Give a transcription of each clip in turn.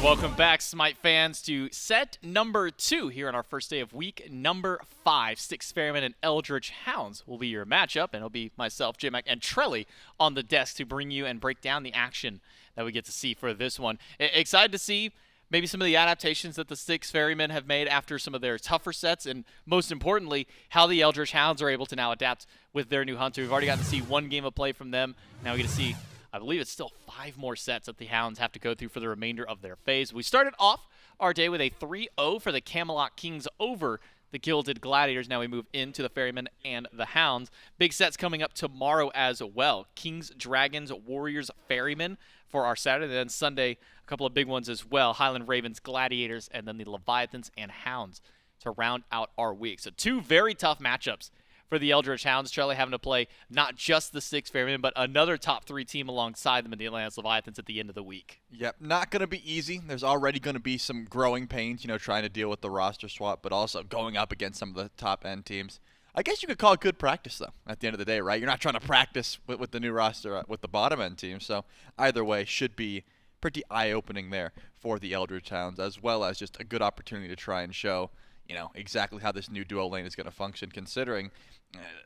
and welcome back, SMITE fans, to set number 2 here on our first day of week number 5. Styx Ferrymen and Eldritch Hounds will be your matchup, and it'll be myself, J-Mac, and Trelly on the desk to bring you and break down the action that we get to see for this one. Excited to see maybe some of the adaptations that the Styx Ferrymen have made after some of their tougher sets, and most importantly, how the Eldritch Hounds are able to now adapt with their new Hunter. We've already gotten to see one game of play from them. Now we get to see, I believe it's still 5 more sets that the Hounds have to go through for the remainder of their phase. We started off our day with a 3-0 for the Camelot Kings over the Gilded Gladiators. Now we move into the Ferrymen and the Hounds. Big sets coming up tomorrow as well. Kings, Dragons, Warriors, Ferrymen for our Saturday. And then Sunday, a couple of big ones as well. Highland Ravens, Gladiators, and then the Leviathans and Hounds to round out our week. So 2 very tough matchups for the Eldritch Hounds. Charlie having to play not just the Styx Ferrymen, but another top 3 team alongside them in the Atlantis Leviathans at the end of the week. Yep, not going to be easy. There's already going to be some growing pains, trying to deal with the roster swap, but also going up against some of the top-end teams. I guess you could call it good practice, though, at the end of the day, right? You're not trying to practice with the new roster with the bottom-end team, so either way should be pretty eye-opening there for the Eldritch Hounds, as well as just a good opportunity to try and show, exactly how this new duo lane is going to function, considering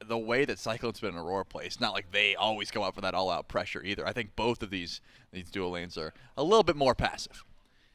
the way that CycloneSpin and Aror play. It's not like they always go out for that all-out pressure either. I think both of these duo lanes are a little bit more passive.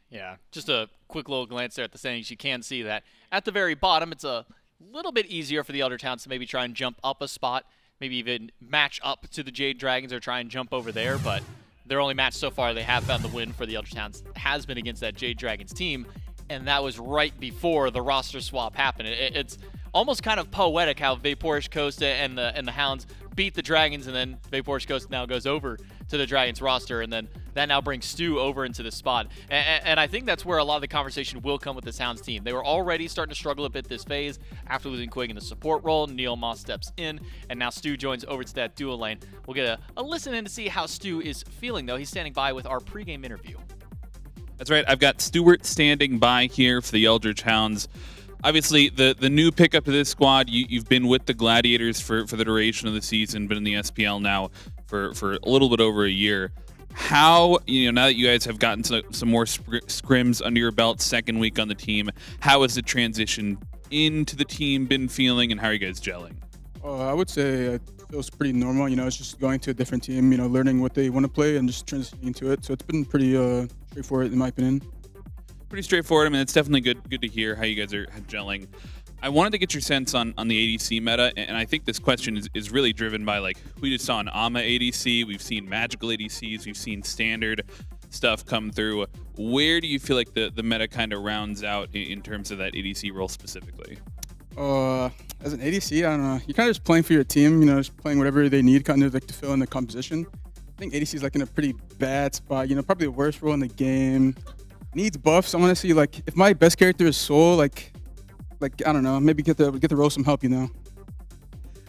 Yeah, just a quick little glance there at the standings. You can see that at the very bottom, it's a little bit easier for the Eldritch Hounds to maybe try and jump up a spot, maybe even match up to the Jade Dragons or try and jump over there, but their only match so far they have found the win for the Eldritch Hounds has been against that Jade Dragons team, and that was right before the roster swap happened. It's almost kind of poetic how Vaporish Coast and the Hounds beat the Dragons, and then Vaporish Coast now goes over to the Dragons roster, and then that now brings Stu over into the spot. And I think that's where a lot of the conversation will come with this Hounds team. They were already starting to struggle a bit this phase after losing Quig in the support role. NeilMah steps in, and now Stu joins over to that duo lane. We'll get a listen in to see how Stu is feeling, though. He's standing by with our pregame interview. That's right. I've got Stuart standing by here for the Eldritch Hounds. Obviously, the new pickup to this squad, you've been with the Gladiators for the duration of the season, been in the SPL now for a little bit over a year. How, now that you guys have gotten some more scrims under your belt, second week on the team, how has the transition into the team been feeling, and how are you guys gelling? I would say it feels pretty normal. It's just going to a different team, learning what they want to play and just transitioning into it. So it's been pretty straightforward, in my opinion. Pretty straightforward. I mean, it's definitely good to hear how you guys are gelling. I wanted to get your sense on the ADC meta, and I think this question is really driven by, we just saw an AMA ADC, we've seen magical ADCs, we've seen standard stuff come through. Where do you feel like the meta kind of rounds out in terms of that ADC role specifically? As an ADC, I don't know. You're kind of just playing for your team, just playing whatever they need kind of to fill in the composition. I think ADC is in a pretty bad spot, probably the worst role in the game. Needs buffs. I want to see if my best character is Soul, I don't know, maybe get the role some help,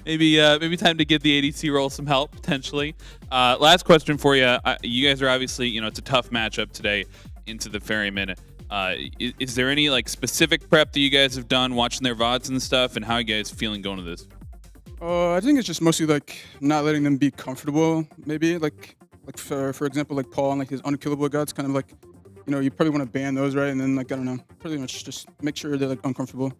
Maybe time to give the ADC role some help potentially. Last question for you. You guys are obviously, it's a tough matchup today into the Ferrymen. Is there any specific prep that you guys have done watching their VODs and stuff, and how are you guys feeling going to this? I think it's just mostly not letting them be comfortable. Maybe for example, Paul and his unkillable guts, kind of you probably want to ban those, right? And then I don't know, pretty much just make sure they're uncomfortable.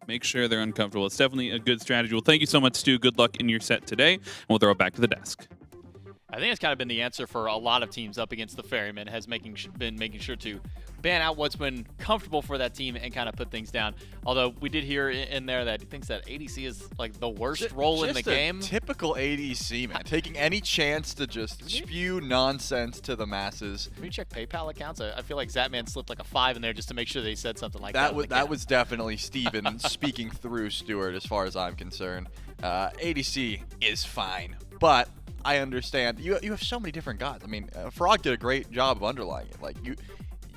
Make sure they're uncomfortable. It's definitely a good strategy. Well, thank you so much, Stu. Good luck in your set today, and we'll throw it back to the desk. I think it's kind of been the answer for a lot of teams up against the Ferrymen, has been making sure to ban out what's been comfortable for that team and kind of put things down. Although we did hear in there that he thinks that ADC is the worst role in the game. Typical ADC, man. Taking any chance to just spew nonsense to the masses. Can we check PayPal accounts? I feel like Zatman slipped a 5 in there just to make sure that he said something like that. That was definitely Steven speaking through Stuart, as far as I'm concerned. ADC is fine, but I understand. You have so many different gods. I mean, Frog did a great job of underlying it.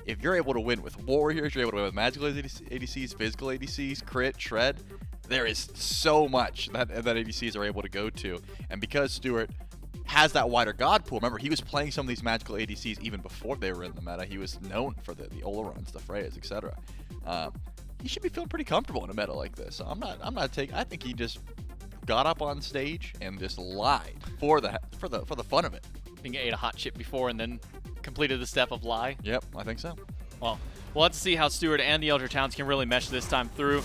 If you're able to win with Warriors, you're able to win with magical ADCs, physical ADCs, crit, shred, there is so much that ADCs are able to go to. And because Stuart has that wider god pool, remember, he was playing some of these magical ADCs even before they were in the meta. He was known for the Oloruns, the Freyas, etc. He should be feeling pretty comfortable in a meta like this. So I think he just got up on stage and just lied for the fun of it. I think he ate a hot chip before and then completed the step of lie. Yep, I think so. Well, we'll have to see how Stuart and the Eldritch Hounds can really mesh this time through.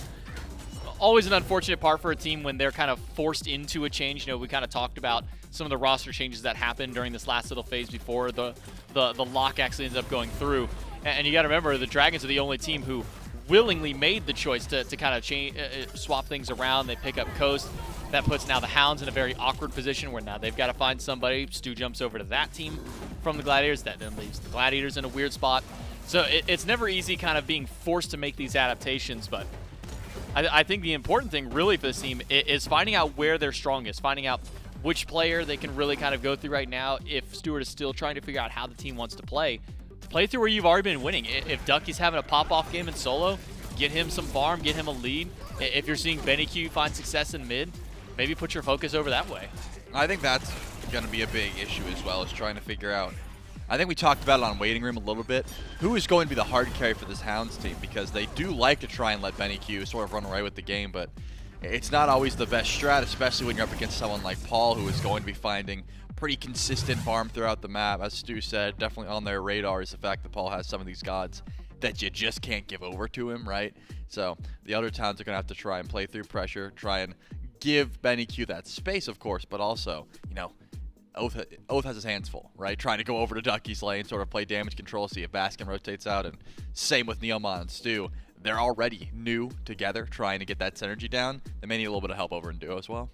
Always an unfortunate part for a team when they're kind of forced into a change. You know, we kind of talked about some of the roster changes that happened during this last little phase before the lock actually ends up going through. And you got to remember, the Dragons are the only team who willingly made the choice to kind of change, swap things around. They pick up Coast. That puts now the Hounds in a very awkward position where now they've got to find somebody. Stu jumps over to that team from the Gladiators. That then leaves the Gladiators in a weird spot. So it's never easy kind of being forced to make these adaptations, but I think the important thing really for this team is finding out where they're strongest, finding out which player they can really kind of go through right now. If Stuart is still trying to figure out how the team wants to play through where you've already been winning. If Ducky's having a pop-off game in solo, get him some farm, get him a lead. If you're seeing BennyQ find success in mid, maybe put your focus over that way. I think that's going to be a big issue as well, is trying to figure out. I think we talked about it on Waiting Room a little bit. Who is going to be the hard carry for this Hounds team? Because they do like to try and let BennyQ sort of run away with the game, but it's not always the best strat, especially when you're up against someone like Paul, who is going to be finding pretty consistent farm throughout the map. As Stu said, definitely on their radar is the fact that Paul has some of these gods that you just can't give over to him, right? So the other towns are going to have to try and play through pressure, try and give BennyQ that space, of course, but also, you know, Oathhh has his hands full, right? Trying to go over to Ducky's lane, sort of play damage control, see if Baskin rotates out, and same with NeilMah and Stu. They're already new together, trying to get that synergy down. They may need a little bit of help over in duo as well.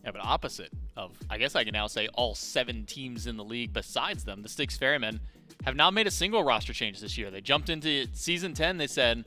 Yeah, but opposite of, I guess I can now say, all 7 teams in the league besides them, the Styx Ferrymen have not made a single roster change this year. They jumped into Season 10, they said,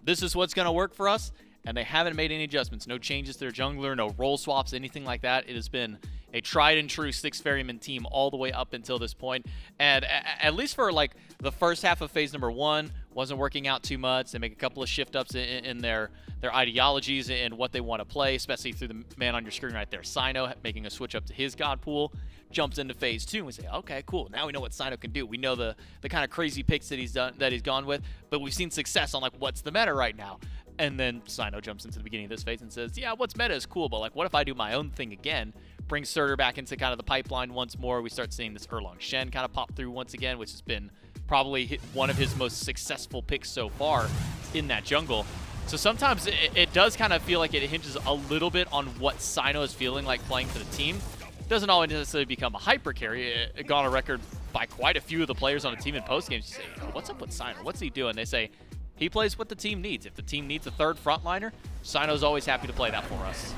this is what's going to work for us, and they haven't made any adjustments. No changes to their jungler, no role swaps, anything like that. It has been a tried and true Styx Ferryman team all the way up until this point. And at least for like the first half of phase number 1, wasn't working out too much. They make a couple of shift ups in their ideologies and what they want to play, especially through the man on your screen right there, Cyno, making a switch up to his god pool. Jumps into phase 2 and we say, okay, cool. Now we know what Cyno can do. We know the kind of crazy picks that he's gone with, but we've seen success on like what's the meta right now. And then Cyno jumps into the beginning of this phase and says, yeah, what's meta is cool, but like what if I do my own thing again? Bring Surtur back into kind of the pipeline once more. We start seeing this Erlang Shen kind of pop through once again, which has been probably one of his most successful picks so far in that jungle. So sometimes it does kind of feel like it hinges a little bit on what Cyno is feeling like playing for the team. It doesn't always necessarily become a hyper carry. It got on a record by quite a few of the players on the team in post games. You say, what's up with Cyno? What's he doing? They say, he plays what the team needs. If the team needs a third frontliner, Cyno's always happy to play that for us.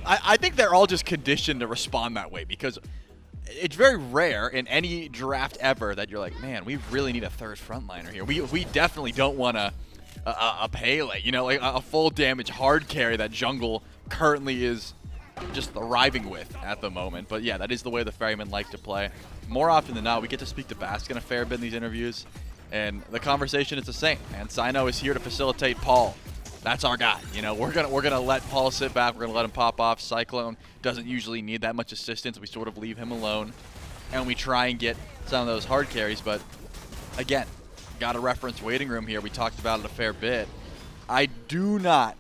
I think they're all just conditioned to respond that way, because it's very rare in any draft ever that you're like, man, we really need a third frontliner here. We definitely don't want a Pele, you know, like a full damage hard carry that jungle currently is just arriving with at the moment. But yeah, that is the way the Ferrymen like to play. More often than not, we get to speak to Baskin a fair bit in these interviews, and the conversation is the same. And Cyno is here to facilitate Paul. That's our guy. You know, we're gonna let Paul sit back. We're gonna let him pop off. Cyclone doesn't usually need that much assistance. We sort of leave him alone, and we try and get some of those hard carries. But again, got to reference Waiting Room here. We talked about it a fair bit. I do not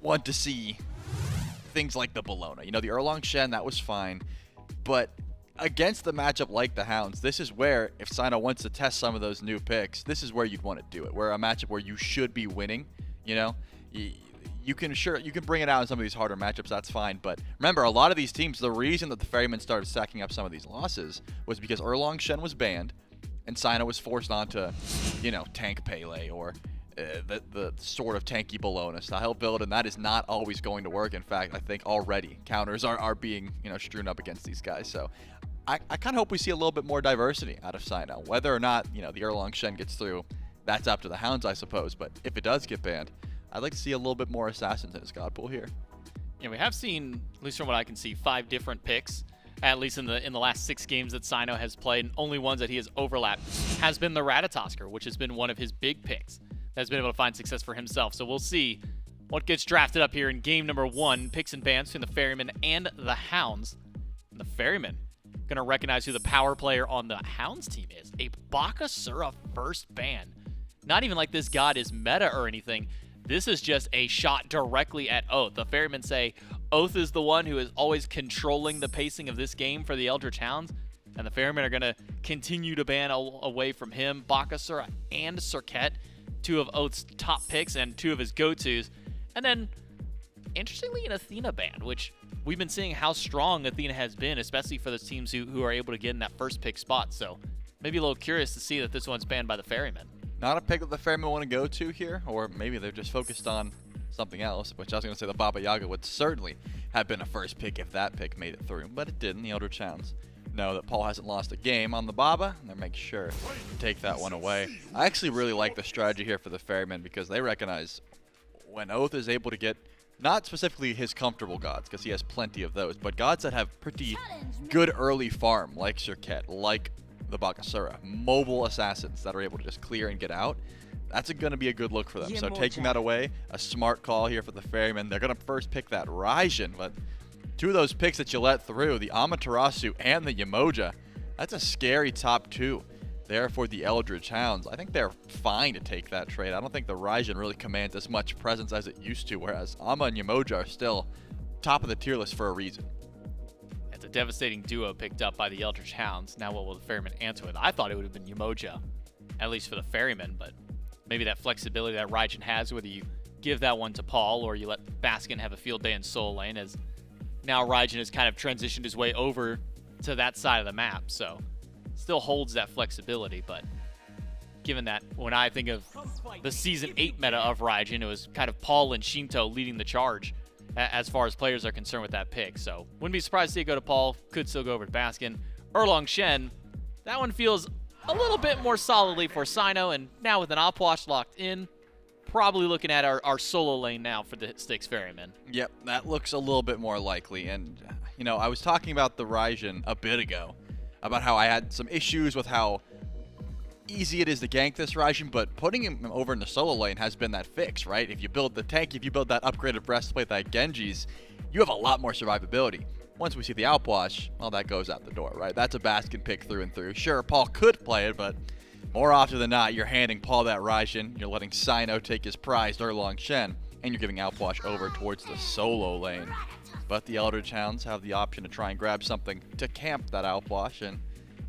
want to see things like the Bologna. You know, the Erlang Shen, that was fine, but against the matchup like the Hounds, this is where, if Cyno wants to test some of those new picks, this is where you'd want to do it. Where a matchup where you should be winning, you know, you can bring it out in some of these harder matchups, that's fine. But remember, a lot of these teams, the reason that the Ferrymen started stacking up some of these losses was because Erlang Shen was banned, and Cyno was forced onto, you know, tank Pele or the sort of tanky Bologna style build, and that is not always going to work. In fact, I think already counters are being, you know, strewn up against these guys. So I kind of hope we see a little bit more diversity out of Cyno. Whether or not, you know, the Erlang Shen gets through, that's up to the Hounds, I suppose. But if it does get banned, I'd like to see a little bit more assassins in his god pool here. Yeah, we have seen, at least from what I can see, 5 different picks, at least in the last 6 games that Cyno has played. And only ones that he has overlapped has been the Ratatoskr, which has been one of his big picks that's been able to find success for himself. So we'll see what gets drafted up here in game number 1, picks and bans between the Ferrymen and the Hounds. And the Ferrymen going to recognize who the power player on the Hounds team is. A Bakasura first ban. Not even like this god is meta or anything. This is just a shot directly at Oathhh. The Ferrymen say Oathhh is the one who is always controlling the pacing of this game for the Eldritch Hounds. And the Ferrymen are going to continue to ban away from him. Bakasura and Serket, two of Oathh's top picks and two of his go-tos. And then, interestingly, an Athena ban, which we've been seeing how strong Athena has been, especially for those teams who are able to get in that first pick spot. So maybe a little curious to see that this one's banned by the Ferrymen. Not a pick that the Ferrymen want to go to here, or maybe they're just focused on something else, which I was going to say the Baba Yaga would certainly have been a first pick if that pick made it through, but it didn't. The Eldritch Hounds know that Paul hasn't lost a game on the Baba, and they make sure to take that one away. I actually really like the strategy here for the Ferrymen because they recognize when Oathhh is able to get not specifically his comfortable gods, because he has plenty of those, but gods that have pretty good early farm, like Serket, like the Bakasura, mobile assassins that are able to just clear and get out. That's going to be a good look for them. So taking that away, a smart call here for the Ferrymen. They're going to first pick that Raijin, but two of those picks that you let through, the Amaterasu and the Yemoja, that's a scary top two there for the Eldritch Hounds. I think they're fine to take that trade. I don't think the Raijin really commands as much presence as it used to, whereas Ama and Yemoja are still top of the tier list for a reason. It's a devastating duo picked up by the Eldritch Hounds. Now what will the Ferrymen answer with? I thought it would have been Yemoja, at least for the Ferrymen, but maybe that flexibility that Raijin has, whether you give that one to Paul or you let Baskin have a field day in solo lane, as now Raijin has kind of transitioned his way over to that side of the map, so still holds that flexibility. But given that when I think of the Season 8 meta of Raijin, it was kind of Paul and Shinto leading the charge as far as players are concerned with that pick. So wouldn't be surprised to see it go to Paul, could still go over to Baskin. Erlang Shen, that one feels a little bit more solidly for Cyno, and now with an Oathhh locked in, probably looking at our solo lane now for the Styx Ferrymen. Yep, that looks a little bit more likely. And, you know, I was talking about the Raijin a bit ago, about how I had some issues with how easy it is to gank this Raijin, but putting him over in the solo lane has been that fix, right? If you build the tank, if you build that upgraded breastplate, that Genji's, you have a lot more survivability. Once we see the outwash, well, that goes out the door, right? That's a Baskin pick through and through. Sure, Paul could play it, but more often than not, you're handing Paul that Raijin, you're letting Cyno take his prized Erlang Shen, and you're giving outwash over towards the solo lane. But the Eldritch Hounds have the option to try and grab something to camp that outwash, and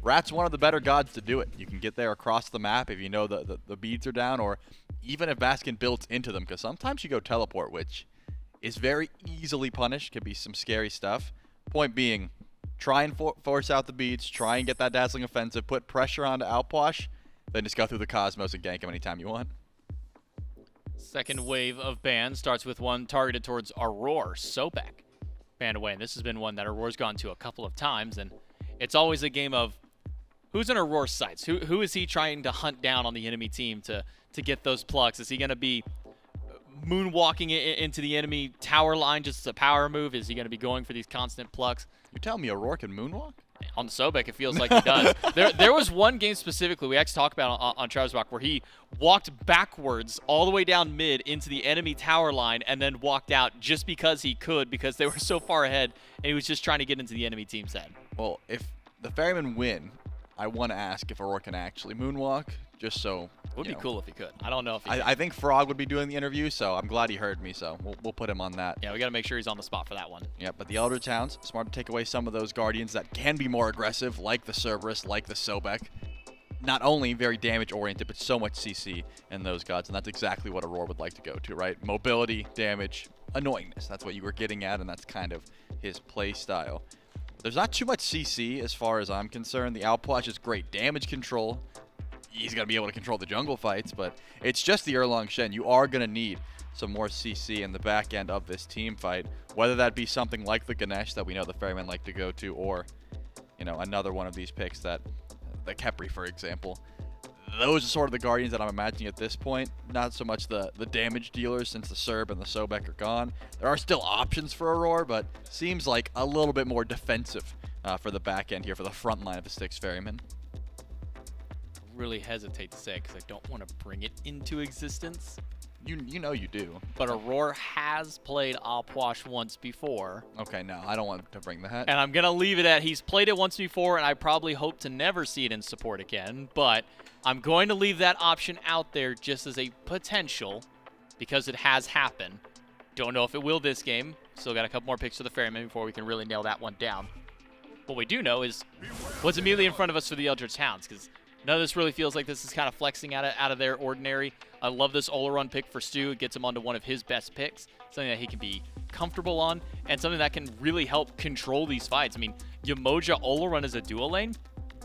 Rat's one of the better gods to do it. You can get there across the map if you know the beads are down, or even if Baskin builds into them, because sometimes you go teleport, which is very easily punished, can be some scary stuff. Point being, try and force out the beads, try and get that dazzling offensive, put pressure onto outwash, then just go through the Cosmos and gank him anytime you want. Second wave of bans starts with one targeted towards Aror, Sobek. Banned away, and this has been one that Auror's gone to a couple of times, and it's always a game of who's in Auror's sights? Who is he trying to hunt down on the enemy team to get those plucks? Is he going to be moonwalking into the enemy tower line just as a power move? Is he going to be going for these constant plucks? You're telling me Auror can moonwalk? On the Sobek, it feels like he does. There was one game specifically we actually talked about on Travis Rock where he walked backwards all the way down mid into the enemy tower line and then walked out just because he could, because they were so far ahead and he was just trying to get into the enemy team's head. Well, if the Ferrymen win, I want to ask if Auror can actually moonwalk, just so. It would be cool if he could. I don't know if he I think Frog would be doing the interview, so I'm glad he heard me, so we'll put him on that. Yeah, we got to make sure he's on the spot for that one. Yeah, but the Eldritch Hounds, smart to take away some of those Guardians that can be more aggressive, like the Cerberus, like the Sobek. Not only very damage-oriented, but so much CC in those gods, and that's exactly what Auror would like to go to, right? Mobility, damage, annoyingness. That's what you were getting at, and that's kind of his play style. There's not too much CC as far as I'm concerned. The Outplash is great damage control. He's going to be able to control the jungle fights, but it's just the Erlang Shen. You are going to need some more CC in the back end of this team fight, whether that be something like the Ganesh that we know the Ferrymen like to go to, or, you know, another one of these picks that, the Khepri, for example. Those are sort of the Guardians that I'm imagining at this point. Not so much the damage dealers, since the Serb and the Sobek are gone. There are still options for Auror, but seems like a little bit more defensive for the back end here, for the front line of the Styx Ferrymen. Really hesitate to say it because I don't want to bring it into existence. You know you do. But Auror has played Opwash once before. Okay, no, I don't want to bring that. And I'm going to leave it at he's played it once before, and I probably hope to never see it in support again. But I'm going to leave that option out there just as a potential because it has happened. Don't know if it will this game. Still got a couple more picks for the Ferryman before we can really nail that one down. what we do know is what's immediately in front of us for the Eldritch Hounds, because none of this really feels like this is kind of flexing out of their ordinary. I love this Olorun pick for Stu. It gets him onto one of his best picks, something that he can be comfortable on, and something that can really help control these fights. I mean, Yemoja Olorun as a dual lane,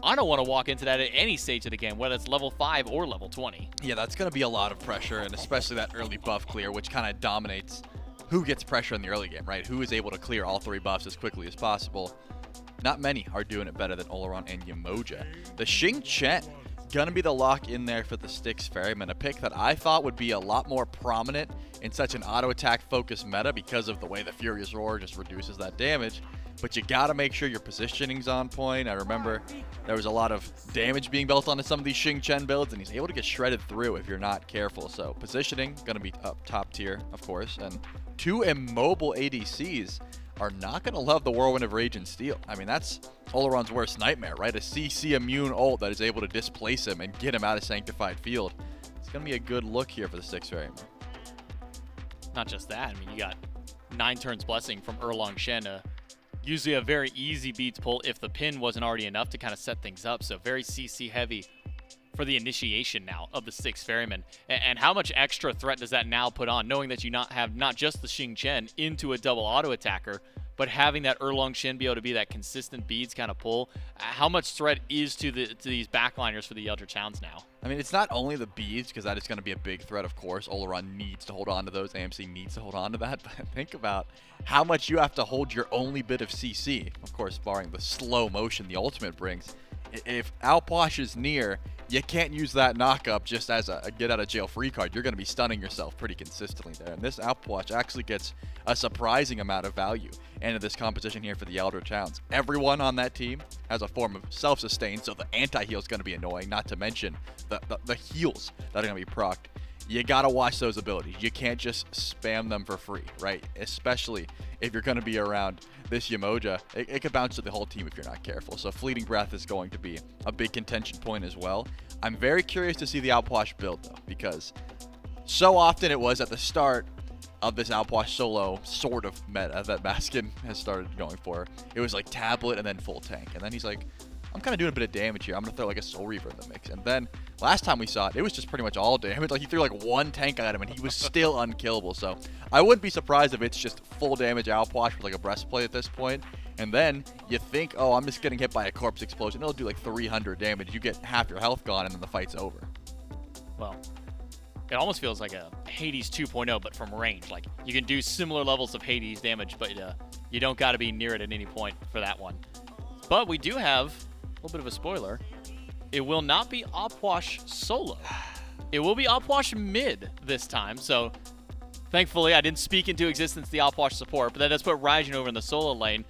I don't want to walk into that at any stage of the game, whether it's level 5 or level 20. Yeah, that's going to be a lot of pressure, and especially that early buff clear, which kind of dominates who gets pressure in the early game, right? Who is able to clear all 3 buffs as quickly as possible. Not many are doing it better than Olorun and Yemoja. The Xing Chen going to be the lock in there for the Styx Ferrymen, a pick that I thought would be a lot more prominent in such an auto-attack focused meta because of the way the Furious Roar just reduces that damage. But you got to make sure your positioning's on point. I remember there was a lot of damage being built onto some of these Xing Chen builds, and he's able to get shredded through if you're not careful. So positioning, going to be up top tier, of course. And 2 immobile ADCs are not going to love the Whirlwind of Rage and Steel. I mean, that's Olorun's worst nightmare, right? A CC immune ult that is able to displace him and get him out of Sanctified Field. It's going to be a good look here for the Styx Ferrymen. Not just that. I mean, you got 9 turns Blessing from Erlang Shen, usually a very easy beat to pull if the pin wasn't already enough to kind of set things up. So very CC heavy for the initiation now of the Styx Ferrymen. And how much extra threat does that now put on, knowing that you have not just the Xing Chen into a double auto attacker, but having that Erlang Shen be able to be that consistent beads kind of pull? How much threat is to these backliners for the Eldritch Hounds now? I mean, it's not only the beads, because that is going to be a big threat, of course. Olorun needs to hold on to those. AMC needs to hold on to that. But think about how much you have to hold your only bit of CC. Of course, barring the slow motion the ultimate brings. If Alposh is near, you can't use that knockup just as a get-out-of-jail-free card. You're going to be stunning yourself pretty consistently there. And this Alposh actually gets a surprising amount of value into this composition here for the Eldritch Hounds. Everyone on that team has a form of self-sustain, so the anti-heal is going to be annoying, not to mention the heals that are going to be procced. You got to watch those abilities. You can't just spam them for free, right? Especially if you're going to be around this Yemoja. It could bounce to the whole team if you're not careful. So Fleeting Breath is going to be a big contention point as well. I'm very curious to see the Alposh build, though, because so often it was at the start of this Alposh solo sort of meta that Baskin has started going for. It was like tablet and then full tank. And then he's like, I'm kind of doing a bit of damage here. I'm going to throw like a Soul Reaver in the mix. And then last time we saw it, it was just pretty much all damage. Like he threw like 1 tank at him and he was still unkillable. So I wouldn't be surprised if it's just full damage Alposh with like a breastplate at this point. And then you think, oh, I'm just getting hit by a corpse explosion. It'll do like 300 damage. You get half your health gone and then the fight's over. Well, it almost feels like a Hades 2.0, but from range. Like you can do similar levels of Hades damage, but you don't got to be near it at any point for that one. But we do have a little bit of a spoiler. It will not be Opwash solo. It will be Opwash mid this time. So thankfully, I didn't speak into existence the Opwash support, but that does put Raijin over in the solo lane.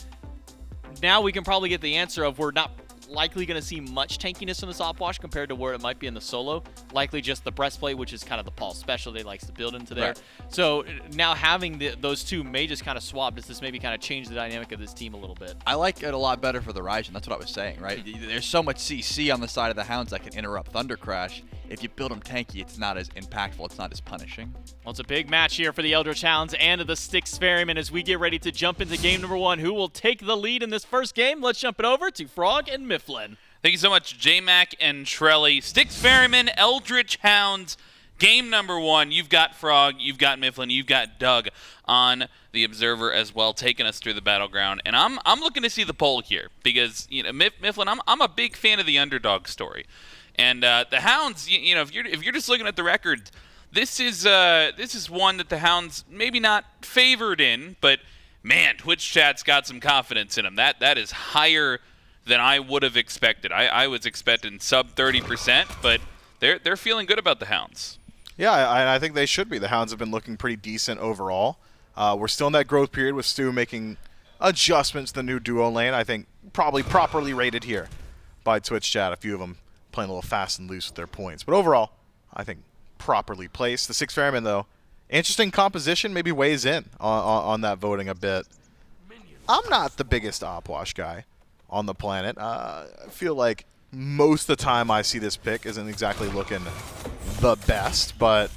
Now we can probably get the answer of we're not likely going to see much tankiness in this Opwash compared to where it might be in the solo. Likely just the breastplate, which is kind of the Paul special they likes to build into there. Right. So now having those two may just kind of swap. Does this maybe kind of change the dynamic of this team a little bit? I like it a lot better for the Raijin. That's what I was saying, right? There's so much CC on the side of the Hounds that can interrupt Thunder Crash. If you build them tanky, it's not as impactful. It's not as punishing. Well, it's a big match here for the Eldritch Hounds and the Styx Ferrymen as we get ready to jump into game number 1. Who will take the lead in this first game? Let's jump it over to Frog and Mifflin. Thank you so much, J-Mac and Trelly. Styx Ferrymen, Eldritch Hounds, game number 1. You've got Frog, you've got Mifflin, you've got Doug on the Observer as well, taking us through the battleground. And I'm looking to see the poll here because, you know, Mifflin, I'm a big fan of the underdog story. And the Hounds, you know, if you're just looking at the record, this is one that the Hounds maybe not favored in, but man, Twitch chat's got some confidence in them. That is higher than I would have expected. I was expecting sub 30%, but they're feeling good about the Hounds. Yeah, I think they should be. The Hounds have been looking pretty decent overall. We're still in that growth period with Stu making adjustments to the new duo lane. I think probably properly rated here by Twitch chat. A few of them playing a little fast and loose with their points. But overall, I think properly placed. The Styx Ferrymen, though, interesting composition, maybe weighs in on that voting a bit. I'm not the biggest Opwash guy on the planet. I feel like most of the time I see this pick isn't exactly looking the best, but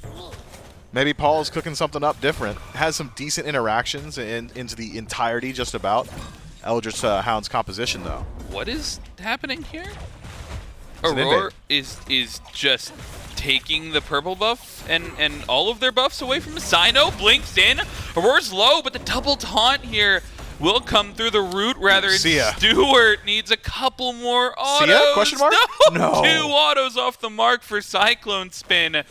maybe Paul's cooking something up different. Has some decent interactions into the entirety just about. Eldritch Hounds composition, though. What is happening here? It's an Aror invade. is just taking the purple buff and all of their buffs away from Cyno. Blinks in. Auror's low, but the double taunt here will come through the root rather. See ya. Stuart needs a couple more autos. See ya? Question mark? No. No. 2 autos off the mark for CycloneSpin.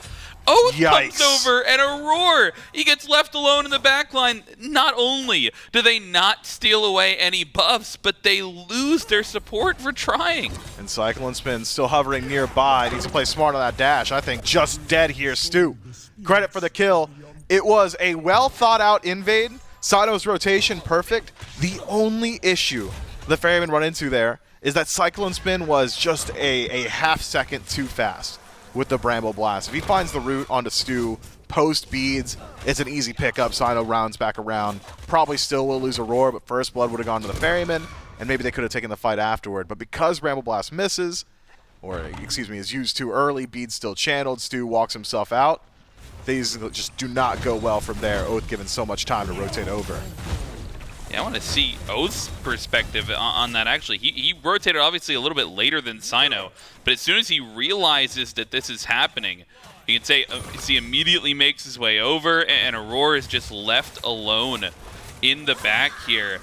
Oathhh Yikes. comes over, and Aror, he gets left alone in the backline. Not only do they not steal away any buffs, but they lose their support for trying. And CycloneSpin still hovering nearby. Needs to play smart on that dash. I think just dead here, Stu. Credit for the kill. It was a well-thought-out invade. Cyno's rotation perfect. The only issue the Ferryman run into there is that CycloneSpin was just a half second too fast with the Bramble Blast. If he finds the root onto Stu, post beads, it's an easy pickup. Cyno rounds back around. Probably still will lose Aror, but first blood would have gone to the Ferryman, and maybe they could have taken the fight afterward. But because Bramble Blast misses, or excuse me, is used too early, beads still channeled, Stu walks himself out. These just do not go well from there. Oathhh given so much time to rotate over. Yeah, I want to see Oathh's perspective on that, actually. He rotated obviously a little bit later than Cyno, but as soon as he realizes that this is happening, you can say he immediately makes his way over, and Aror is just left alone in the back here.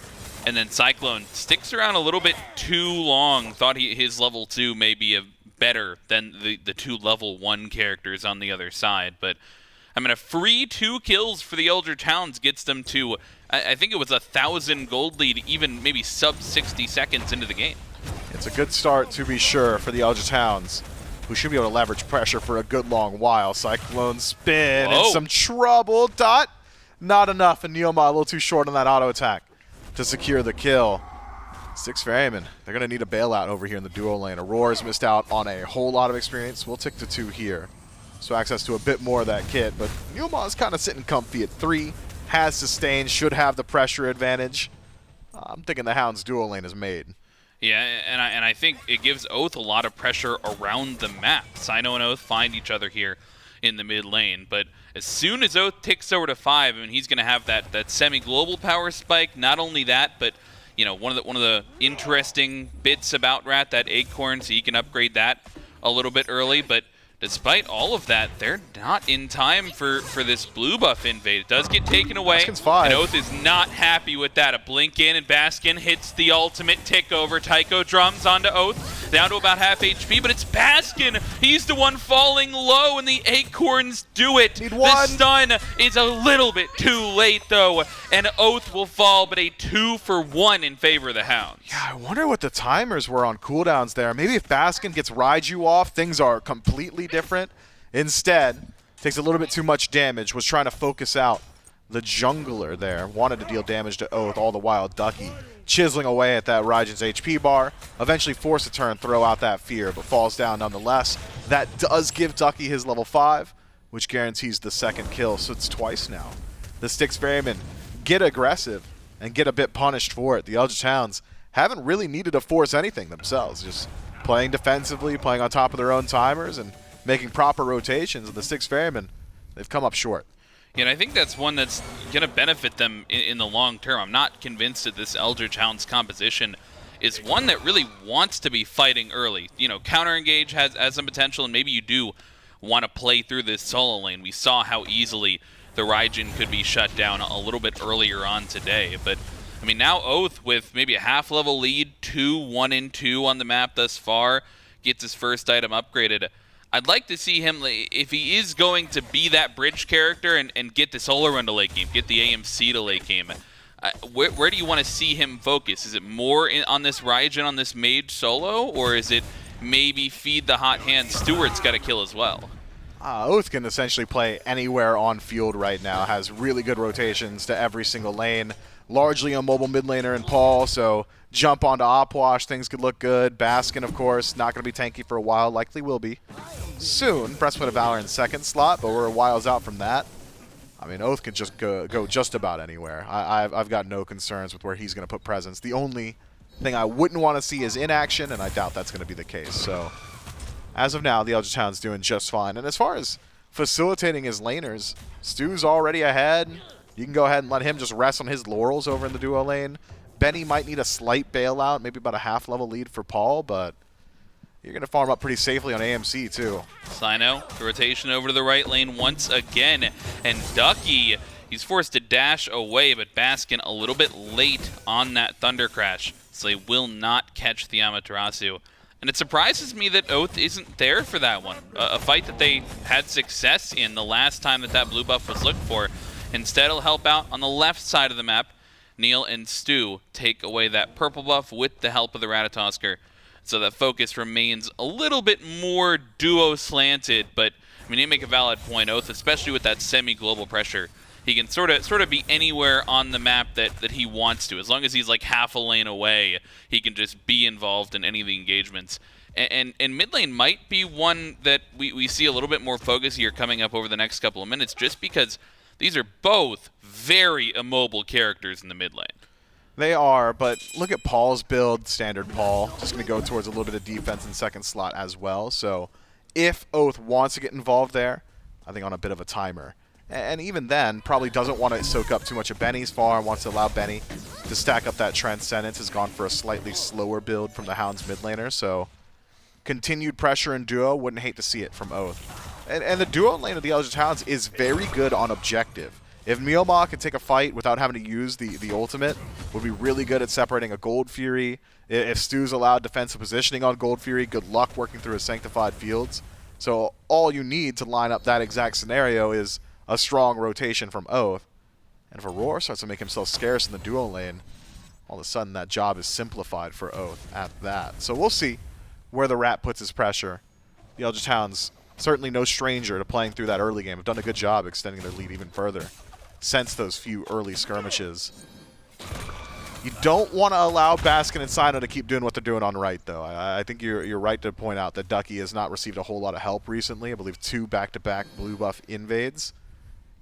And then Cyclone sticks around a little bit too long. Thought his level 2 may be better than the 2 level 1 characters on the other side, but I mean, a free 2 kills for the Eldritch Hounds gets them to, I think it was 1,000 gold lead, even maybe sub 60 seconds into the game. It's a good start, to be sure, for the Eldritch Hounds, who should be able to leverage pressure for a good long while. CycloneSpin in some trouble. Dot. Not enough, and NeilMah a little too short on that auto attack to secure the kill. Styx Ferrymen, they're going to need a bailout over here in the duo lane. Auror's missed out on a whole lot of experience. We'll tick to 2 here. So access to a bit more of that kit, but NeilMah is kind of sitting comfy at 3, has sustain, should have the pressure advantage. I'm thinking the Hounds duo lane is made. Yeah, and I think it gives Oathhh a lot of pressure around the map. Cyno and Oathhh find each other here in the mid lane, but as soon as Oathhh ticks over to 5, I mean, he's going to have that semi-global power spike. Not only that, but you know, one of the interesting bits about Rat, that acorn, so you can upgrade that a little bit early, but despite all of that, they're not in time for this blue buff invade. It does get taken away, Baskin's 5. and Oathhh is not happy with that. A blink in, and Baskin hits the ultimate tick over. Tycho drums onto Oathhh, down to about half HP, but it's Baskin. He's the one falling low, and the acorns do it. Need The one. stun is a little bit too late, though, and Oathhh will fall, but a 2-for-1 in favor of the Hounds. Yeah, I wonder what the timers were on cooldowns there. Maybe if Baskin gets Raiju off, things are completely different. Instead, takes a little bit too much damage, was trying to focus out the jungler there. Wanted to deal damage to Oathhh, all the while Ducky chiseling away at that Raijin's HP bar. Eventually forced a turn, throw out that fear, but falls down nonetheless. That does give Ducky his level 5, which guarantees the 2nd kill, so it's twice now. The Styx Ferrymen get aggressive and get a bit punished for it. The Eldritch Hounds haven't really needed to force anything themselves, just playing defensively, playing on top of their own timers, and making proper rotations. And the Styx Ferrymen, they've come up short. Yeah, and I think that's one that's going to benefit them in the long term. I'm not convinced that this Eldritch Hounds composition is one that really wants to be fighting early. You know, counter engage has some potential, and maybe you do want to play through this solo lane. We saw how easily the Raijin could be shut down a little bit earlier on today. But, I mean, now Oathhh with maybe a half-level lead, 1-2 on the map thus far, gets his first item upgraded. I'd like to see him, if he is going to be that bridge character and get this Olorun to late game, get the AMC to late game, where do you want to see him focus? Is it more on this Raijin, on this mage solo, or is it maybe feed the hot hand? Stuart's got to kill as well. Oathhh can essentially play anywhere on field right now, has really good rotations to every single lane. Largely a mobile mid laner in Paul, so jump onto Opwash, things could look good. Baskin, of course, not going to be tanky for a while, likely will be soon. Breastplate of Valor in 2nd slot, but we're a whiles out from that. I mean, Oathhh can just go just about anywhere. I've got no concerns with where he's going to put presence. The only thing I wouldn't want to see is inaction, and I doubt that's going to be the case. So, as of now, the Eldritch Hound's doing just fine. And as far as facilitating his laners, Stu's already ahead. You can go ahead and let him just rest on his laurels over in the duo lane. Benny might need a slight bailout, maybe about a half-level lead for Paul, but you're going to farm up pretty safely on AMC, too. Cyno, the rotation over to the right lane once again. And Ducky, he's forced to dash away, but Baskin a little bit late on that Thunder Crash, so they will not catch the Amaterasu. And it surprises me that Oathhh isn't there for that one. A fight that they had success in the last time that blue buff was looked for. Instead, he'll help out on the left side of the map. Neil and Stu take away that purple buff with the help of the Ratatoskr. So that focus remains a little bit more duo slanted, but I mean, you make a valid point. Oathhh, especially with that semi-global pressure, he can sort of be anywhere on the map that he wants to. As long as he's like half a lane away, he can just be involved in any of the engagements. And mid lane might be one that we see a little bit more focus here coming up over the next couple of minutes, just because these are both very immobile characters in the mid lane. They are, but look at Paul's build, standard Paul. Just going to go towards a little bit of defense in second slot as well. So if Oathhh wants to get involved there, I think on a bit of a timer. And even then, probably doesn't want to soak up too much of Benny's farm, wants to allow Benny to stack up that Transcendence, has gone for a slightly slower build from the Hounds mid laner. So continued pressure in duo, wouldn't hate to see it from Oathhh. And the duo lane of the Eldritch Hounds is very good on objective. If NeilMah can take a fight without having to use the ultimate, would be really good at separating a Gold Fury. If Stu's allowed defensive positioning on Gold Fury, good luck working through his Sanctified Fields. So all you need to line up that exact scenario is a strong rotation from Oathhh. And if Aror starts to make himself scarce in the duo lane, all of a sudden that job is simplified for Oathhh at that. So we'll see where the Rat puts his pressure. The Eldritch Hounds, certainly no stranger to playing through that early game, have done a good job extending their lead even further since those few early skirmishes. You don't want to allow Baskin and Cyno to keep doing what they're doing on right, though. I think you're right to point out that Ducky has not received a whole lot of help recently. I believe 2 back-to-back blue buff invades.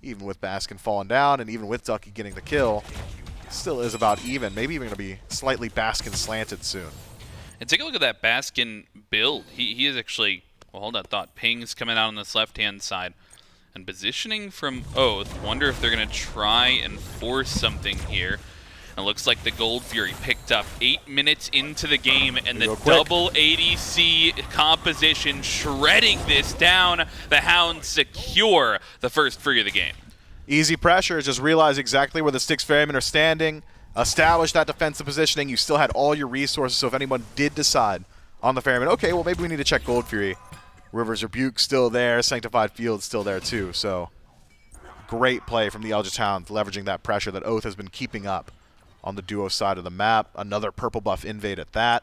Even with Baskin falling down and even with Ducky getting the kill, still is about even. Maybe even going to be slightly Baskin slanted soon. And take a look at that Baskin build. He is actually, well, hold that thought. Ping's coming out on this left-hand side. And positioning from Oathhh, wonder if they're going to try and force something here. It looks like the Gold Fury picked up 8 minutes into the game, and the double ADC composition shredding this down. The Hounds secure the first free of the game. Easy pressure, just realize exactly where the Styx Ferrymen are standing, establish that defensive positioning. You still had all your resources, so if anyone did decide on the Ferryman, okay, well, maybe we need to check Gold Fury. River's Rebuke still there, Sanctified Field still there too, so great play from the Eldritch Hounds, leveraging that pressure that Oathhh has been keeping up on the duo side of the map. Another purple buff invade at that.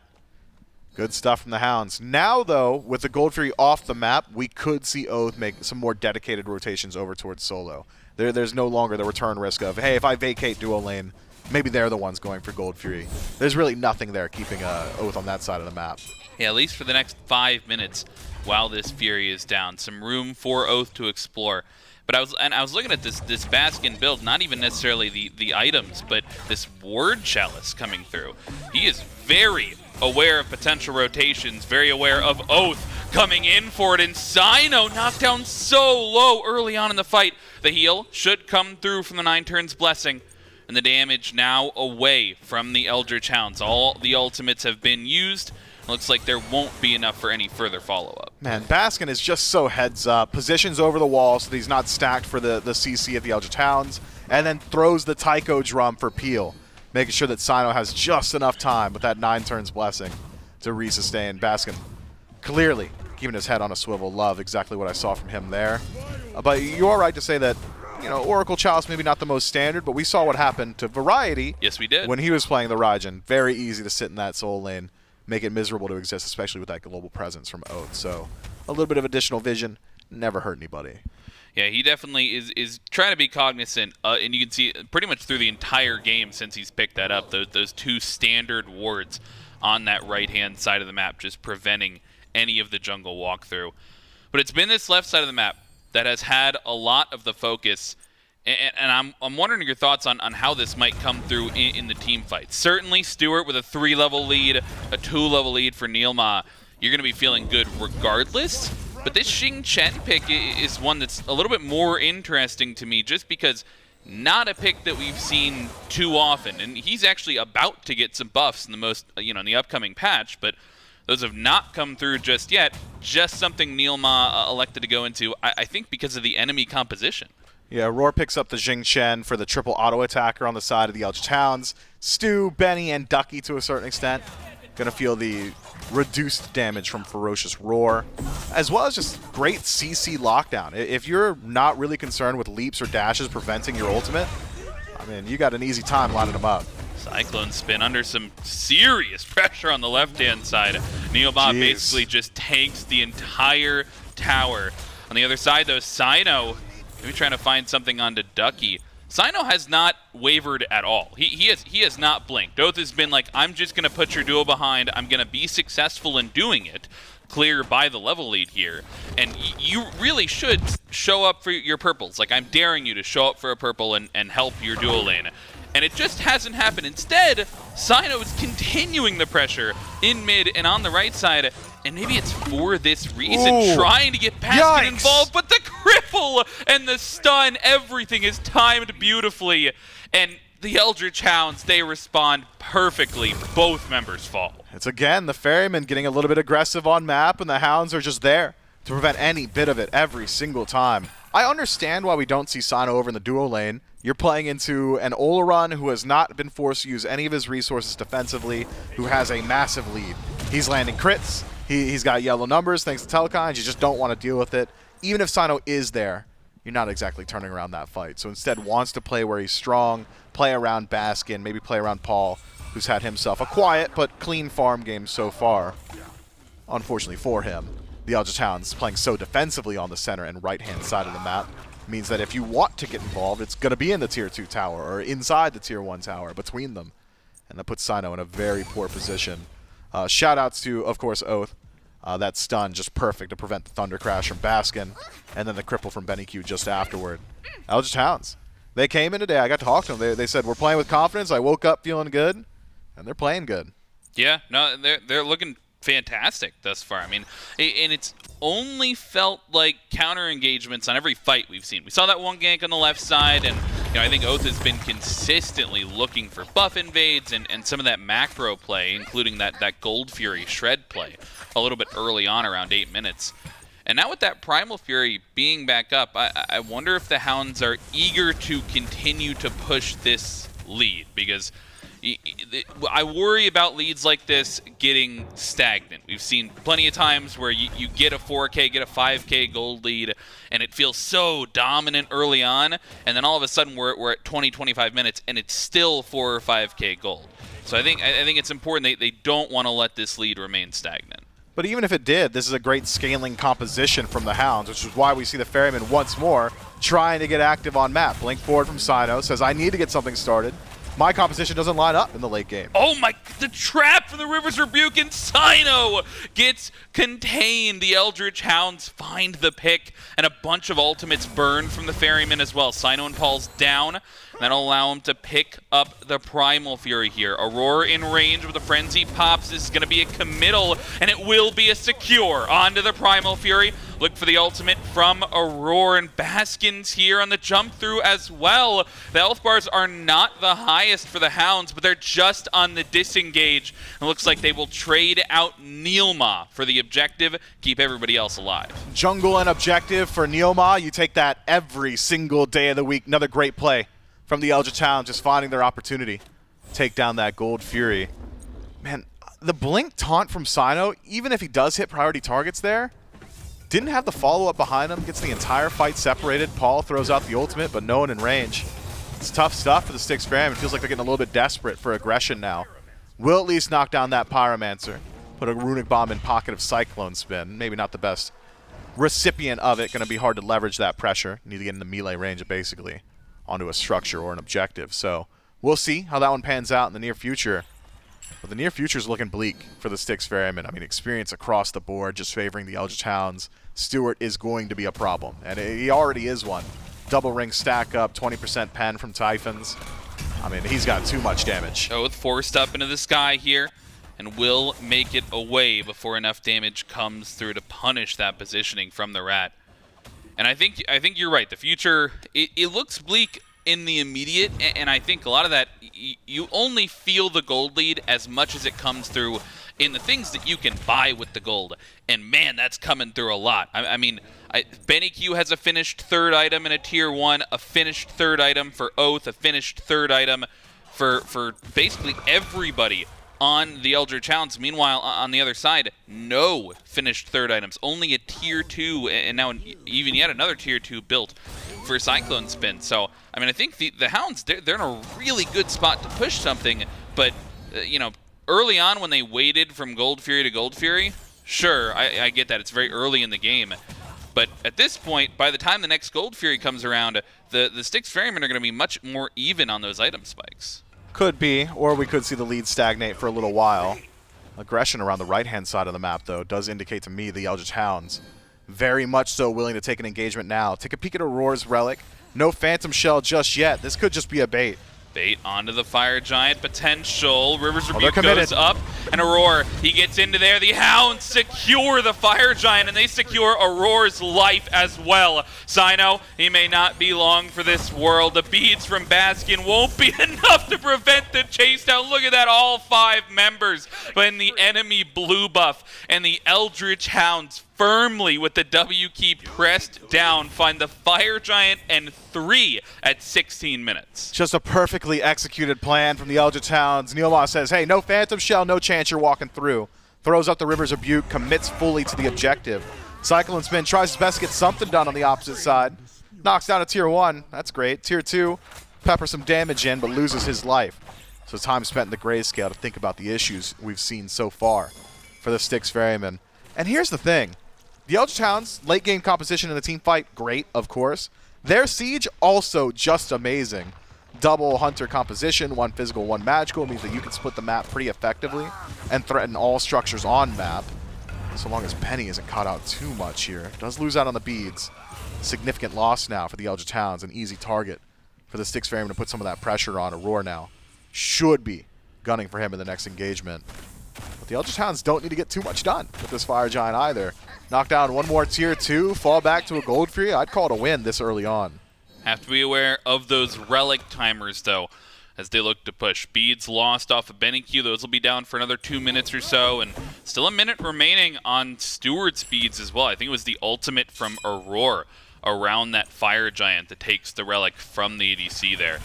Good stuff from the Hounds. Now, though, with the Gold Fury off the map, we could see Oathhh make some more dedicated rotations over towards solo. There's no longer the return risk of, hey, if I vacate duo lane, maybe they're the ones going for Gold Fury. There's really nothing there keeping Oathhh on that side of the map. Yeah, at least for the next 5 minutes while this Fury is down. Some room for Oathhh to explore. But I was looking at this Baskin build, not even necessarily the items, but this Word Chalice coming through. He is very aware of potential rotations, very aware of Oathhh coming in for it, and Cyno knocked down so low early on in the fight. The heal should come through from the 9 turns Blessing, and the damage now away from the Eldritch Hounds. All the ultimates have been used. Looks like there won't be enough for any further follow-up. Man, Baskin is just so heads up. Positions over the wall so that he's not stacked for the CC at the Eldritch Hounds, and then throws the Taiko drum for Peel, making sure that Cyno has just enough time with that 9 turns Blessing to resustain. Baskin clearly keeping his head on a swivel. Love exactly what I saw from him there. But you are right to say that, you know, Oracle Chalice maybe not the most standard, but we saw what happened to Variety. Yes, we did. When he was playing the Raijin. Very easy to sit in that soul lane, make it miserable to exist, especially with that global presence from Oathhh. So a little bit of additional vision, never hurt anybody. Yeah, he definitely is trying to be cognizant, and you can see pretty much through the entire game since he's picked that up, those 2 standard wards on that right-hand side of the map, just preventing any of the jungle walkthrough. But it's been this left side of the map that has had a lot of the focus, and I'm wondering your thoughts on how this might come through in the team fight. Certainly, Stuart with a 3-level lead, a 2-level lead for NeilMah, you're going to be feeling good regardless. But this Xing Chen pick is one that's a little bit more interesting to me, just because not a pick that we've seen too often, and he's actually about to get some buffs in in the upcoming patch, but those have not come through just yet. Just something NeilMah elected to go into, I think, because of the enemy composition. Yeah, Aror picks up the Xing Shen for the triple auto attacker on the side of the Eldritch Hounds. Stu, Benny, and Ducky to a certain extent gonna feel the reduced damage from Ferocious Roar, as well as just great CC lockdown. If you're not really concerned with leaps or dashes preventing your ultimate, I mean, you got an easy time lining them up. CycloneSpin under some serious pressure on the left-hand side. NeilMah basically just tanks the entire tower. On the other side, though, Cyno, maybe trying to find something onto Ducky. Cyno has not wavered at all. He has not blinked. Oathhh has been like, I'm just going to put your duo behind. I'm going to be successful in doing it. Clear by the level lead here. And you really should show up for your purples. Like, I'm daring you to show up for a purple and help your duo lane. And it just hasn't happened. Instead, Cyno is continuing the pressure in mid and on the right side. And maybe it's for this reason, trying to get Baskin involved, but the cripple and the stun, everything is timed beautifully. And the Eldritch Hounds, they respond perfectly. Both members fall. It's again the Ferryman getting a little bit aggressive on map, and the Hounds are just there to prevent any bit of it every single time. I understand why we don't see Cyno over in the duo lane. You're playing into an Olorun who has not been forced to use any of his resources defensively, who has a massive lead. He's landing crits. He's got yellow numbers thanks to Telekines. You just don't want to deal with it. Even if Cyno is there, you're not exactly turning around that fight. So instead wants to play where he's strong, play around Baskin, maybe play around Paul, who's had himself a quiet but clean farm game so far. Unfortunately for him, the Eldritch Hounds playing so defensively on the center and right-hand side of the map means that if you want to get involved, it's going to be in the Tier 2 tower or inside the Tier 1 tower, between them. And that puts Cyno in a very poor position. Shout-outs to, of course, Oathhh. That stun just perfect to prevent the Thunder Crash from Baskin, and then the cripple from BennyQ just afterward. Eldritch Hounds. They came in today. I got to talk to them. They said, we're playing with confidence. I woke up feeling good, and they're playing good. Yeah, no, they're looking fantastic thus far. I mean, and it's only felt like counter engagements on every fight we've seen. We saw that one gank on the left side, and I think Oathhh has been consistently looking for buff invades and some of that macro play, including that Gold Fury shred play a little bit early on, around 8 minutes. And now with that Primal Fury being back up, I wonder if the Hounds are eager to continue to push this lead, because I worry about leads like this getting stagnant. We've seen plenty of times where you get a 4K, get a 5K gold lead, and it feels so dominant early on, and then all of a sudden we're at 20, 25 minutes, and it's still 4 or 5K gold. So I think it's important they don't want to let this lead remain stagnant. But even if it did, this is a great scaling composition from the Hounds, which is why we see the Ferryman once more trying to get active on map. Blink forward from Cyno, says, I need to get something started. My composition doesn't line up in the late game. Oh my, the trap from the River's Rebuke, and Cyno gets contained. The Eldritch Hounds find the pick, and a bunch of ultimates burn from the Ferryman as well. Cyno and Paul's down. That'll allow him to pick up the Primal Fury here. Aror in range with the Frenzy pops. This is going to be a committal, and it will be a secure onto the Primal Fury. Look for the ultimate from Aror, and Baskin's here on the jump through as well. The health bars are not the highest for the Hounds, but they're just on the disengage. It looks like they will trade out NeilMah for the objective, keep everybody else alive. Jungle and objective for NeilMah. You take that every single day of the week. Another great play from the Eldritch Hounds, just finding their opportunity. Take down that Gold Fury. Man, the blink taunt from Cyno, even if he does hit priority targets there, didn't have the follow-up behind him, gets the entire fight separated. Paul throws out the ultimate, but no one in range. It's tough stuff for the Styx Ferrymen. It feels like they're getting a little bit desperate for aggression now. Will at least knock down that Pyromancer. Put a Runic Bomb in pocket of CycloneSpin. Maybe not the best recipient of it. Going to be hard to leverage that pressure. Need to get in the melee range, basically, onto a structure or an objective. So we'll see how that one pans out in the near future. But the near future is looking bleak for the Styx Ferrymen. I mean, experience across the board, just favoring the Eldritch Hounds. Stuart is going to be a problem, and he already is one. Double ring stack up, 20% pen from Typhons. I mean, he's got too much damage. Oathhh forced up into the sky here, and will make it away before enough damage comes through to punish that positioning from the Rat. And I think you're right. The future, it looks bleak in the immediate, and I think a lot of that, you only feel the gold lead as much as it comes through in the things that you can buy with the gold. And man, that's coming through a lot. I mean, BennyQ has a finished 3rd item in a tier 1, a finished 3rd item for Oathhh, a finished 3rd item for basically everybody on the Eldritch Hounds. Meanwhile, on the other side, no finished 3rd items, only a tier 2, and now even yet another tier 2 built for CycloneSpin. So, I mean, I think the Hounds, they're in a really good spot to push something, but, you know, early on when they waited from Gold Fury to Gold Fury, sure, I get that. It's very early in the game. But at this point, by the time the next Gold Fury comes around, the Styx Ferrymen are going to be much more even on those item spikes. Could be, or we could see the lead stagnate for a little while. Aggression around the right-hand side of the map, though, does indicate to me the Eldritch Hounds very much so willing to take an engagement now. Take a peek at Auror's Relic. No Phantom Shell just yet. This could just be a bait. Bait onto the Fire Giant potential. Rivers Rebuke they're committed. goes up, and Aror, he gets into there. The Hounds secure the Fire Giant, and they secure Auror's life as well. Cyno, he may not be long for this world. The beads from Baskin won't be enough to prevent the chase down. Look at that, all 5 members. But in the enemy blue buff, and the Eldritch Hounds firmly with the W key pressed down, find the Fire Giant and 3 at 16 minutes. Just a perfectly executed plan from the Eldritch Hounds. NeilMah says, hey, no Phantom Shell, no chance you're walking through. Throws up the River's Rebuke, commits fully to the objective. CycloneSpin tries his best to get something done on the opposite side. Knocks down a tier 1, that's great. Tier 2, peppers some damage in, but loses his life. So time spent in the grayscale to think about the issues we've seen so far for the Styx Ferrymen. And here's the thing. The Eldritch Hounds, late game composition in the team fight, great, of course. Their siege, also just amazing. Double hunter composition, 1 physical, 1 magical, means that you can split the map pretty effectively and threaten all structures on map, so long as Benny isn't caught out too much here. Does lose out on the beads. Significant loss now for the Eldritch Hounds, an easy target for the Styx Ferrymen to put some of that pressure on. Aror now should be gunning for him in the next engagement. But the Eldritch Hounds don't need to get too much done with this Fire Giant either. Knock down 1 more tier 2, fall back to a Gold Fury. I'd call it a win this early on. Have to be aware of those relic timers, though, as they look to push. Beads lost off of BennyQ. Those will be down for another 2 minutes or so, and still a minute remaining on Stuart's beads as well. I think it was the ultimate from Aror around that Fire Giant that takes the relic from the ADC there.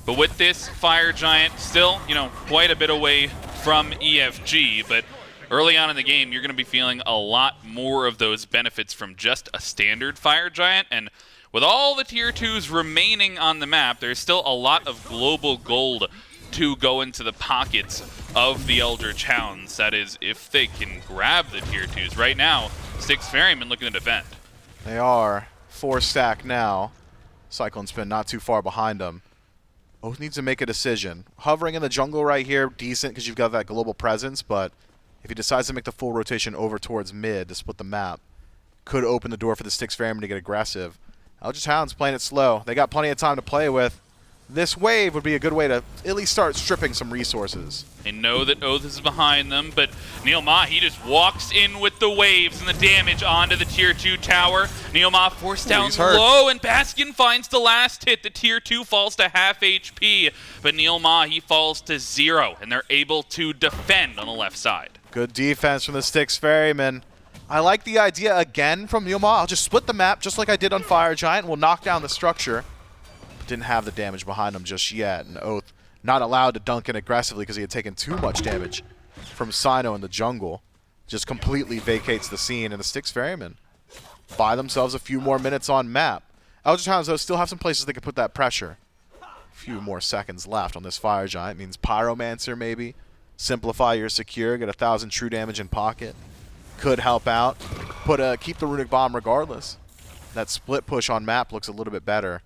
But with this Fire Giant, still, you know, quite a bit away from EFG, but early on in the game, you're going to be feeling a lot more of those benefits from just a standard Fire Giant, and with all the tier 2s remaining on the map, there's still a lot of global gold to go into the pockets of the Eldritch Hounds. That is, if they can grab the tier 2s. Right now, Styx Ferrymen looking to defend. They are 4 stack now. CycloneSpin not too far behind them. Oathhh needs to make a decision. Hovering in the jungle right here, decent because you've got that global presence, but if he decides to make the full rotation over towards mid to split the map, could open the door for the Styx Ferrymen to get aggressive. Eldritch Hounds playing it slow. They got plenty of time to play with. This wave would be a good way to at least start stripping some resources. They know that Oathhh is behind them, but NeilMah, he just walks in with the waves and the damage onto the tier 2 tower. NeilMah forced down low, and Baskin finds the last hit. The tier 2 falls to half HP, but NeilMah, he falls to 0, and they're able to defend on the left side. Good defense from the Styx Ferrymen. I like the idea again from NeilMah. I'll just split the map just like I did on Fire Giant. We'll knock down the structure. But didn't have the damage behind him just yet. And Oathhh not allowed to dunk in aggressively because he had taken too much damage from Cyno in the jungle. Just completely vacates the scene. And the Styx Ferrymen buy themselves a few more minutes on map. Eldritch Hounds, though, still have some places they can put that pressure. A few more seconds left on this Fire Giant. Means Pyromancer maybe. Simplify your secure. Get 1,000 true damage in pocket. Could help out. Keep the Runic Bomb regardless. That split push on map looks a little bit better.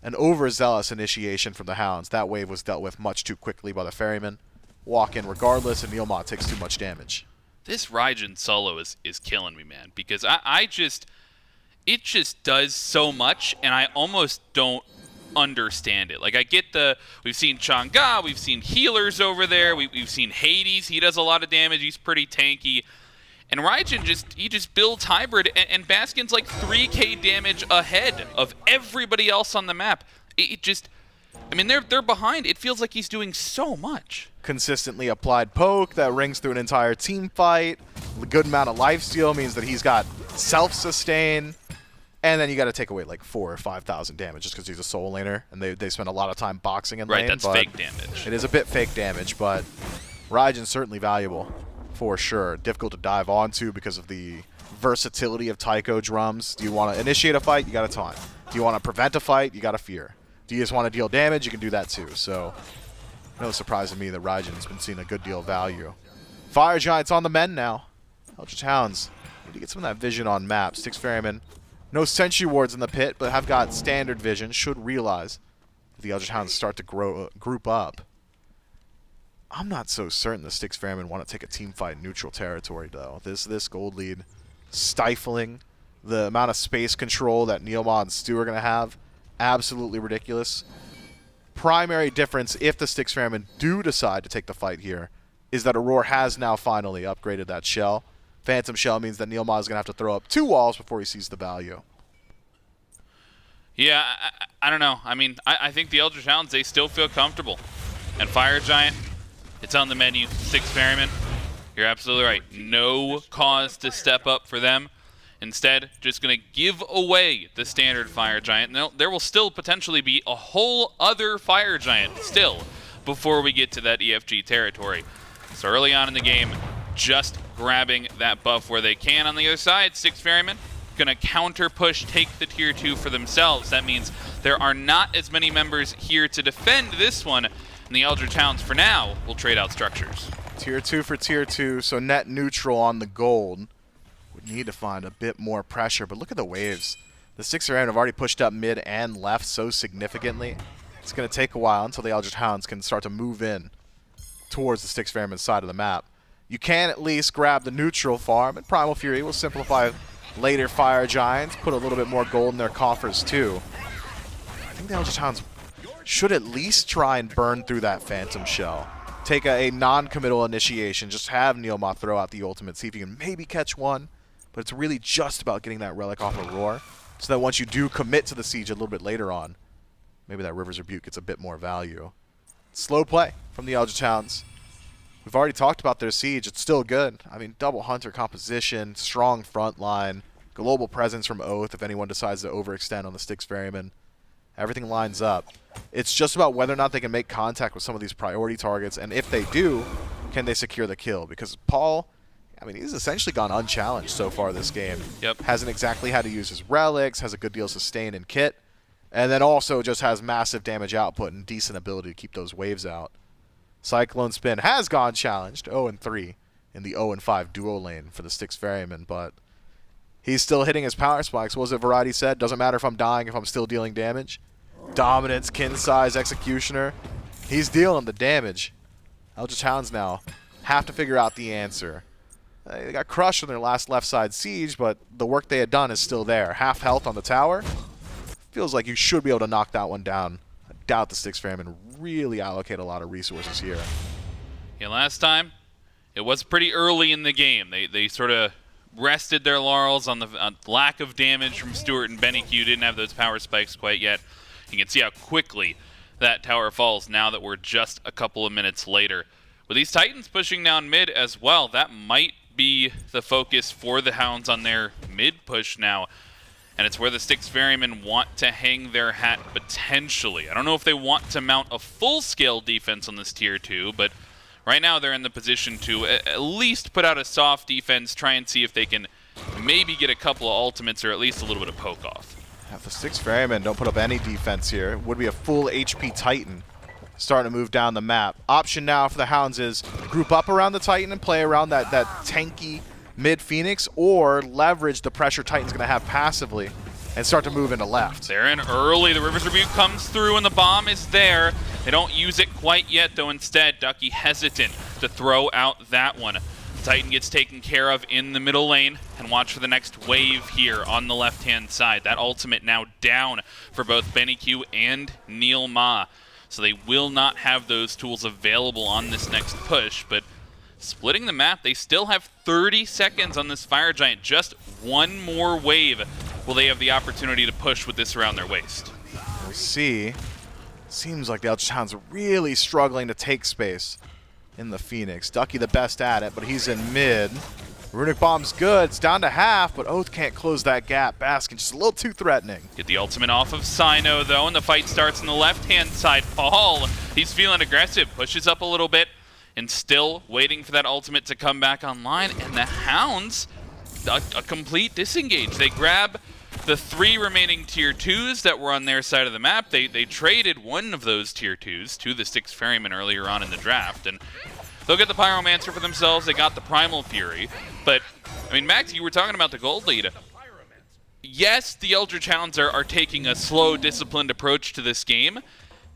An overzealous initiation from the Hounds. That wave was dealt with much too quickly by the Ferrymen. Walk in regardless, and NeilMah takes too much damage. This Raijin solo is killing me, man, because it just does so much, and I almost don't understand it. Like, I get we've seen Chang'e, we've seen healers over there, we've seen Hades, he does a lot of damage, he's pretty tanky. And Raijin just builds hybrid, and Baskin's like 3k damage ahead of everybody else on the map. it just, I mean, they're behind. It feels like he's doing so much. Consistently applied poke that rings through an entire team fight. A good amount of lifesteal means that he's got self-sustain. And then you got to take away like 4,000 or 5,000 damage just because he's a soul laner, and they spend a lot of time boxing in lane. Right, that's fake damage. It is a bit fake damage, but Raijin's certainly valuable for sure. Difficult to dive onto because of the versatility of Taiko drums. Do you want to initiate a fight? You got to taunt. Do you want to prevent a fight? You got to fear. Do you just want to deal damage? You can do that too. So no surprise to me that Raijin's been seeing a good deal of value. Fire Giants on the mend now. Eldritch Hounds need to get some of that vision on map. Styx Ferrymen. No sentry wards in the pit, but have got standard vision. Should realize if the Eldritch Hounds start to group up. I'm not so certain the Styx Ferrymen want to take a team fight in neutral territory, though. This gold lead stifling the amount of space control that NeilMah and Stuart are going to have. Absolutely ridiculous. Primary difference, if the Styx Ferrymen do decide to take the fight here, is that Aror has now finally upgraded that shell. Phantom Shell means that NeilMah is going to have to throw up 2 walls before he sees the value. Yeah, I don't know. I mean, I think the Eldritch Hounds, they still feel comfortable. And Fire Giant, it's on the menu. Styx Ferrymen, you're absolutely right. No cause to step up for them. Instead, just going to give away the standard Fire Giant. There will still potentially be a whole other Fire Giant still before we get to that EFG territory. So early on in the game, just grabbing that buff where they can. On the other side, Styx Ferrymen going to counter push, take the tier 2 for themselves. That means there are not as many members here to defend this one, and the Eldritch Hounds, for now, will trade out structures. Tier 2 for tier 2, so net neutral on the gold. Would need to find a bit more pressure, but look at the waves. The Styx Ferrymen have already pushed up mid and left so significantly. It's going to take a while until the Eldritch Hounds can start to move in towards the Styx Ferrymen side of the map. You can at least grab the neutral farm, and Primal Fury will simplify later Fire Giants, put a little bit more gold in their coffers too. I think the Eldritch Hounds should at least try and burn through that Phantom Shell. Take a non-committal initiation, just have NeilMah throw out the ultimate, see if you can maybe catch one, but it's really just about getting that relic off of Roar, so that once you do commit to the siege a little bit later on, maybe that River's Rebuke gets a bit more value. Slow play from the Eldritch Hounds. We've already talked about their siege. It's still good. I mean, double hunter composition, strong front line, global presence from Oathhh if anyone decides to overextend on the Styx Ferrymen. Everything lines up. It's just about whether or not they can make contact with some of these priority targets, and if they do, can they secure the kill? Because Paul, I mean, he's essentially gone unchallenged so far this game. Yep. Hasn't exactly had to use his relics, has a good deal of sustain and kit, and then also just has massive damage output and decent ability to keep those waves out. CycloneSpin has gone challenged, 0-3 in the 0-5 duo lane for the Styx Ferrymen, but he's still hitting his power spikes. What was it Variety said? Doesn't matter if I'm dying, if I'm still dealing damage. Dominance, kin size, executioner. He's dealing the damage. Eldritch Hounds now have to figure out the answer. They got crushed in their last left side siege, but the work they had done is still there. Half health on the tower. Feels like you should be able to knock that one down. I doubt the Styx Ferrymen really allocate a lot of resources here. Yeah, last time, it was pretty early in the game. They sort of rested their laurels on the lack of damage from Stuart and BennyQ. Didn't have those power spikes quite yet. You can see how quickly that tower falls now that we're just a couple of minutes later. With these Titans pushing down mid as well, that might be the focus for the Hounds on their mid push now. And it's where the Styx Ferrymen want to hang their hat potentially. I don't know if they want to mount a full-scale defense on this tier 2, but right now they're in the position to at least put out a soft defense, try and see if they can maybe get a couple of ultimates or at least a little bit of poke off. If the Styx Ferrymen don't put up any defense here, it would be a full HP Titan starting to move down the map. Option now for the Hounds is group up around the Titan and play around that tanky mid-Phoenix, or leverage the pressure Titan's going to have passively and start to move into left. They're in early. The River's Rebuke comes through and the bomb is there. They don't use it quite yet, though. Instead, Ducky hesitant to throw out that one. Titan gets taken care of in the middle lane, and watch for the next wave here on the left-hand side. That ultimate now down for both BennyQ and NeilMah. So they will not have those tools available on this next push, but splitting the map, they still have 30 seconds on this Fire Giant. Just one more wave will they have the opportunity to push with this around their waist. We see, seems like the Eldritch Hounds are really struggling to take space in the Phoenix. Ducky the best at it, but he's in mid. Runic Bomb's good. It's down to half, but Oathhh can't close that gap. Baskin just a little too threatening. Get the ultimate off of Cyno, though, and the fight starts on the left-hand side. Paul, he's feeling aggressive, pushes up a little bit, and still waiting for that ultimate to come back online. And the Hounds, a complete disengage. They grab the 3 remaining tier 2s that were on their side of the map. They traded one of those tier 2s to the Styx Ferrymen earlier on in the draft, and they'll get the Pyromancer for themselves. They got the Primal Fury. But, I mean, Max, you were talking about the gold lead. Yes, the Eldritch Hounds are taking a slow, disciplined approach to this game,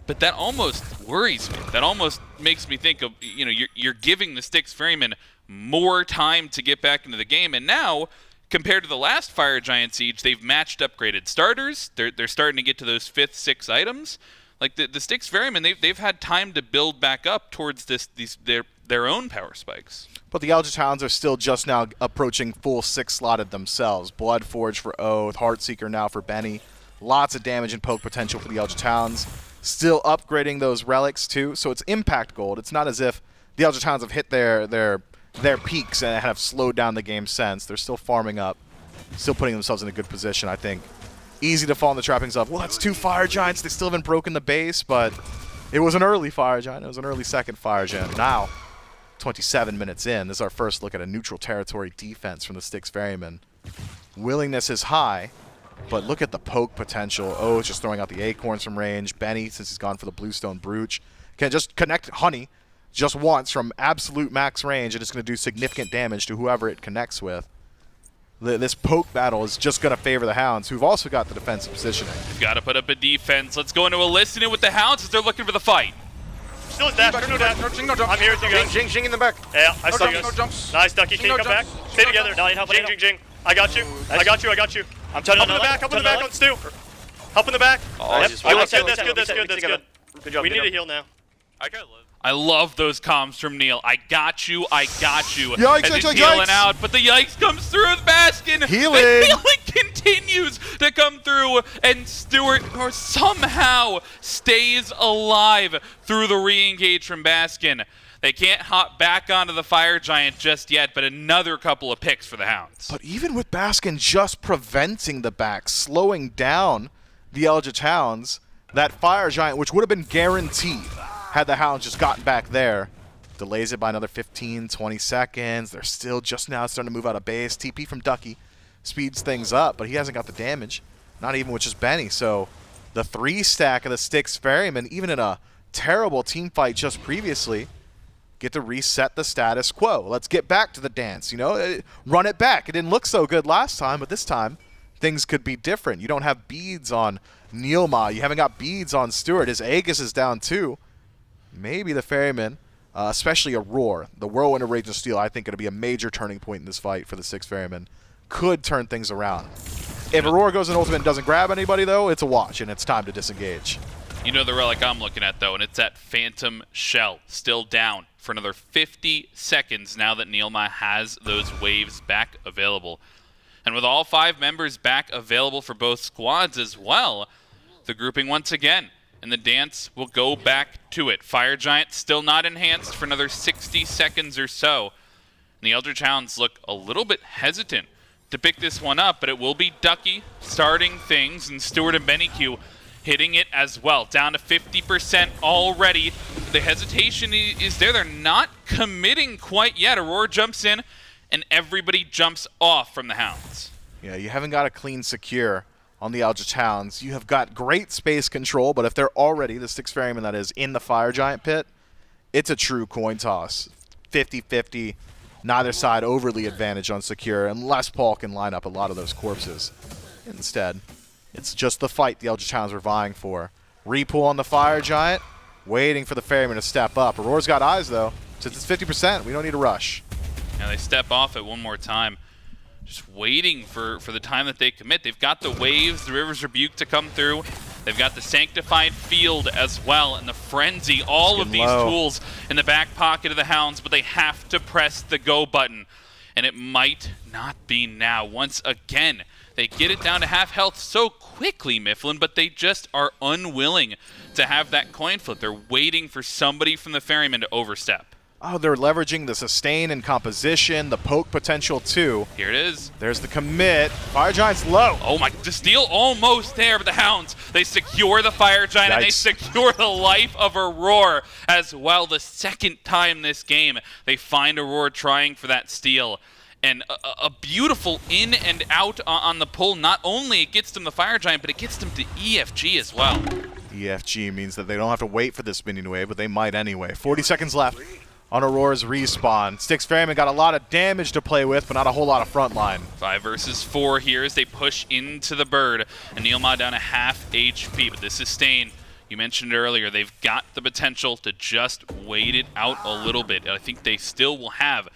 but that almost worries me. That almost makes me think of, you know, you're giving the Styx Ferrymen more time to get back into the game. And now, compared to the last Fire Giant Siege, they've matched upgraded starters. They're starting to get to those 5th, 6th items. Like the Styx Ferrymen, they've had time to build back up towards their own power spikes. But the Eldritch Hounds are still just now approaching full 6-slotted themselves. Bloodforge for Oathhh, Heartseeker now for Benny. Lots of damage and poke potential for the Eldritch Hounds. Still upgrading those relics too, so it's impact gold. It's not as if the Eldritch Hounds have hit their peaks and have slowed down the game since. They're still farming up, still putting themselves in a good position, I think. Easy to fall in the trappings of, well, that's 2 Fire Giants. They still haven't broken the base, but it was an early Fire Giant. It was an early second Fire Giant. Now, 27 minutes in, this is our first look at a neutral territory defense from the Styx Ferrymen. Willingness is high, but look at the poke potential. Oathhh just throwing out the acorns from range. Benny, since he's gone for the Bluestone Brooch, can just connect Honey just once from absolute max range, and it's going to do significant damage to whoever it connects with. This poke battle is just going to favor the Hounds, who've also got the defensive positioning. Got to put up a defense. Let's go into a listening with the Hounds as they're looking for the fight. No dash, no dash. No jumps. I'm here with you guys. Xing in the back. Yeah, I saw you No guys. jumps. Nice, Ducky. Can you come back? Stay together. Xing. I got you. I got you. I'm help in the back. Help in the back on Stu. Help in the back. Oh, Yep. that's That's good. Good job. We need to heal now. I love those comms from Neil. I got you. Yikes, As he's yikes, healing yikes. out, but the yikes comes through with Baskin. Healing. The healing continues to come through, and Stuart somehow stays alive through the re-engage from Baskin. They can't hop back onto the Fire Giant just yet, but another couple of picks for the Hounds. But even with Baskin just preventing the back, slowing down the Eldritch Hounds, that Fire Giant, which would have been guaranteed had the Hounds just gotten back there, delays it by another 15, 20 seconds. They're still just now starting to move out of base. TP from Ducky speeds things up, but he hasn't got the damage, not even with just Benny. So the 3-stack of the Styx Ferrymen, even in a terrible team fight just previously, get to reset the status quo. Let's get back to the dance, you know? Run it back. It didn't look so good last time, but this time things could be different. You don't have beads on NeilMah. You haven't got beads on Stuart. His Aegis is down too. Maybe the Ferryman, especially Aror, the Whirlwind of Rage and Steel, I think going to be a major turning point in this fight for the Styx Ferrymen. Could turn things around. If Aror goes in ultimate and doesn't grab anybody, though, it's a watch, and it's time to disengage. You know the relic I'm looking at, though, and it's that Phantom Shell, still down for another 50 seconds now that NeilMah has those waves back available. And with all 5 members back available for both squads as well, the grouping once again, and the dance will go back to it. Fire Giant still not enhanced for another 60 seconds or so. And the Eldritch Hounds look a little bit hesitant to pick this one up, but it will be Ducky starting things, and Stuart and BennyQ hitting it as well. Down to 50% already. The hesitation is there. They're not committing quite yet. Aurora jumps in, and everybody jumps off from the Hounds. Yeah, you haven't got a clean secure on the Eldritch Hounds. You have got great space control, but if they're already, the Styx Ferrymen that is, in the Fire Giant pit, it's a true coin toss. 50-50, neither side overly advantaged on secure, unless Paul can line up a lot of those corpses. Instead, it's just the fight the Eldritch Hounds were vying for. Repull on the Fire Giant, waiting for the Ferryman to step up. Aurora's got eyes, though. Since it's 50%, we don't need a rush. Now they step off it one more time. Just waiting for the time that they commit. They've got the waves, the River's Rebuke to come through. They've got the Sanctified Field as well, and the Frenzy. All of these tools in the back pocket of the Hounds, but they have to press the go button. And it might not be now. Once again, They get it down to half health so quickly, Mifflin, but they just are unwilling to have that coin flip. They're waiting for somebody from the Ferryman to overstep. Oh, they're leveraging the sustain and composition, the poke potential too. Here it is. There's the commit. Fire Giant's low. Oh my, the steal almost there, but the Hounds, they secure the Fire Giant and they secure the life of Aror as well. The second time this game, they find Aror trying for that steal. And a beautiful in and out on the pull. Not only it gets them the Fire Giant, but it gets them to EFG as well. EFG means that they don't have to wait for this minion wave, but they might anyway. 40 seconds left on Auror's respawn. Styx Ferrymen got a lot of damage to play with, but not a whole lot of front line. 5 versus 4 here as they push into the bird. And NeilMah down to half HP, but the sustain, you mentioned earlier, they've got the potential to just wait it out a little bit. I think they still will have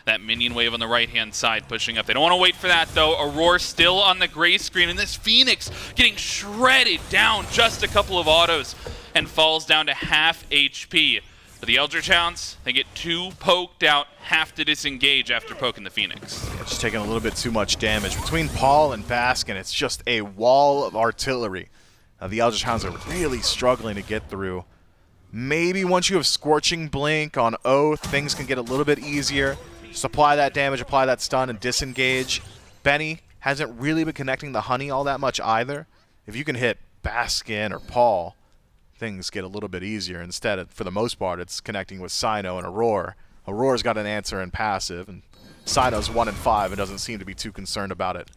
that minion wave on the right-hand side pushing up. They don't want to wait for that, though. Aror still on the gray screen, and this Phoenix getting shredded down just a couple of autos and falls down to half HP. But the Eldritch Hounds, they get 2 poked out, have to disengage after poking the Phoenix. Yeah, just taking a little bit too much damage. Between Paul and Baskin, it's just a wall of artillery. The Eldritch Hounds are really struggling to get through. Maybe once you have Scorching Blink on Oathhh, things can get a little bit easier. Just apply that damage, apply that stun, and disengage. Benny hasn't really been connecting the honey all that much either. If you can hit Baskin or Paul, things get a little bit easier. Instead, for the most part, it's connecting with Cyno and Aror. Auror's got an answer in passive, and Cyno's 1 and 5 and doesn't seem to be too concerned about it.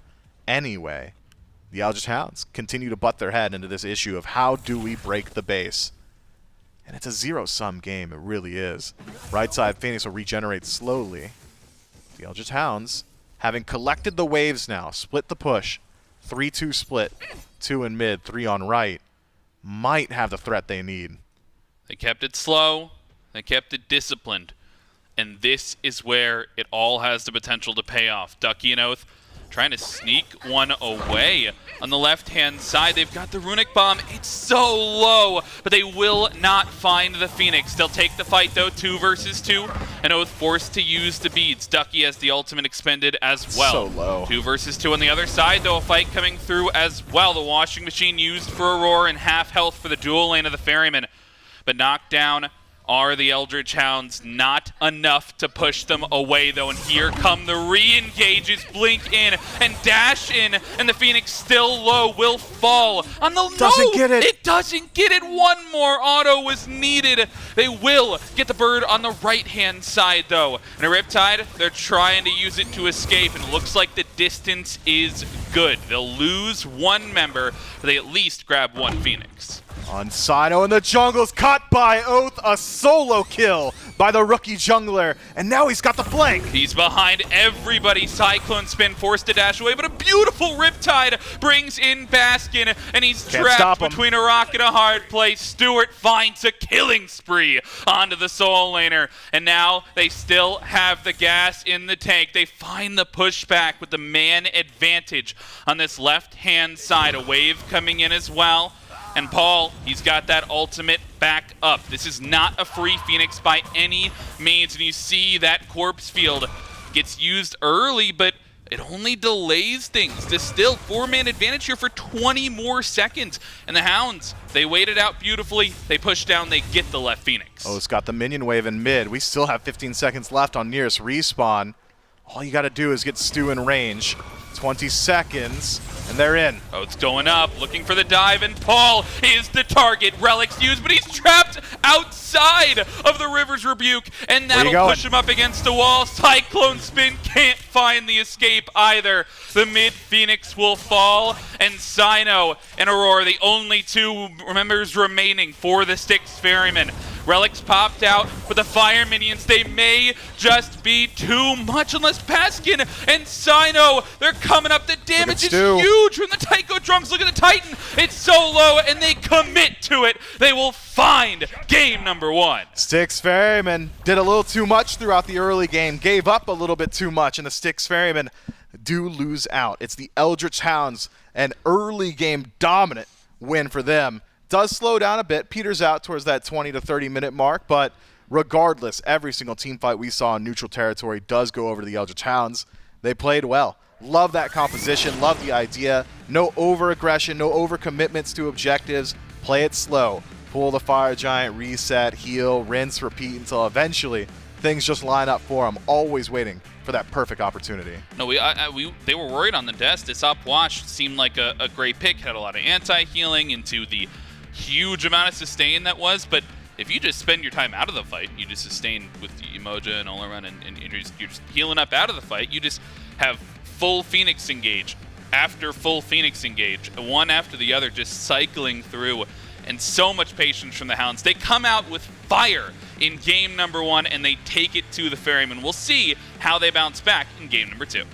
Anyway, the Eldritch Hounds continue to butt their head into this issue of how do we break the base. And it's a zero-sum game, it really is. Right side Phoenix will regenerate slowly. The Eldritch Hounds, having collected the waves now, split the push, 3-2 split, 2 in mid, 3 on right, might have the threat they need. They kept it slow, they kept it disciplined, and this is where it all has the potential to pay off. Ducky and Oathhh trying to sneak one away. On the left-hand side, they've got the Runic Bomb. It's so low, but they will not find the Phoenix. They'll take the fight, though, 2 versus 2, and Oathhh forced to use the beads. Ducky has the ultimate expended as well. So low. 2 versus 2 on the other side, though, a fight coming through as well. The washing machine used for Aror and half health for the dual lane of the Ferryman, but knocked down are the Eldritch Hounds. Not enough to push them away, though, and here come the re-engages. Blink in and dash in, and the Phoenix still low, will fall on the Doesn't get it. It doesn't get it. One more auto was needed. They will get the bird on the right-hand side, though. And a Riptide, they're trying to use it to escape, and it looks like the distance is good. They'll lose 1 member, but they at least grab 1 Phoenix. On Cyno in the jungle's caught by Oathhh, a solo kill by the rookie jungler, and now he's got the flank. He's behind everybody. CycloneSpin forced to dash away, but a beautiful Riptide brings in Baskin, and he's trapped between a rock and a hard place. Stuart finds a killing spree onto the soul laner, and now they still have the gas in the tank. They find the pushback with the man advantage on this left-hand side. A wave coming in as well. And Paul, he's got that ultimate back up. This is not a free Phoenix by any means. And you see that corpse field gets used early, but it only delays things. There's still 4-man advantage here for 20 more seconds. And the Hounds, they wait it out beautifully. They push down, they get the left Phoenix. Oathh's got the minion wave in mid. We still have 15 seconds left on nearest respawn. All you got to do is get Stu in range. 20 seconds, and they're in. Oathh's going up, looking for the dive, and Paul is the target. Relic's used, but he's trapped outside of the River's Rebuke, and that'll push him up against the wall. CycloneSpin can't find the escape either. The mid Phoenix will fall, and Cyno and Aror, the only 2 members remaining for the Styx Ferrymen. Relics popped out, but the fire minions, they may just be too much unless Baskin and Cyno, they're coming up. The damage is huge from the Taiko drums. Look at the Titan. It's so low, and they commit to it. They will find game number 1. Styx Ferrymen did a little too much throughout the early game, gave up a little bit too much, and the Styx Ferrymen do lose out. It's the Eldritch Hounds, an early game dominant win for them. Does slow down a bit, peters out towards that 20 to 30 minute mark, but regardless, every single team fight we saw in neutral territory does go over to the Eldritch Hounds. They played well. Love that composition, love the idea. No over-aggression, no over-commitments to objectives. Play it slow. Pull the Fire Giant, reset, heal, rinse, repeat until eventually things just line up for them. Always waiting for that perfect opportunity. No, they were worried on the desk. This up wash seemed like a great pick. Had a lot of anti-healing into the huge amount of sustain that was, but if you just spend your time out of the fight, you just sustain with Yemoja and Olorun, and you're just healing up out of the fight, you just have full Phoenix engage after full Phoenix engage, one after the other, just cycling through, and so much patience from the Hounds. They come out with fire in game number 1, and they take it to the Ferryman. We'll see how they bounce back in game number 2.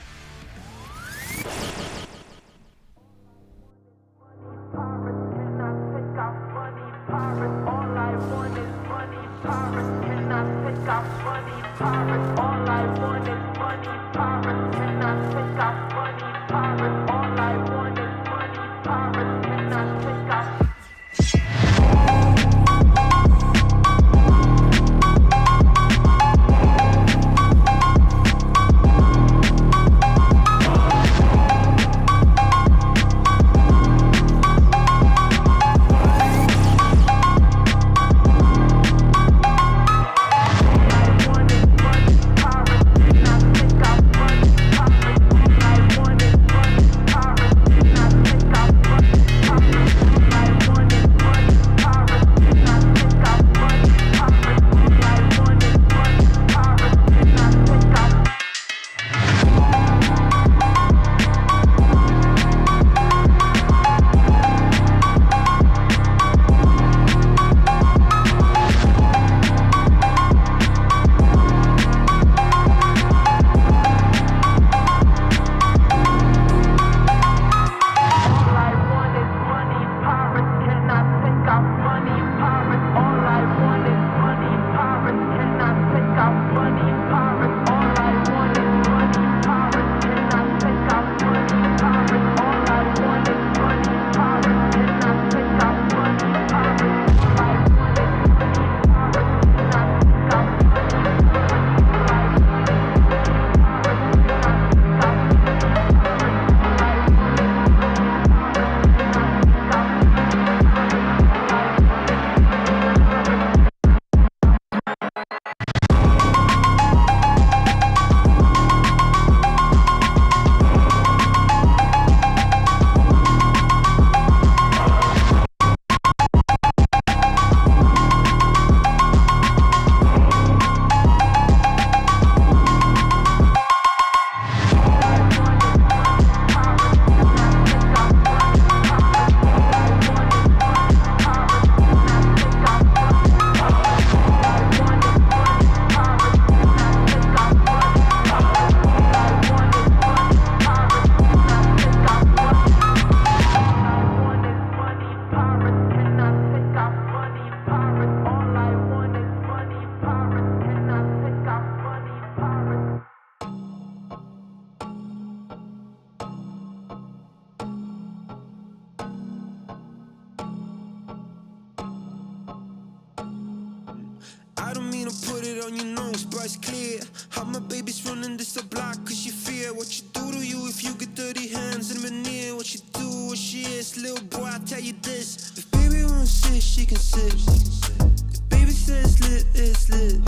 I don't mean to put it on your nose, but it's clear how my baby's running this a block cause you fear what you do to you if you get dirty hands and veneer. What you do, what she is, little boy, I tell you this. If baby wants sit, she can sit. If baby says lit, it's lit.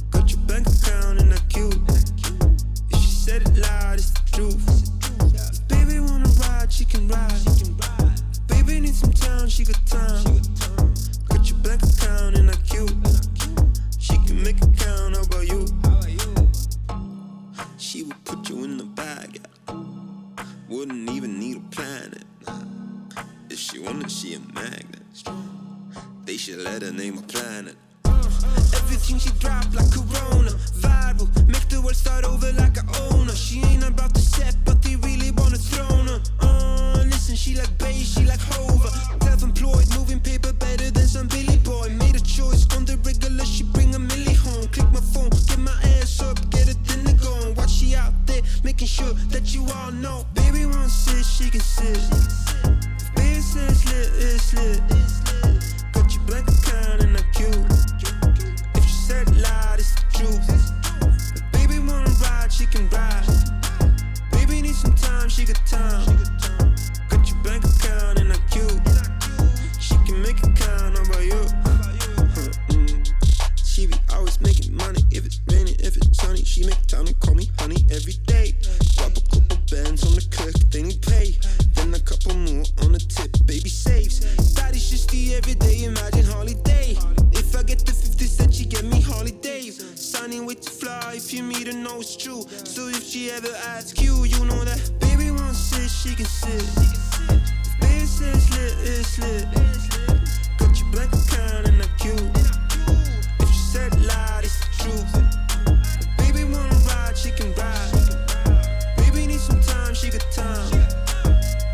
Got your bank account and that cute. If she said it loud, it's the truth. If baby wanna ride, she can ride. If baby needs some time, she got time. Got your bank account and that cute. She can make it count, how about you? She would put you in the bag, yeah. Wouldn't even need a planet. If she wanted, she a magnet. They should let her name a planet. Everything she drop like Corona. Viral, make the world start over like a owner. She ain't about to set, but they really wanna throne her. Listen, she like bass, she like Hover. Self-employed, moving paper better than some Billy Boy. Made a choice on the regular, she bring a milli home. Click my phone, get my ass up, get a dinner going. Watch she out there, making sure that you all know. Baby wants sit, she can sit. If baby says lit, it's lit. Got your blank account and that cute. If she said it loud, it's the truth. If baby wanna ride, she can ride. Baby needs She make time to call me honey every day. Drop a couple bands on the click, they need pay. Then a couple more on the tip, baby saves. That is just the everyday, imagine holiday. If I get the 50 cent, she get me holidays. Signing with to fly, if you meet her, know it's true. So if she ever asks you, you know that baby won't sit, she can sit. If baby says lit, it's lit. Got your bank account and I'm cute. If she said lie, it's the truth. If baby wanna ride, she can ride. Baby need some time, she got time.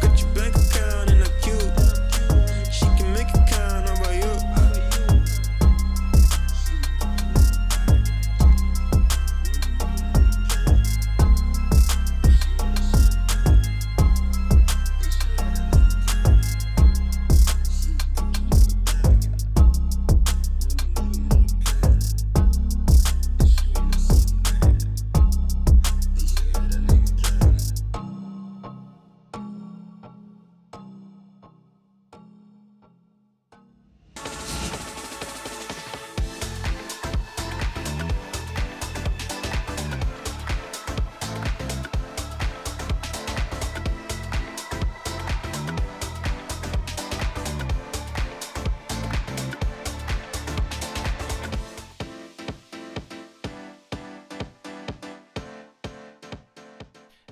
Got your bank account and I'm cute. She can make it count, how about you?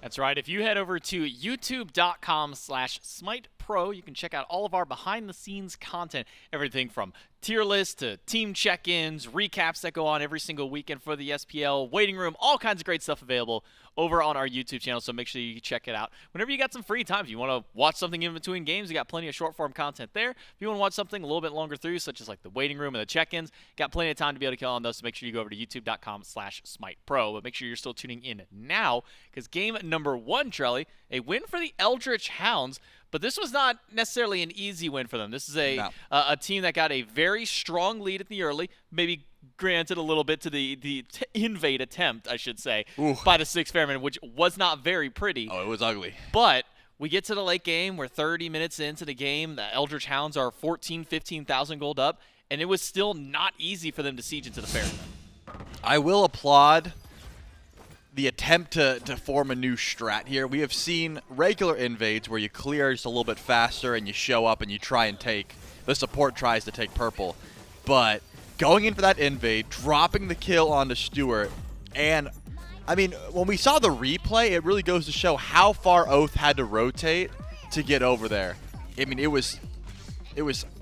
That's right. If you head over to youtube.com/SmitePro, you can check out all of our behind-the-scenes content. Everything from tier lists to team check-ins, recaps that go on every single weekend for the SPL, waiting room, all kinds of great stuff available over on our YouTube channel, so make sure you check it out. Whenever you got some free time, if you want to watch something in between games, you got plenty of short-form content there. If you want to watch something a little bit longer through, such as like the waiting room and the check-ins, got plenty of time to be able to kill on those, so make sure you go over to youtube.com/SmitePro. But make sure you're still tuning in now, because game number 1, Trelly, a win for the Eldritch Hounds. But this was not necessarily an easy win for them. This is a team that got a very strong lead at the early, maybe granted a little bit to the invade attempt, I should say, by the Styx Ferrymen, which was not very pretty. Oh, it was ugly. But we get to the late game. We're 30 minutes into the game. The Eldritch Hounds are 15,000 gold up, and it was still not easy for them to siege into the Ferrymen. I will applaud the attempt to form a new strat here. We have seen regular invades where you clear just a little bit faster and you show up and you try and take, the support tries to take purple. But going in for that invade, dropping the kill onto Stuart, and I mean, when we saw the replay, it really goes to show how far Oathhh had to rotate to get over there. I mean, it was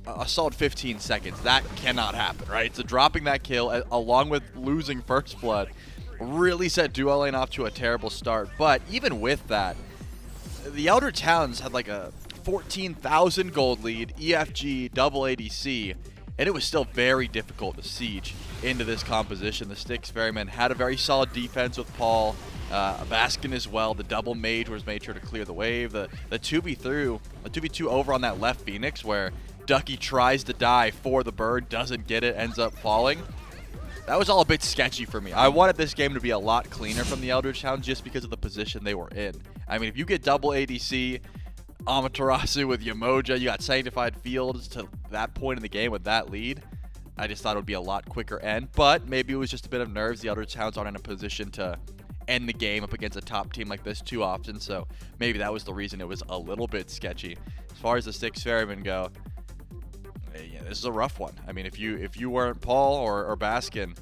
a solid 15 seconds. That cannot happen, right? So dropping that kill along with losing first blood really set duo lane off to a terrible start. But even with that, the Eldritch Hounds had like a 14,000 gold lead, EFG, double ADC, and it was still very difficult to siege into this composition. The Styx Ferrymen had a very solid defense with Paul, Baskin as well. The double mage was made sure to clear the wave. The 2v2 over on that left Phoenix where Ducky tries to die for the bird, doesn't get it, ends up falling. That was all a bit sketchy for me. I wanted this game to be a lot cleaner from the Eldritch Hounds just because of the position they were in. I mean, if you get double ADC, Amaterasu with Yemoja, you got Sanctified Fields to that point in the game with that lead, I just thought it would be a lot quicker end. But maybe it was just a bit of nerves. The Eldritch Hounds aren't in a position to end the game up against a top team like this too often, so maybe that was the reason it was a little bit sketchy. As far as the Styx Ferrymen go, yeah, this is a rough one. I mean, if you weren't Paul or Baskin,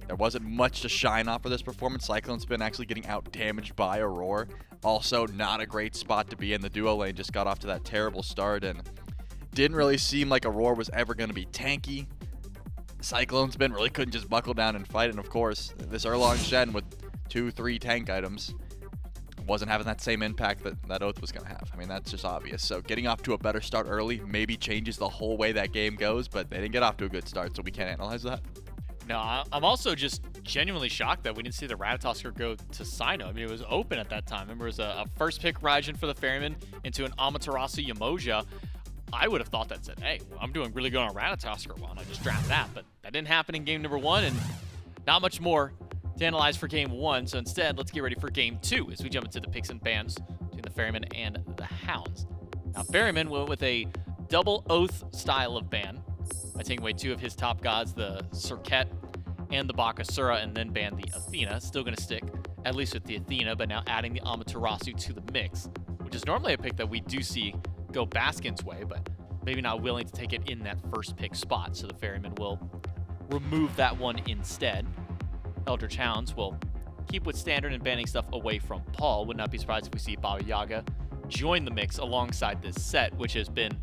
there wasn't much to shine off for this performance. CycloneSpin actually getting out damaged by Aror. Also, not a great spot to be in. The duo lane just got off to that terrible start and didn't really seem like Aror was ever going to be tanky. CycloneSpin really couldn't just buckle down and fight. And of course, this Erlang Shen with 2-3 tank items wasn't having that same impact that Oathhh was going to have. I mean, that's just obvious. So getting off to a better start early maybe changes the whole way that game goes, but they didn't get off to a good start, so we can't analyze that. No, I'm also just genuinely shocked that we didn't see the Ratatoskr go to Cyno. I mean, it was open at that time. Remember, it was a first pick Raijin for the Ferryman into an Amaterasu Yemoja. I would have thought that said, hey, I'm doing really good on Ratatoskr. Why don't I just draft that? But that didn't happen in game number 1, and not much more to analyze for game 1. So instead, let's get ready for game 2 as we jump into the picks and bans between the Ferryman and the Hounds. Now, Ferryman went with a double Oathhh style of ban by taking away 2 of his top gods, the Circuit and the Bakasura, and then ban the Athena. Still going to stick, at least with the Athena, but now adding the Amaterasu to the mix, which is normally a pick that we do see go Baskin's way, but maybe not willing to take it in that first pick spot. So the Ferryman will remove that one instead. Eldritch Hounds will keep with standard and banning stuff away from Paul. Would not be surprised if we see Baba Yaga join the mix alongside this set, which has been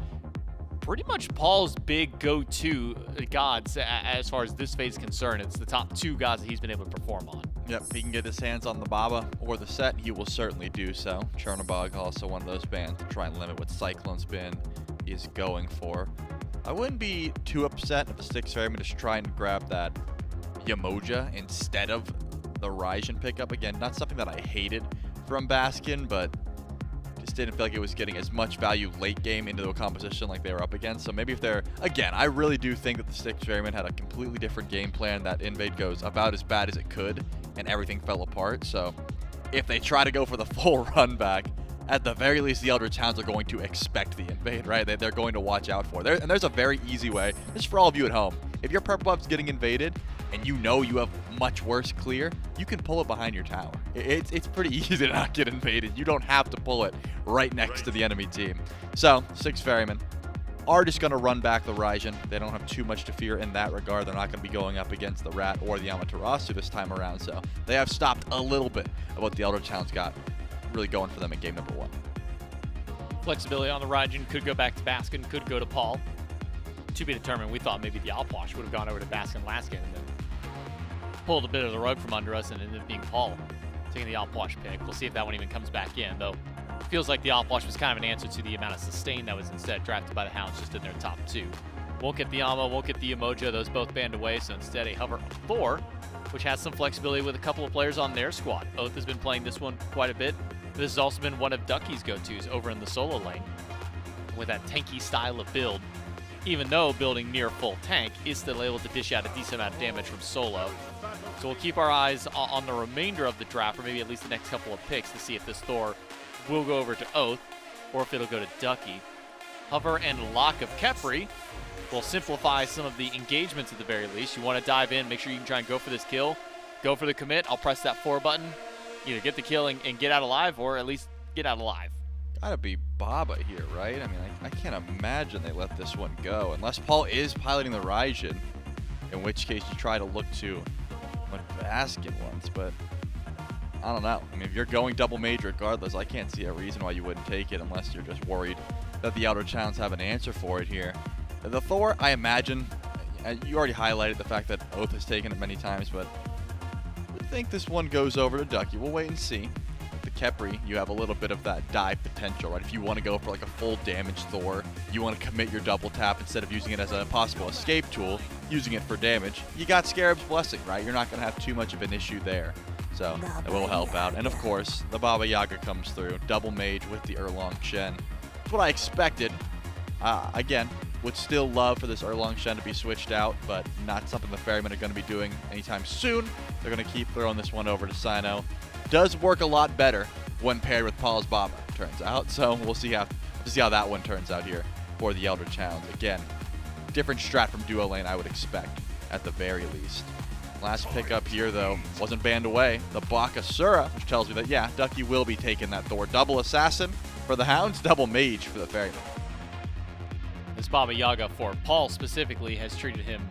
pretty much Paul's big go-to gods as far as this phase is concerned. It's the top 2 gods that he's been able to perform on. Yep, if he can get his hands on the Baba or the set, he will certainly do so. Chernobog also one of those bands to try and limit what CycloneSpin is going for. I wouldn't be too upset if the Styx Ferrymen just try and grab that Yemoja instead of the Raijin pickup. Again, not something that I hated from Baskin, but just didn't feel like it was getting as much value late game into the composition like they were up against. So maybe if they're, again, I really do think that the Styx Ferrymen had a completely different game plan. That invade goes about as bad as it could, and everything fell apart. So if they try to go for the full run back, at the very least, the Eldritch Hounds are going to expect the invade, right? They're going to watch out for it. And there's a very easy way, just for all of you at home. If your purple buff's getting invaded, and you know you have much worse clear, you can pull it behind your tower. It's pretty easy to not get invaded. You don't have to pull it right next to the enemy team. So, Styx Ferrymen are just going to run back the Raijin. They don't have too much to fear in that regard. They're not going to be going up against the Rat or the Amaterasu this time around. So, they have stopped a little bit of what the Eldritch Hounds got really going for them in game number 1. Flexibility on the Raijin could go back to Baskin, could go to Paul. To be determined. We thought maybe the Oathhh would have gone over to Baskin last game and then pulled a bit of the rug from under us and ended up being Paul taking the Oathhh pick. We'll see if that one even comes back in, though. It feels like the Oathhh was kind of an answer to the amount of sustain that was instead drafted by the Hounds just in their top 2. Won't get the Amma, won't get the Yemoja. Those both banned away, so instead a hover of Thor, which has some flexibility with a couple of players on their squad. Oathhh has been playing this one quite a bit. This has also been one of Ducky's go-tos over in the solo lane with that tanky style of build. Even though building near full tank is still able to dish out a decent amount of damage from solo. So we'll keep our eyes on the remainder of the draft, or maybe at least the next couple of picks, to see if this Thor will go over to Oathhh, or if it'll go to Ducky. Hover and Lock of Khepri will simplify some of the engagements at the very least. You want to dive in, make sure you can try and go for this kill. Go for the commit. I'll press that 4 button. Either get the kill and get out alive, or at least get out alive. Gotta be Baba here, right? I mean, I can't imagine they let this one go. Unless Paul is piloting the Raijin, in which case you try to look to what Baskin wants, but I don't know. I mean, if you're going double mage regardless, I can't see a reason why you wouldn't take it unless you're just worried that the Eldritch Hounds have an answer for it here. The Thor, I imagine, you already highlighted the fact that Oathhh has taken it many times, but I would think this one goes over to Ducky. We'll wait and see. The Khepri, you have a little bit of that dive potential, right? If you want to go for like a full damage Thor, you want to commit your double tap instead of using it as a possible escape tool, using it for damage, you got Scarab's Blessing, right? You're not going to have too much of an issue there. So it will help out. And of course, the Baba Yaga comes through. Double mage with the Erlang Shen. That's what I expected. Again, would still love for this Erlang Shen to be switched out, but not something the Ferrymen are going to be doing anytime soon. They're going to keep throwing this one over to Cyno. Does work a lot better when paired with Paul's Baba, turns out. So we'll see how that one turns out here for the Eldritch Hounds. Again, different strat from duo lane I would expect at the very least. Last pickup here, though, wasn't banned away. The Bakasura, which tells me that, yeah, Ducky will be taking that Thor. Double Assassin for the Hounds, double Mage for the Ferryman. This Baba Yaga, for Paul specifically, has treated him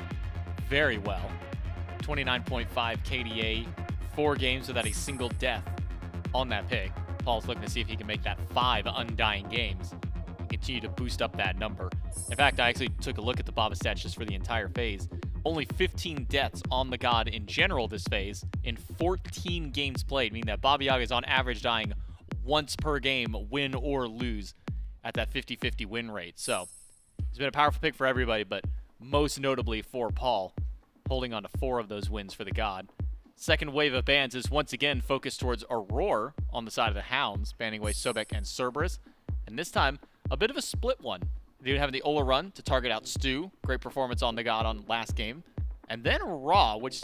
very well. 29.5 KDA, 4 games without a single death on that pick. Paul's looking to see if he can make that 5 undying games and continue to boost up that number. In fact, I actually took a look at the Baba stats just for the entire phase. Only 15 deaths on the god in general this phase in 14 games played, meaning that Baba Yaga is on average dying once per game, win or lose, at that 50-50 win rate. So it's been a powerful pick for everybody, but most notably for Paul, holding on to 4 of those wins for the god. Second wave of bans is once again focused towards Aror on the side of the Hounds, banning away Sobek and Cerberus. And this time, a bit of a split one. They would have the Olorun to target out Stu. Great performance on the god on last game. And then Raw, which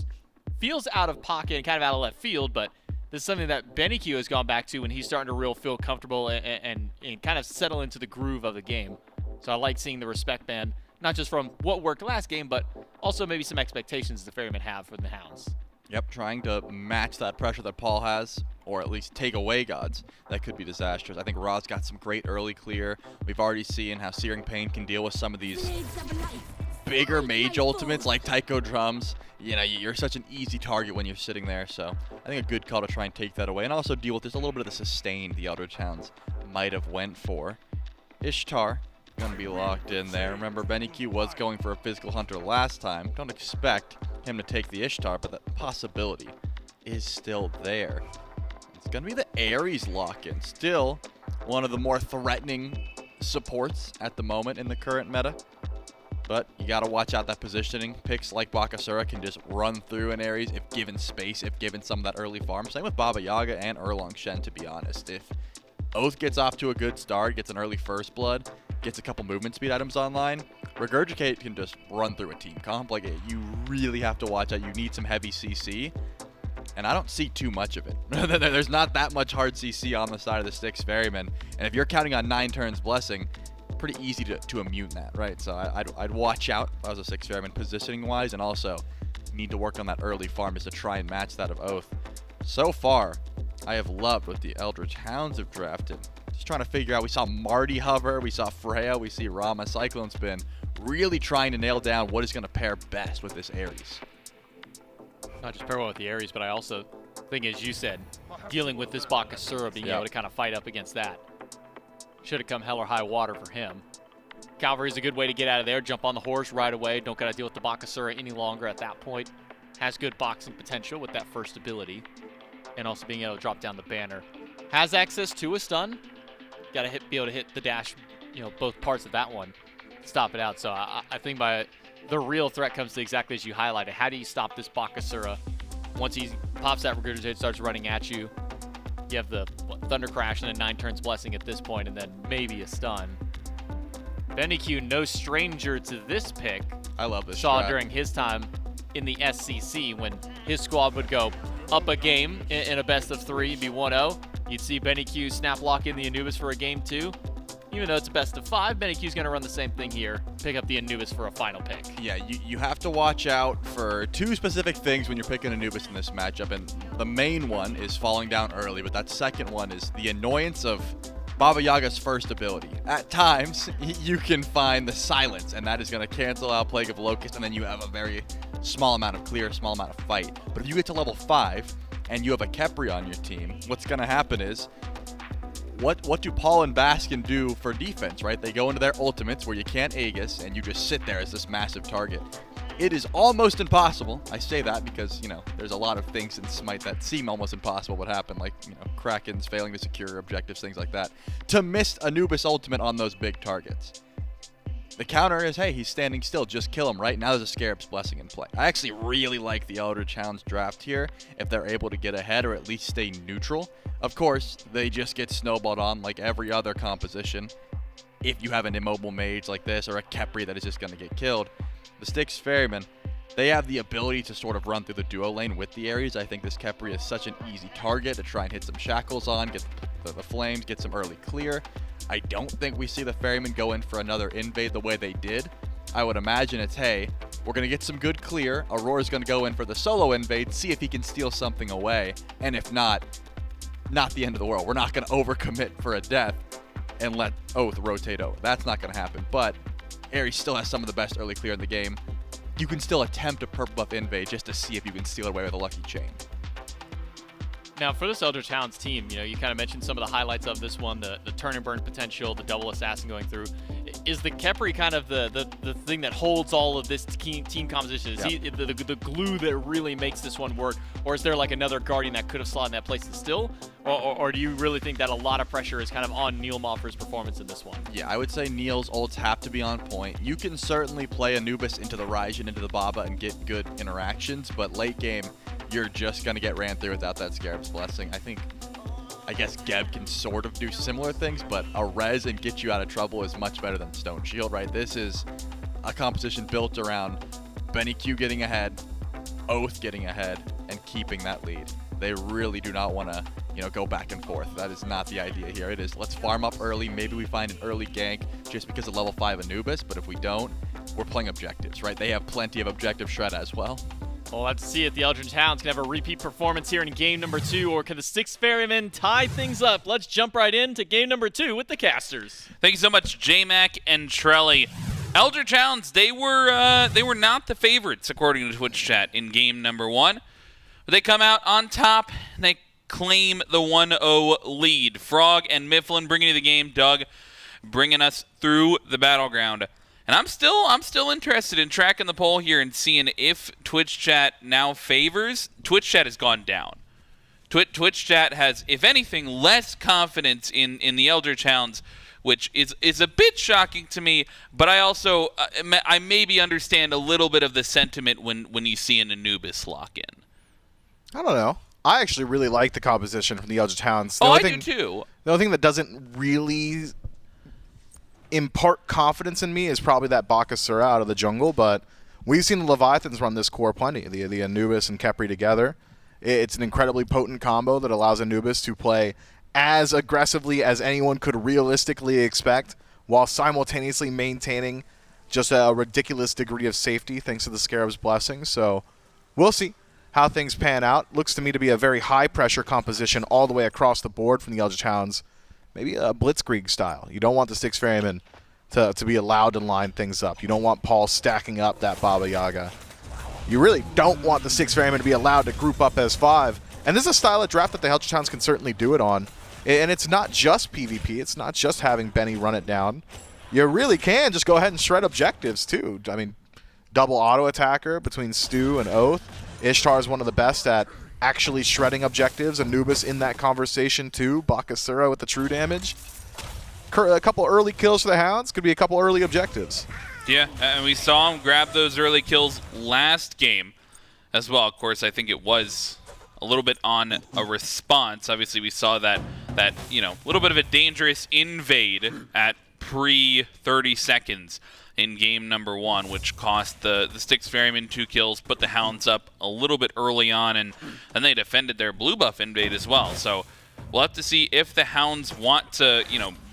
feels out of pocket and kind of out of left field, but this is something that BennyQ has gone back to when he's starting to feel comfortable and kind of settle into the groove of the game. So I like seeing the respect ban not just from what worked last game, but also maybe some expectations the Ferrymen have for the Hounds. Yep, trying to match that pressure that Paul has, or at least take away gods. That could be disastrous. I think Ra's got some great early clear. We've already seen how Searing Pain can deal with some of these bigger mage ultimates like Taiko Drums. You know, you're such an easy target when you're sitting there, so I think a good call to try and take that away and also deal with just a little bit of the sustain the Eldritch Hounds might have went for. Ishtar going to be locked in there. Remember, BennyQ was going for a physical hunter last time. Don't expect him to take the Ishtar, but that possibility is still there. It's going to be the Ares lock-in. Still one of the more threatening supports at the moment in the current meta. But you got to watch out that positioning. Picks like Bakasura can just run through an Ares if given space, if given some of that early farm. Same with Baba Yaga and Erlang Shen, to be honest. If Oathhh gets off to a good start, gets an early first blood, gets a couple movement speed items online, Regurgitate can just run through a team comp. Like, you really have to watch out. You need some heavy CC, and I don't see too much of it. There's not that much hard CC on the side of the Styx Ferrymen, and if you're counting on 9 turns Blessing, pretty easy to immune that, right? So I'd watch out if I was a Styx Ferryman positioning-wise, and also need to work on that early farm just to try and match that of Oathhh. So far, I have loved what the Eldritch Hounds have drafted. Just trying to figure out, we saw Marty hover, we saw Freya, we see Rama, CycloneSpin, really trying to nail down what is going to pair best with this Ares. Not just pair well with the Ares, but I also think, as you said, dealing with this Bakasura, being able to kind of fight up against that. Should have come hell or high water for him. Cavalry's a good way to get out of there, jump on the horse right away, don't got to deal with the Bakasura any longer at that point. Has good boxing potential with that first ability, and also being able to drop down the banner. Has access to a stun. Got to be able to hit the dash, you know, both parts of that one, stop it out. So I think the real threat comes to exactly as you highlighted. How do you stop this Bakasura once he pops that Regurgitate, starts running at you? You have the Thunder Crash and then 9 turns Blessing at this point, and then maybe a stun. BennyQ, no stranger to this pick. I love this Saw strat. during his time in the SCC when his squad would go up a game in a best of 3, be 1-0. You'd see BennyQ snap lock in the Anubis for a game 2. Even though it's a best of 5, BennyQ's going to run the same thing here. Pick up the Anubis for a final pick. Yeah, you have to watch out for 2 specific things when you're picking Anubis in this matchup, and the main one is falling down early, but that second one is the annoyance of Baba Yaga's first ability. At times, you can find the silence, and that is going to cancel out Plague of Locust, and then you have a very small amount of clear, small amount of fight. But if you get to level 5, and you have a Khepri on your team, what's going to happen is, what do Paul and Baskin do for defense, right? They go into their ultimates where you can't Aegis, and you just sit there as this massive target. It is almost impossible. I say that because, you know, there's a lot of things in Smite that seem almost impossible what happen, like, you know, Krakens failing to secure objectives, things like that, to miss Anubis ultimate on those big targets. The counter is, hey, he's standing still, just kill him, right? Now there's a Scarab's Blessing in play. I actually really like the Eldritch Hounds draft here, if they're able to get ahead or at least stay neutral. Of course, they just get snowballed on like every other composition. If you have an immobile mage like this or a Khepri that is just going to get killed, the Styx Ferrymen, they have the ability to sort of run through the duo lane with the Ares. I think this Khepri is such an easy target to try and hit some shackles on, get the flames, get some early clear. I don't think we see the Ferrymen go in for another invade the way they did. I would imagine it's, hey, we're going to get some good clear. Auror's going to go in for the solo invade, see if he can steal something away. And if not the end of the world. We're not going to overcommit for a death and let Oathhh rotate over. That's not going to happen. But Ares still has some of the best early clear in the game. You can still attempt a purple buff invade just to see if you can steal it away with a lucky chain. Now, for this Eldritch Hounds team, you know, you kind of mentioned some of the highlights of this one, the turn and burn potential, the double assassin going through. Is the Khepri kind of the thing that holds all of this team composition? Is he the glue that really makes this one work? Or is there like another Guardian that could have slotted in that place and still? Or do you really think that a lot of pressure is kind of on NeilMah for his performance in this one? Yeah, I would say Neil's ults have to be on point. You can certainly play Anubis into the Raijin, into the Baba, and get good interactions, but late game, you're just going to get ran through without that Scarab's Blessing. I guess Geb can sort of do similar things, but a res and get you out of trouble is much better than Stone Shield, right? This is a composition built around BennyQ getting ahead, Oathhh getting ahead, and keeping that lead. They really do not want to, you know, go back and forth. That is not the idea here. It is, let's farm up early. Maybe we find an early gank just because of level 5 Anubis, but if we don't, we're playing objectives, right? They have plenty of objective shred as well. Well, let's see if the Eldritch Hounds can have a repeat performance here in game number 2, or can the Styx Ferrymen tie things up? Let's jump right into game number 2 with the casters. Thank you so much, J-Mac and Trelly. Eldritch Hounds, they were not the favorites according to Twitch chat in game number 1. But they come out on top and they claim the 1-0 lead. Frog and Mifflin bringing you the game. Doug bringing us through the battleground. And I'm still interested in tracking the poll here and seeing if Twitch chat now favors. Twitch chat has gone down. Twitch chat has, if anything, less confidence in the Eldritch Hounds, which is a bit shocking to me. But I also I maybe understand a little bit of the sentiment when you see an Anubis lock in. I don't know. I actually really like the composition from the Eldritch Hounds. I do too. The only thing that doesn't really impart confidence in me is probably that Bakasura out of the jungle, but we've seen the Leviathans run this core plenty, the Anubis and Khepri together. It's an incredibly potent combo that allows Anubis to play as aggressively as anyone could realistically expect, while simultaneously maintaining just a ridiculous degree of safety thanks to the Scarab's blessing. So we'll see how things pan out. Looks to me to be a very high-pressure composition all the way across the board from the Eldritch Hounds. Maybe a blitzkrieg style. You don't want the Styx Ferrymen to be allowed to line things up. You don't want Paul stacking up that Baba Yaga. You really don't want the Styx Ferrymen to be allowed to group up as 5. And this is a style of draft that the Eldritch Hounds can certainly do it on. And it's not just PvP. It's not just having Benny run it down. You really can just go ahead and shred objectives, too. I mean, double auto attacker between Stu and Oathhh. Ishtar is one of the best at actually shredding objectives. Anubis in that conversation too. Bakasura with the true damage. A couple early kills for the Hounds. Could be a couple early objectives. Yeah, and we saw him grab those early kills last game as well. Of course, I think it was a little bit on a response. Obviously, we saw that little bit of a dangerous invade at pre-30 seconds in game number 1, which cost the Styx Ferrymen 2 kills, put the Hounds up a little bit early on, and they defended their blue buff invade as well. So we'll have to see if the Hounds want to,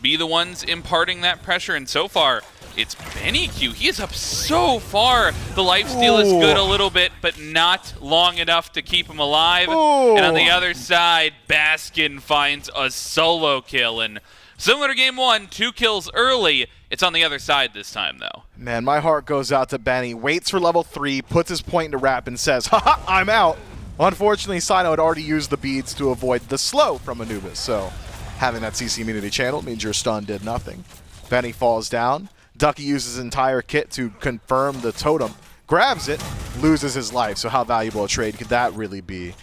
be the ones imparting that pressure. And so far, it's BennyQ. He is up so far. The lifesteal is good a little bit, but not long enough to keep him alive. Ooh. And on the other side, Baskin finds a solo kill. And similar to game 1, 2 kills early. It's on the other side this time, though. Man, my heart goes out to Benny. Waits for level 3, puts his point into wrap, and says, haha, I'm out. Unfortunately, Cyno had already used the beads to avoid the slow from Anubis, so having that CC immunity channel means your stun did nothing. Benny falls down. Ducky uses his entire kit to confirm the totem. Grabs it, loses his life, so how valuable a trade could that really be?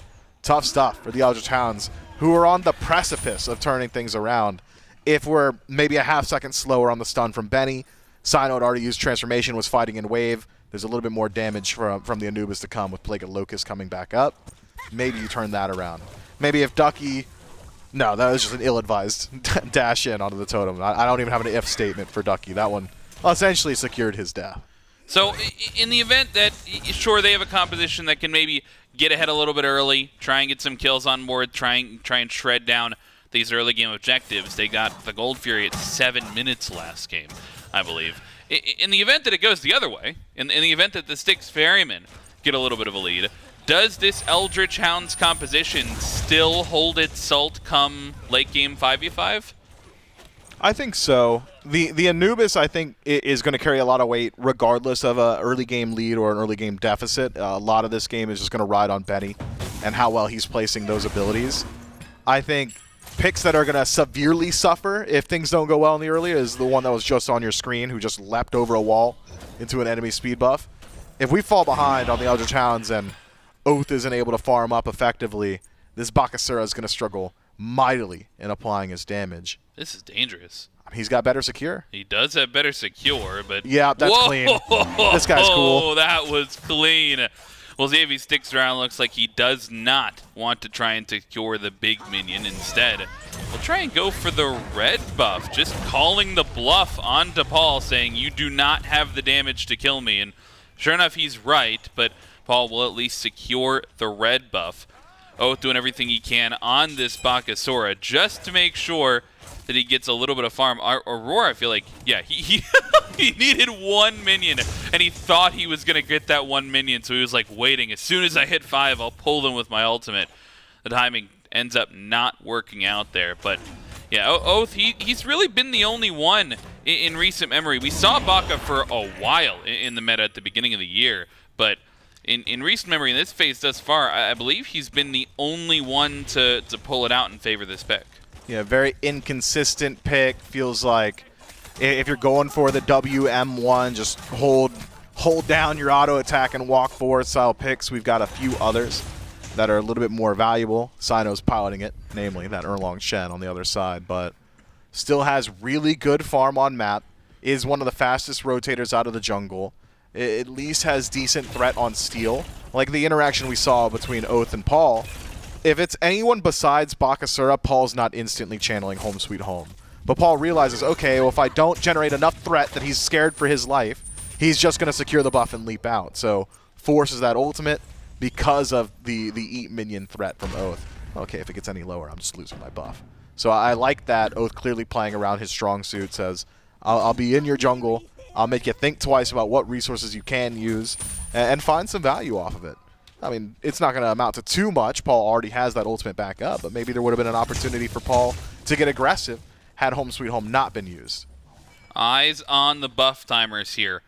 Tough stuff for the Eldritch Hounds, who are on the precipice of turning things around. If we're maybe a half-second slower on the stun from Benny, Cyno had already used Transformation, was fighting in wave. There's a little bit more damage from the Anubis to come with Plague of Locust coming back up. Maybe you turn that around. Maybe if Ducky... No, that was just an ill-advised dash in onto the totem. I don't even have an if statement for Ducky. That one essentially secured his death. So in the event that, sure, they have a composition that can maybe get ahead a little bit early, try and get some kills on board, try and shred down these early game objectives. They got the Gold Fury at 7 minutes last game, I believe. In the event that it goes the other way, in the event that the Styx Ferrymen get a little bit of a lead, does this Eldritch Hounds composition still hold its salt come late game 5v5? I think so. The Anubis, I think, is going to carry a lot of weight regardless of an early game lead or an early game deficit. A lot of this game is just going to ride on Benny and how well he's placing those abilities. I think picks that are going to severely suffer if things don't go well in the early is the one that was just on your screen, who just leapt over a wall into an enemy speed buff. If we fall behind on the Eldritch Hounds and Oathhh isn't able to farm up effectively, this Bakasura is going to struggle mightily in applying his damage. This is dangerous. He's got better secure. He does have better secure, but... Yeah, that's clean. This guy's cool. That was clean. We'll see if he sticks around. Looks like he does not want to try and secure the big minion. Instead, we'll try and go for the red buff, just calling the bluff onto Paul, saying, you do not have the damage to kill me. And sure enough, he's right, but Paul will at least secure the red buff. Oathhh doing everything he can on this Bakasura just to make sure that he gets a little bit of farm. Aror, I feel like, yeah, he he needed 1 minion, and he thought he was going to get that 1 minion, so he was like waiting. As soon as I hit 5, I'll pull them with my ultimate. The timing ends up not working out there, but yeah, Oathhh, he's really been the only one in recent memory. We saw Baka for a while in the meta at the beginning of the year, but in recent memory in this phase thus far, I believe he's been the only one to pull it out in favor of this pick. Yeah, very inconsistent pick. Feels like if you're going for the WM1, just hold down your auto attack and walk forward style picks. We've got a few others that are a little bit more valuable. Cyno's piloting it, namely that Erlang Shen on the other side, but still has really good farm on map, is one of the fastest rotators out of the jungle, at least has decent threat on steal. Like the interaction we saw between Oathhh and Paul, if it's anyone besides Bakasura, Paul's not instantly channeling Home Sweet Home. But Paul realizes, okay, well, if I don't generate enough threat that he's scared for his life, he's just going to secure the buff and leap out. So forces that ultimate because of the eat minion threat from Oathhh. Okay, if it gets any lower, I'm just losing my buff. So I like that. Oathhh clearly playing around his strong suit, says, I'll be in your jungle, I'll make you think twice about what resources you can use, and find some value off of it. I mean, it's not going to amount to too much. Paul already has that ultimate back up, but maybe there would have been an opportunity for Paul to get aggressive had Home Sweet Home not been used. Eyes on the buff timers here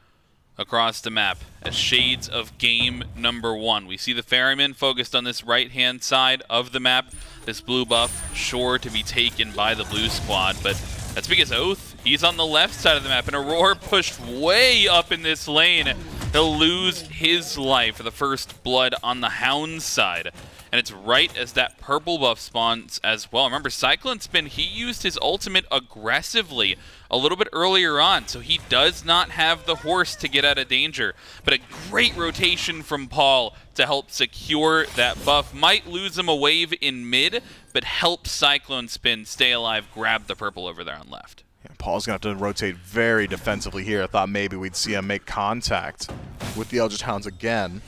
across the map as shades of game number 1. We see the Ferryman focused on this right-hand side of the map. This blue buff sure to be taken by the blue squad, but that's because Oathhh, he's on the left side of the map, and Aror pushed way up in this lane. He'll lose his life for the first blood on the Hounds side. And it's right as that purple buff spawns as well. Remember, CycloneSpin, he used his ultimate aggressively a little bit earlier on, so he does not have the horse to get out of danger. But a great rotation from Paul to help secure that buff. Might lose him a wave in mid, but help CycloneSpin stay alive, grab the purple over there on left. Yeah, Paul's going to have to rotate very defensively here. I thought maybe we'd see him make contact with the Eldritch Hounds again.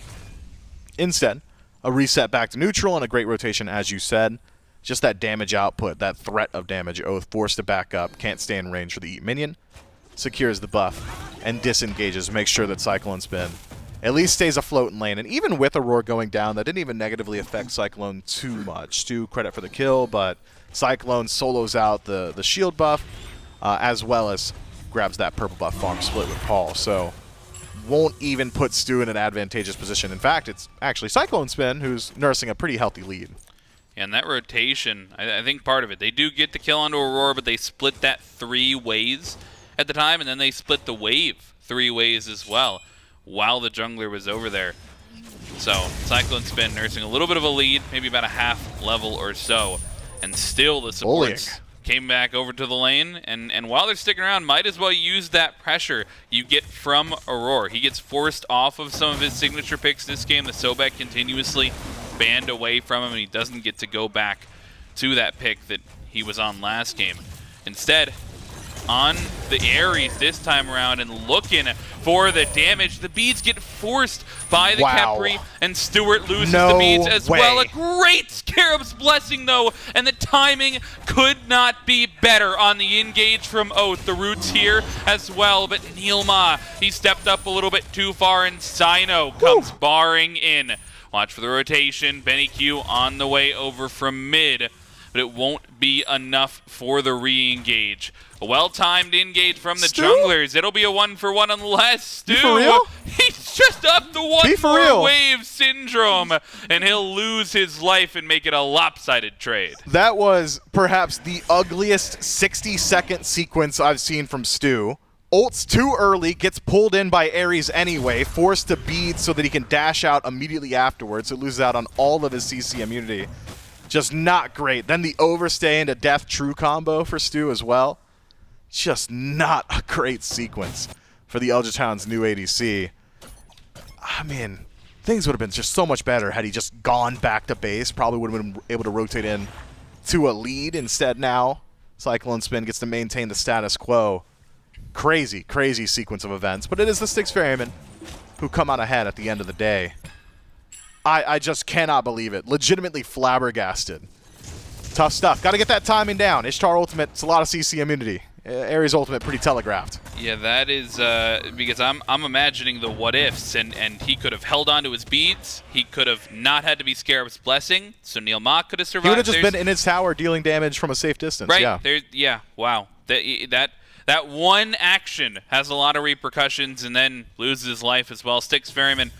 Instead, a reset back to neutral and a great rotation, as you said. Just that damage output, that threat of damage. Oathhh forced to back up, can't stay in range for the eat minion, secures the buff, and disengages, makes sure that CycloneSpin at least stays afloat in lane. And even with Aror going down, that didn't even negatively affect Cyclone too much. Stu, credit for the kill, but Cyclone solos out the shield buff, as well as grabs that purple buff farm split with Paul. So won't even put Stu in an advantageous position. In fact, it's actually CycloneSpin who's nursing a pretty healthy lead. And that rotation, I think part of it, they do get the kill onto Aror, but they split that 3 ways at the time, and then they split the wave 3 ways as well while the jungler was over there. So CycloneSpin nursing a little bit of a lead, maybe about a half level or so, and still the supports came back over to the lane, and while they're sticking around, might as well use that pressure you get from Aror. He gets forced off of some of his signature picks this game. The Sobek continuously banned away from him, and he doesn't get to go back to that pick that he was on last game. Instead, on the Ares this time around and looking for the damage. The beads get forced by the Khepri, and Stuart loses the beads as well. A great Scarab's Blessing, though, and the timing could not be better on the engage from Oathhh. The roots here as well, but NeilMah, he stepped up a little bit too far, and Cyno comes barring in. Watch for the rotation. BennyQ on the way over from mid, but it won't be enough for the re-engage. A well-timed engage from the junglers. It'll be a 1-for-1 unless Stu, he's just up the 1-for-wave syndrome, and he'll lose his life and make it a lopsided trade. That was perhaps the ugliest 60-second sequence I've seen from Stu. Ults too early, gets pulled in by Ares anyway, forced to bead so that he can dash out immediately afterwards. It loses out on all of his CC immunity. Just not great. Then the overstay into death true combo for Stu as well. Just not a great sequence for the Eldritch Hounds' new ADC. I mean, things would have been just so much better had he just gone back to base. Probably would have been able to rotate in to a lead. Instead now, CycloneSpin gets to maintain the status quo. Crazy, crazy sequence of events. But it is the Styx Ferrymen who come out ahead at the end of the day. I just cannot believe it. Legitimately flabbergasted Tough stuff. Got to get that timing down. Ishtar ultimate, it's a lot of CC immunity. Ares ultimate, pretty telegraphed. Yeah, that is because I'm imagining the what ifs, and he could have held on to his beads. He could have not had to be Scarab's Blessing, so NeilMah could have survived. He would have just been in his tower dealing damage from a safe distance. Right. Yeah. Yeah. Wow. That one action has a lot of repercussions, and then loses his life as well. Styx Ferrymen,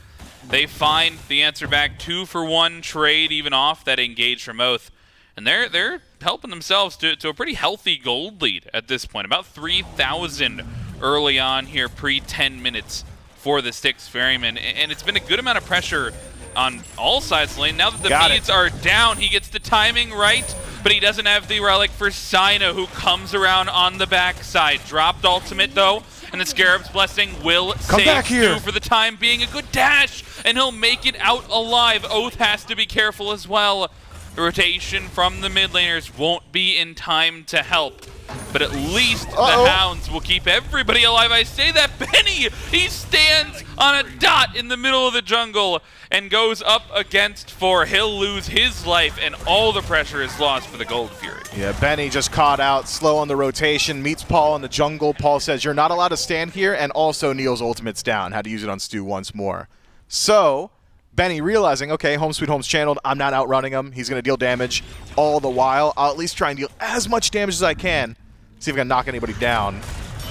they find the answer back. 2-for-1 trade even off that engage from Oathhh. And they're helping themselves to a pretty healthy gold lead at this point. About 3,000 early on here, pre-10 minutes for the Styx Ferrymen. And it's been a good amount of pressure on all sides of the lane. Now that the beads are down, he gets the timing right, but he doesn't have the relic for Cyno, who comes around on the backside. Dropped ultimate, though, and the Scarab's Blessing will save Stu for the time being. A good dash, and he'll make it out alive. Oathhh has to be careful as well. The rotation from the mid laners won't be in time to help, but at least the Hounds will keep everybody alive. I say that Benny, he stands on a dot in the middle of the jungle and goes up against Thor. He'll lose his life, and all the pressure is lost for the Gold Fury. Yeah, Benny just caught out, slow on the rotation, meets Paul in the jungle. Paul says, you're not allowed to stand here, and also Neil's ultimate's down. Had to use it on Stu once more. So Benny realizing, okay, Home Sweet Home's channeled, I'm not outrunning him. He's going to deal damage all the while. I'll at least try and deal as much damage as I can. See if I can knock anybody down.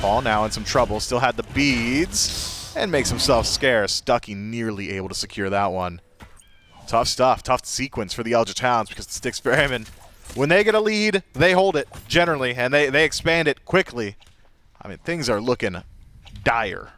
Paul now in some trouble. Still had the beads and makes himself scarce. Ducky nearly able to secure that one. Tough stuff. Tough sequence for the Eldritch Hounds because the Styx Ferrymen, when they get a lead, they hold it generally, and they expand it quickly. I mean, things are looking dire.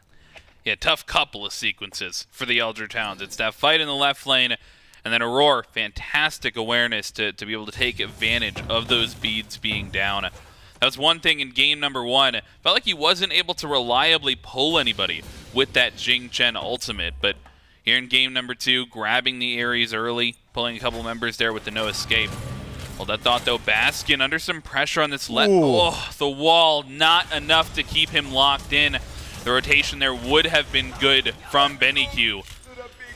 Yeah, tough couple of sequences for the Eldritch Hounds. It's that fight in the left lane, and then Aror, fantastic awareness to be able to take advantage of those beads being down. That was one thing in game number 1. Felt like he wasn't able to reliably pull anybody with that Xing Chen ultimate, but here in game number 2, grabbing the Ares early, pulling a couple members there with the no escape. Well, that thought, though, Baskin under some pressure on this left. Oh, the wall, not enough to keep him locked in. The rotation there would have been good from BennyQ.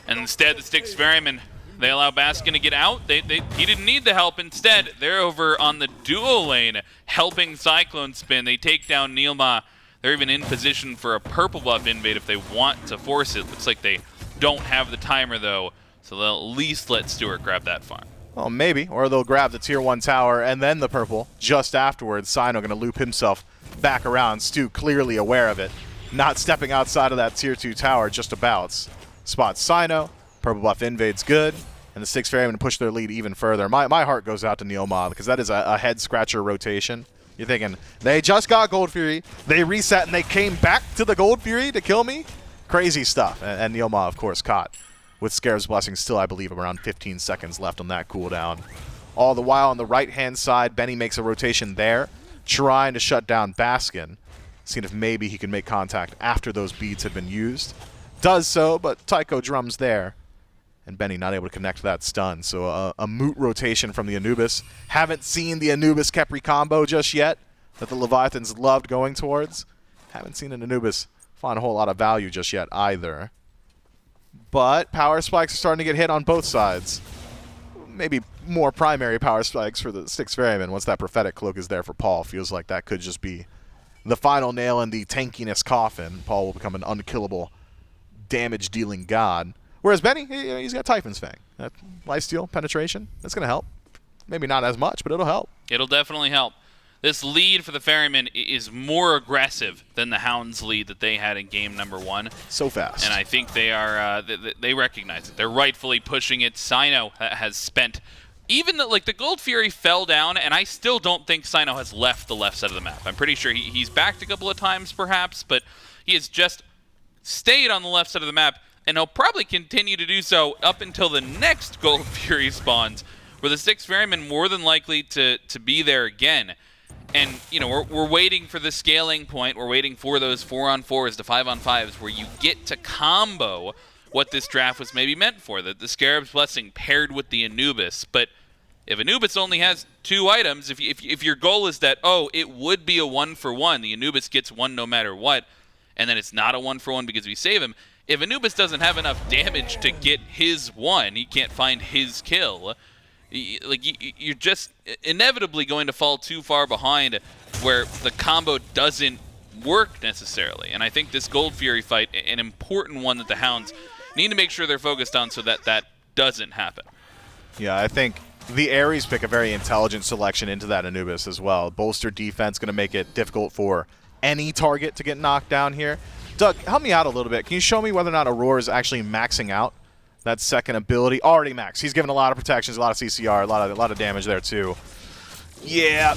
And instead, the Styx Ferrymen, they allow Baskin to get out. He didn't need the help. Instead, they're over on the duo lane, helping CycloneSpin. They take down NeilMah. They're even in position for a purple buff invade if they want to force it. Looks like they don't have the timer, though, so they'll at least let Stuart grab that farm. Well, maybe. Or they'll grab the tier 1 tower and then the purple just afterwards. Cyno going to loop himself back around. Stu clearly aware of it. Not stepping outside of that tier 2 tower, just abouts. Spots Cyno, purple buff invade's good, and the Styx Ferrymen push their lead even further. My heart goes out to NeilMah because that is a head-scratcher rotation. You're thinking, they just got Gold Fury, they reset, and they came back to the Gold Fury to kill me? Crazy stuff. And NeilMah, of course, caught with Scarab's Blessing still, I believe, around 15 seconds left on that cooldown. All the while on the right-hand side, Benny makes a rotation there, trying to shut down Baskin. Seeing if maybe he can make contact after those beads have been used. Does so, but Tycho drums there. And Benny not able to connect that stun. So a moot rotation from the Anubis. Haven't seen the Anubis Khepri combo just yet that the Leviathans loved going towards. Haven't seen an Anubis find a whole lot of value just yet either. But power spikes are starting to get hit on both sides. Maybe more primary power spikes for the Styx Ferrymen once that prophetic cloak is there for Paul. Feels like that could just be the final nail in the tankiness coffin. Paul will become an unkillable, damage-dealing god. Whereas Benny, he's got Typhon's Fang. Lifesteal, penetration, that's going to help. Maybe not as much, but it'll help. It'll definitely help. This lead for the Ferrymen is more aggressive than the Hounds lead that they had in game number 1. So fast. And I think they are they recognize it. They're rightfully pushing it. Cyno has spent... Even the Gold Fury fell down, and I still don't think Cyno has left the left side of the map. I'm pretty sure he's backed a couple of times, perhaps, but he has just stayed on the left side of the map, and he'll probably continue to do so up until the next Gold Fury spawns, where the Styx Ferrymen more than likely to be there again. And, you know, we're waiting for the scaling point. We're waiting for those 4-on-4s to 5-on-5s where you get to combo what this draft was maybe meant for, the Scarab's Blessing paired with the Anubis. But if Anubis only has 2 items, if your goal is that, oh, it would be a 1-for-1, the Anubis gets 1 no matter what, and then it's not a 1-for-1 because we save him, if Anubis doesn't have enough damage to get his 1, he can't find his kill, you're just inevitably going to fall too far behind where the combo doesn't work necessarily. And I think this Gold Fury fight, an important one that the Hounds need to make sure they're focused on so that that doesn't happen. Yeah, I think the Ares pick a very intelligent selection into that Anubis as well. Bolster defense going to make it difficult for any target to get knocked down here. Doug, help me out a little bit. Can you show me whether or not Aror is actually maxing out that second ability? Already maxed. He's given a lot of protections, a lot of CCR, a lot of damage there too. Yeah,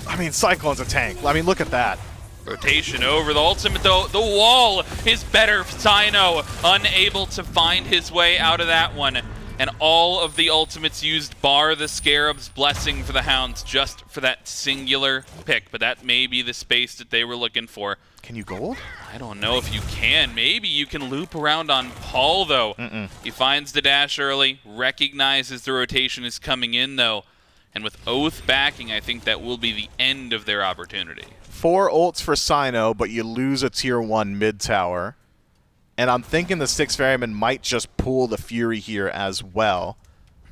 I mean, Cyclone's a tank. I mean, look at that. Rotation over the ultimate, though. The wall is better. Cyno unable to find his way out of that one. And all of the ultimates used bar the Scarab's blessing for the Hounds just for that singular pick. But that may be the space that they were looking for. Can you gold? I don't know if you can. Maybe you can loop around on Paul, though. He finds the dash early, recognizes the rotation is coming in, though. And with Oathhh backing, I think that will be the end of their opportunity. 4 ults for Cyno, but you lose a tier 1 mid tower. And I'm thinking the Styx Ferrymen might just pull the Fury here as well,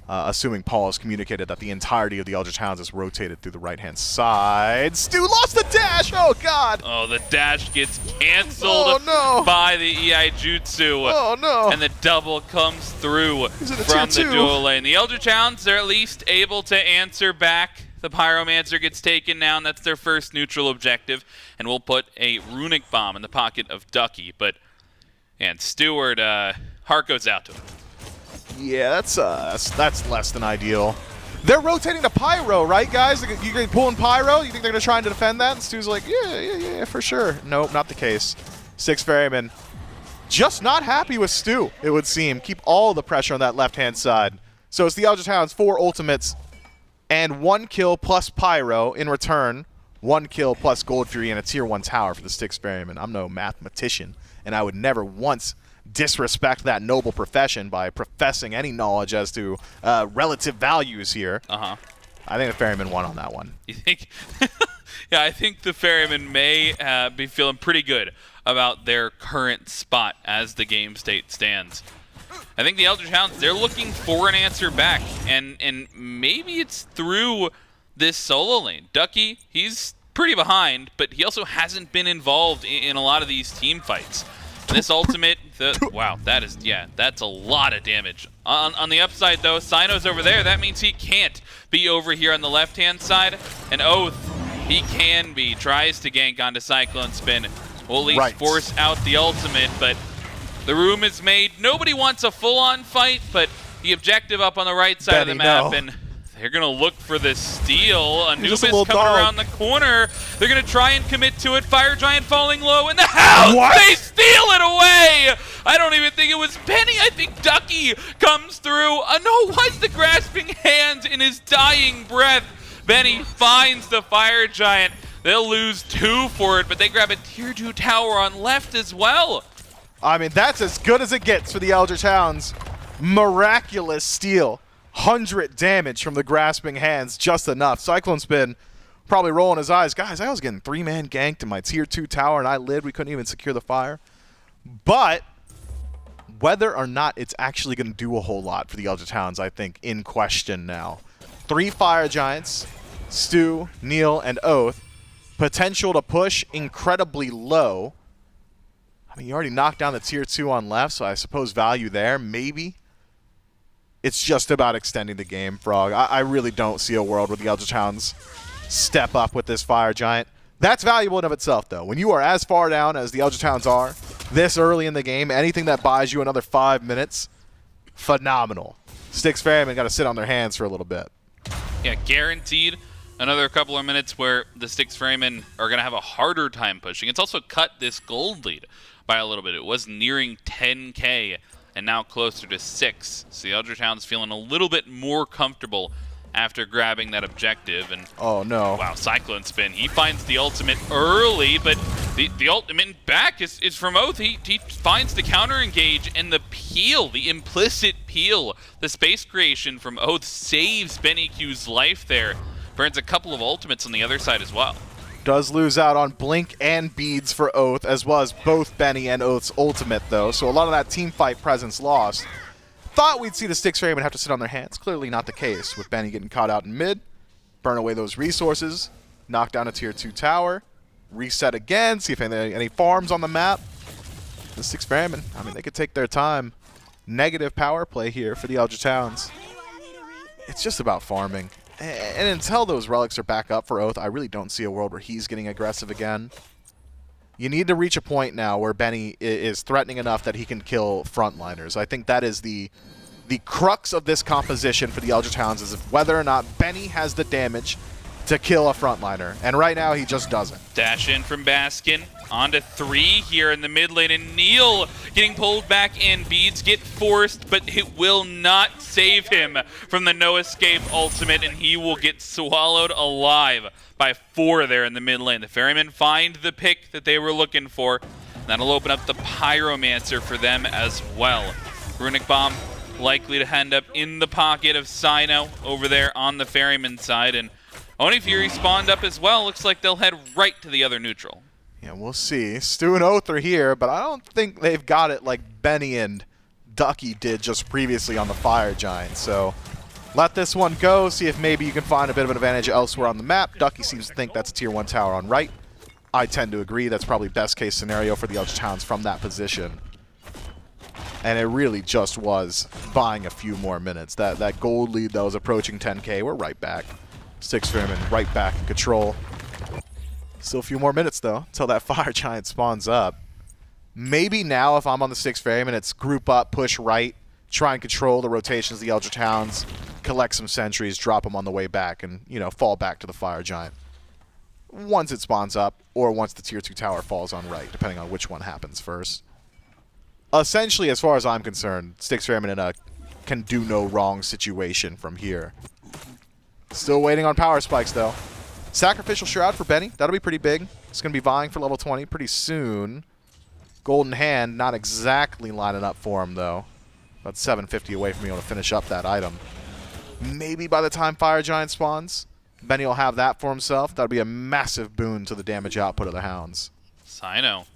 assuming Paul has communicated that the entirety of the Eldritch Hounds is rotated through the right-hand side. Stu lost the dash! Oh, God! Oh, the dash gets canceled by the EI Jutsu. Oh, no! And the double comes through from the dual lane. The Eldritch Hounds, they're at least able to answer back. The Pyromancer gets taken down. That's their first neutral objective. And we'll put a Runic Bomb in the pocket of Ducky. And Stuart, heart goes out to him. Yeah, that's less than ideal. They're rotating to Pyro, right, guys? You're pulling Pyro? You think they're going to try and defend that? And Stu's like, yeah, for sure. Nope, not the case. Styx Ferrymen just not happy with Stu, it would seem. Keep all the pressure on that left-hand side. So it's the Eldritch Hounds, 4 ultimates, and 1 kill plus Pyro. In return, 1 kill plus Gold Fury and a tier 1 tower for the Styx Ferrymen. I'm no mathematician, and I would never once disrespect that noble profession by professing any knowledge as to relative values here. I think the Ferryman won on that one. You think? Yeah, I think the Ferryman may be feeling pretty good about their current spot as the game state stands. I think the Eldritch Hounds, they're looking for an answer back, and maybe it's through this solo lane. Ducky, he's pretty behind, but he also hasn't been involved in a lot of these team fights. This ultimate, wow, that's a lot of damage. On the upside, though, Cyno's over there. That means he can't be over here on the left-hand side. And Oathhh, he can be. Tries to gank onto CycloneSpin. Will at least force out the ultimate, but the room is made. Nobody wants a full-on fight, but the objective up on the right side of the map, and they're going to look for this steal. Anubis coming around the corner. They're going to try and commit to it. Fire Giant falling low, and the Hounds, they steal it away! I don't even think it was Benny. I think Ducky comes through. No, what's the grasping hands in his dying breath? Benny finds the Fire Giant. They'll lose 2 for it, but they grab a tier 2 tower on left as well. I mean, that's as good as it gets for the Eldritch Hounds. Miraculous steal. 100 damage from the grasping hands, just enough. CycloneSpin probably rolling his eyes. Guys, I was getting 3-man ganked in my tier 2 tower, and I lived. We couldn't even secure the fire. But whether or not it's actually going to do a whole lot for the Eldritch Hounds, I think, in question now. 3 Fire Giants, Stu, Neil, and Oathhh. Potential to push incredibly low. I mean, you already knocked down the tier 2 on left, so I suppose value there, maybe. It's just about extending the game, Frog. I really don't see a world where the Eldritch Hounds step up with this Fire Giant. That's valuable in of itself, though. When you are as far down as the Eldritch Hounds are, this early in the game, anything that buys you another 5 minutes, phenomenal. Styx Ferrymen got to sit on their hands for a little bit. Yeah, guaranteed another couple of minutes where the Styx Ferrymen are going to have a harder time pushing. It's also cut this gold lead by a little bit. It was nearing 10K. And now closer to 6. So the Eldritch Hounds feeling a little bit more comfortable after grabbing that objective. And oh no! Wow, CycloneSpin. He finds the ultimate early, but the ultimate back is from Oathhh. He finds the counter engage and the peel, the implicit peel, the space creation from Oathhh saves BennyQ's life there. Burns a couple of ultimates on the other side as well. Does lose out on Blink and Beads for Oathhh, as well as both Benny and Oath's ultimate, though. So a lot of that team fight presence lost. Thought we'd see the Styx Ferrymen have to sit on their hands. Clearly not the case, with Benny getting caught out in mid, burn away those resources, knock down a tier 2 tower, reset again, see if any farms on the map. The Styx Ferrymen, I mean, they could take their time. Negative power play here for the Eldritch Hounds. It's just about farming. And until those relics are back up for Oathhh, I really don't see a world where he's getting aggressive again. You need to reach a point now where Benny is threatening enough that he can kill frontliners. I think that is the crux of this composition for the Eldritch Hounds, is if whether or not Benny has the damage to kill a frontliner. And right now, he just doesn't. Dash in from Baskin. On to 3 here in the mid lane, and Neil getting pulled back in. Beads get forced, but it will not save him from the no escape ultimate, and he will get swallowed alive by 4 there in the mid lane. The Ferrymen find the pick that they were looking for. That'll open up the Pyromancer for them as well. Runic Bomb likely to end up in the pocket of Cyno over there on the Ferryman side, and Oni Fury spawned up as well. Looks like they'll head right to the other neutral. Yeah, we'll see. Stu and Oathhh are here, but I don't think they've got it like Benny and Ducky did just previously on the Fire Giant. So let this one go, see if maybe you can find a bit of an advantage elsewhere on the map. Ducky seems to think that's a tier 1 tower on right. I tend to agree. That's probably best case scenario for the Eldritch Hounds from that position. And it really just was buying a few more minutes. That gold lead that was approaching 10K, we're right back. Styx Ferrymen right back in control. Still a few more minutes, though, until that Fire Giant spawns up. Maybe now, if I'm on the Styx Ferrymen, it's group up, push right, try and control the rotations of the Eldritch Hounds, collect some sentries, drop them on the way back, and, you know, fall back to the Fire Giant. Once it spawns up, or once the tier 2 tower falls on right, depending on which one happens first. Essentially, as far as I'm concerned, Styx Ferrymen in a can do no wrong situation from here. Still waiting on power spikes, though. Sacrificial Shroud for Benny. That'll be pretty big. It's going to be vying for level 20 pretty soon. Golden Hand, not exactly lining up for him, though. About 750 away from being able to finish up that item. Maybe by the time Fire Giant spawns, Benny will have that for himself. That'll be a massive boon to the damage output of the Hounds. Cyno,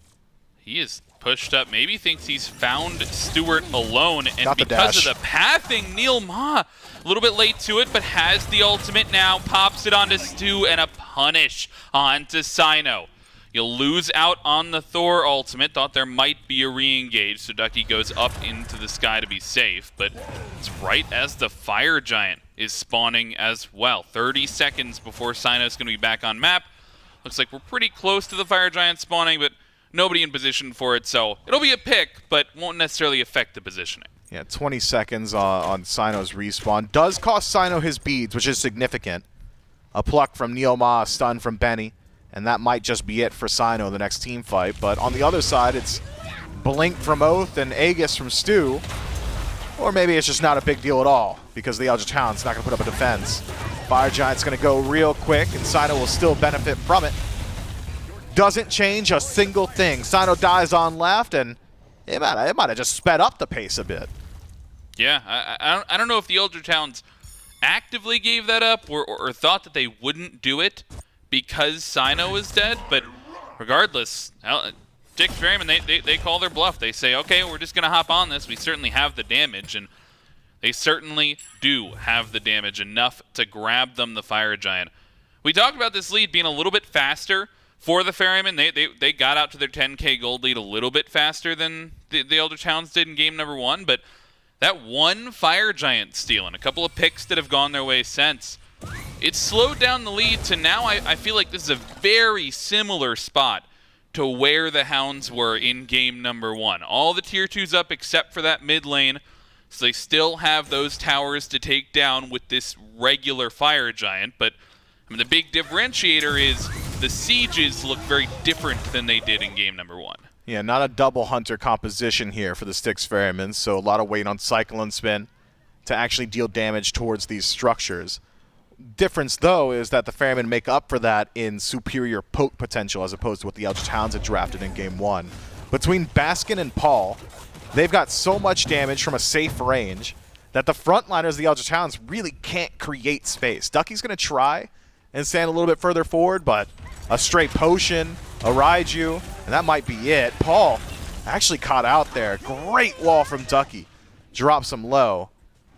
he is pushed up. Maybe thinks he's found Stuart alone, and Got the because dash. of the pathing, NeilMah a little bit late to it, but has the ultimate now, pops it onto Stu, and a punish onto Cyno. You'll lose out on the Thor ultimate. Thought there might be a re-engage, so Ducky goes up into the sky to be safe, but it's right as the Fire Giant is spawning as well. 30 seconds before Cyno's going to be back on map. Looks like we're pretty close to the Fire Giant spawning, but nobody in position for it, so it'll be a pick, but won't necessarily affect the positioning. Yeah, 20 seconds on Cyno's respawn. Does cost Cyno his beads, which is significant. A pluck from NeilMah, a stun from Benny, and that might just be it for Cyno in the next team fight. But on the other side, it's Blink from Oathhh and Aegis from Stu. Or maybe it's just not a big deal at all, because the Eldritch Hound's not going to put up a defense. Fire Giant's going to go real quick, and Cyno will still benefit from it. Doesn't change a single thing. Cyno dies on left, and it might have just sped up the pace a bit. Yeah, I don't know if the Eldritch Hounds actively gave that up or thought that they wouldn't do it because Cyno is dead, but regardless, Styx Ferrymen, they call their bluff. They say, okay, we're just going to hop on this. We certainly have the damage, and they certainly do have the damage, enough to grab them the Fire Giant. We talked about this lead being a little bit faster for the Ferrymen. They got out to their 10K gold lead a little bit faster than the Eldritch Hounds did in game number 1, but that one Fire Giant steal and a couple of picks that have gone their way since, it slowed down the lead to now I feel like this is a very similar spot to where the Hounds were in game number 1. All the tier 2s up except for that mid lane, so they still have those towers to take down with this regular Fire Giant, but I mean, the big differentiator is the sieges look very different than they did in game number 1. Yeah, not a double hunter composition here for the Styx Ferrymen, so a lot of weight on CycloneSpin to actually deal damage towards these structures. Difference, though, is that the Ferrymen make up for that in superior poke potential as opposed to what the Eldritch Hounds had drafted in game 1. Between Baskin and Paul, they've got so much damage from a safe range that the frontliners of the Eldritch Hounds really can't create space. Ducky's going to try and stand a little bit further forward, but a straight potion, a Raijin, and that might be it. Paul actually caught out there. Great wall from Ducky. drops him low,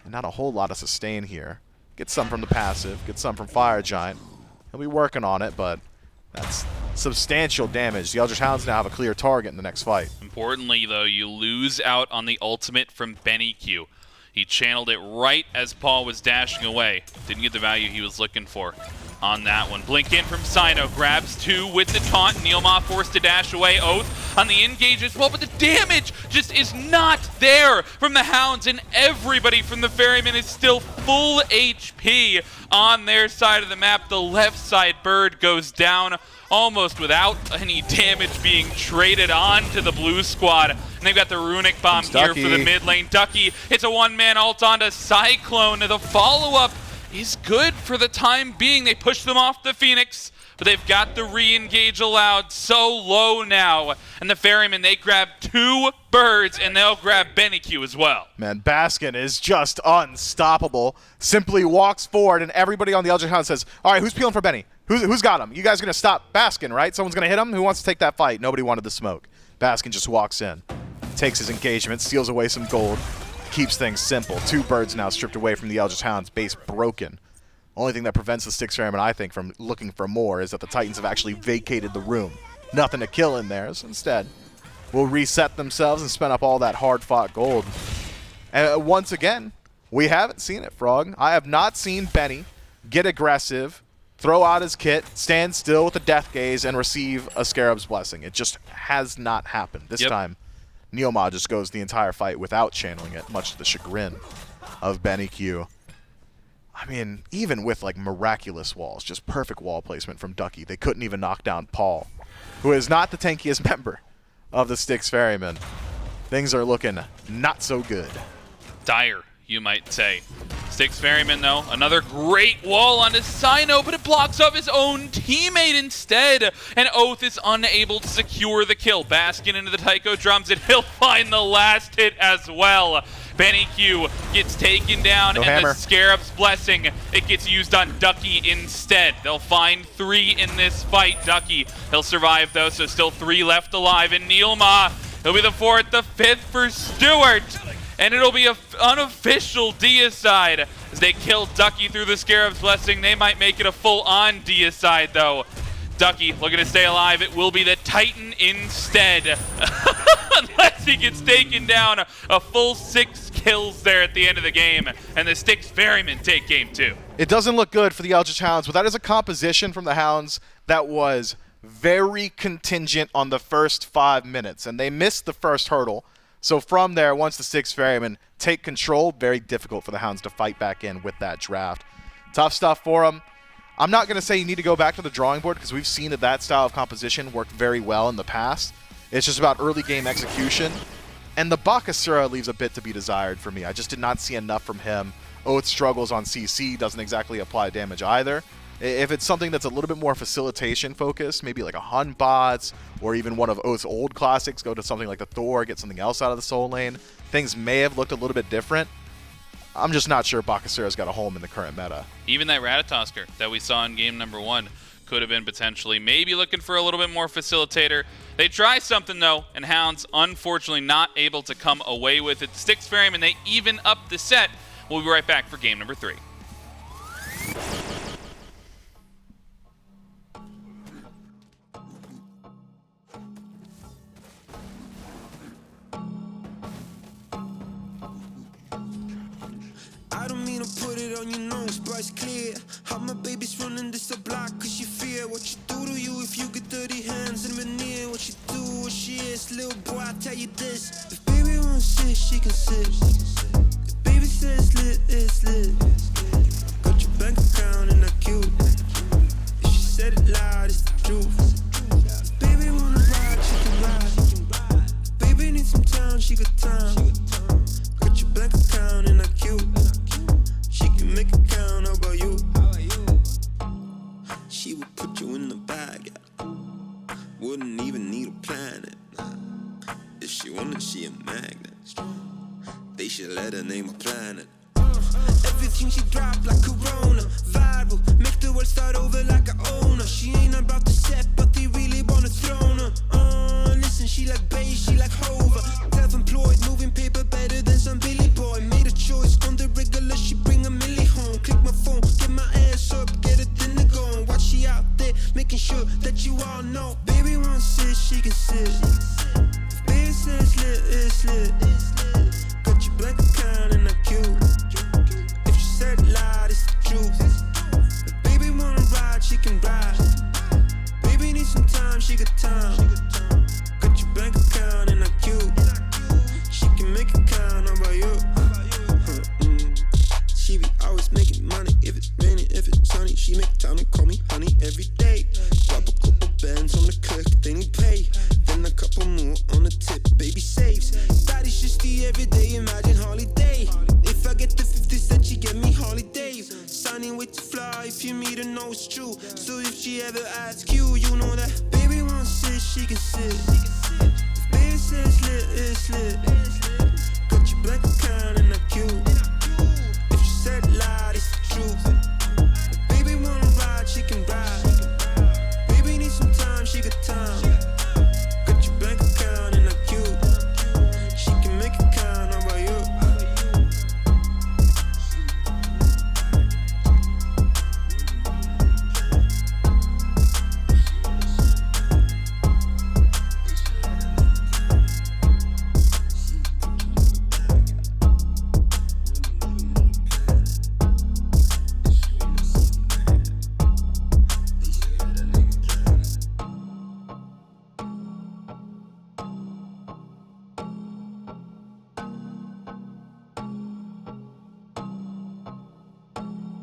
and not a whole lot of sustain here. Get some from the passive, get some from Fire Giant. He'll be working on it, but that's substantial damage. The Eldritch Hounds now have a clear target in the next fight. Importantly, though, you lose out on the ultimate from BennyQ. He channeled it right as Paul was dashing away. Didn't get the value he was looking for on that one. Blink in from Cyno, grabs 2 with the taunt. NeilMah forced to dash away. Oathhh on the engage as well, but the damage just is not there from the Hounds, and everybody from the Ferryman is still full HP on their side of the map. The left side bird goes down almost without any damage being traded on to the blue squad. And they've got the runic bomb here for the mid lane. Ducky, it's a one-man ult onto Cyclone. The follow-up is good for the time being. They push them off the Phoenix, but they've got the re-engage allowed so low now. And the Ferryman, they grab 2 birds, and they'll grab BennyQ as well. Man, Baskin is just unstoppable. Simply walks forward, and everybody on the Eldritch Hound says, all right, who's peeling for Benny? Who's got him? You guys are going to stop Baskin, right? Someone's going to hit him? Who wants to take that fight? Nobody wanted the smoke. Baskin just walks in, takes his engagement, steals away some gold, keeps things simple. 2 birds now stripped away from the Eldritch Hounds, base broken. Only thing that prevents the Styx Ferrymen, I think, from looking for more is that the Titans have actually vacated the room. Nothing to kill in there, so instead will reset themselves and spend up all that hard-fought gold. And once again, we haven't seen it, Frog. I have not seen Benny get aggressive, throw out his kit, stand still with a death gaze, and receive a Scarab's Blessing. It just has not happened. This time, NeilMah just goes the entire fight without channeling it, much to the chagrin of BennyQ. I mean, even with like miraculous walls, just perfect wall placement from Ducky, they couldn't even knock down Paul, who is not the tankiest member of the Styx Ferrymen. Things are looking not so good. Dire, you might say. Styx Ferryman, though, another great wall onto Cyno, but it blocks off his own teammate instead, and Oathhh is unable to secure the kill. Baskin into the taiko drums, and he'll find the last hit as well. BennyQ gets taken down, and the Scarab's Blessing, it gets used on Ducky instead. They'll find 3 in this fight. Ducky, he'll survive, though, so still 3 left alive, and NeilMah, he'll be the 4th, the 5th for Stuart. And it'll be an unofficial deicide as they kill Ducky through the Scarab's Blessing. They might make it a full-on deicide, though. Ducky looking to stay alive. It will be the Titan instead. Unless he gets taken down. A full 6 kills there at the end of the game. And the Styx Ferrymen take game 2. It doesn't look good for the Eldritch Hounds, but that is a composition from the Hounds that was very contingent on the first 5 minutes. And they missed the first hurdle. So from there, once the Styx Ferrymen take control, very difficult for the Hounds to fight back in with that draft. Tough stuff for them. I'm not going to say you need to go back to the drawing board because we've seen that style of composition worked very well in the past. It's just about early game execution. And the Bakasura leaves a bit to be desired for me. I just did not see enough from him. Oathhh struggles on CC, doesn't exactly apply damage either. If it's something that's a little bit more facilitation focused, maybe like a Hun bots, or even one of Oathh's old classics, go to something like the Thor, get something else out of the soul lane, things may have looked a little bit different. I'm just not sure Bakasura's got a home in the current meta. Even that Ratatoskr that we saw in game number 1 could have been potentially maybe looking for a little bit more facilitator. They try something, though, and Hounds, unfortunately, not able to come away with it. Styx Ferrymen, they even up the set. We'll be right back for game number 3. I don't mean to put it on your nose, but it's clear how my baby's running this the block cause she fear what you do to you if you get dirty hands and veneer. What you do, what she is, little boy, I tell you this. If baby wants sit, she can sit. If baby says lit, it's lit. Got your bank account and I cute. If she said it loud, it's the truth. If baby wanna ride, she can ride. If baby needs some time, she got time. Got your bank account and I cute. She can make it count, how about you? She would put you in the bag, wouldn't even need a planet. If she wanted, she a magnet. They should let her name a planet. Everything she drop like Corona, viral, make the world start over like a owner. She ain't about to set, but they really wanna throne her. Listen, she like bass, she like Hover. Self-employed, moving paper better than some Billy Boy. she got time. Got your bank account and I cute. She can make it count, how about you? She be always making money, if it's raining, if it's sunny. She make time to call me honey every day. Drop a couple bands on the click, they need pay. Then a couple more on the tip, baby saves. Body's just the everyday, imagine holiday. If I get the 50 cents, she get me holidays. Signing with the fly, if you meet her, know it's true. So if she ever asks you, you know that baby wants sit, she can sit. If baby says lit, it's lit. Got your bank account and I cute. If she said lie, it's the truth. If baby wanna ride, she can ride. Baby need some time, she got time. Got your bank account and I cute. She can make it count, how about you?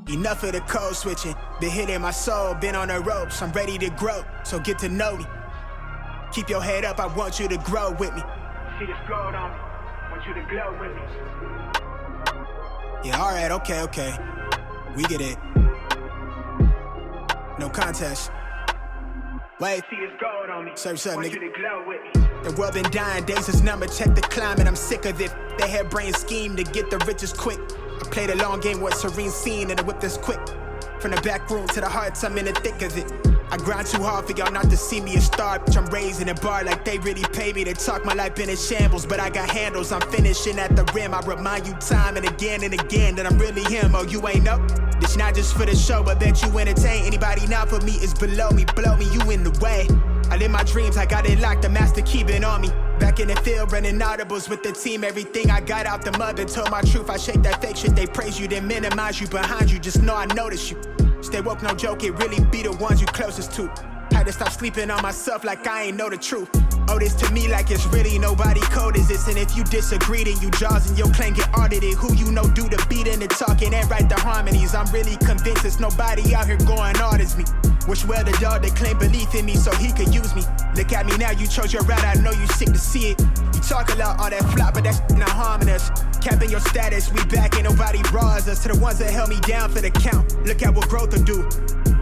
Enough of the code switching, been hitting my soul, been on the ropes, I'm ready to grow, so get to know me. Keep your head up, I want you to grow with me. See this gold on me, want you to glow with me. Yeah, alright, okay, we get it. No contest. Wait, see this gold on me, surf's up, nigga. You to glow with me. The world been dying, days is numbered, check the climate, I'm sick of it. They had brain scheme to get the riches quick. I played a long game with serene scene and the whip that's quick. From the back room to the hearts, I'm in the thick of it. I grind too hard for y'all not to see me a star, bitch. I'm raising a bar like they really pay me to talk. My life been in shambles, but I got handles. I'm finishing at the rim. I remind you time and again that I'm really him. Oh, you ain't know? This not just for the show, but bet you entertain. Anybody not for me is below me. Blow me, you in the way. I live my dreams, I got it locked, the master keeping on me. Back in the field, running audibles with the team. Everything I got out the mother, told my truth. I shake that fake shit, they praise you, then minimize you behind you. Just know I notice you. Stay woke, no joke, it really be the ones you closest to. Had to stop sleeping on myself like I ain't know the truth. Oh, this to me like it's really nobody code is this. And if you disagree, then you jaws and your claim get audited. Who you know do the beating and talking and write the harmonies. I'm really convinced there's nobody out here going hard as me. Wish well the dog that claimed belief in me so he could use me. Look at me now, you chose your route, I know you sick to see it. You talk a lot, all that flop, but that's not harming us. Capping your status, we back, ain't nobody bras us. To the ones that held me down for the count, look at what growth will do.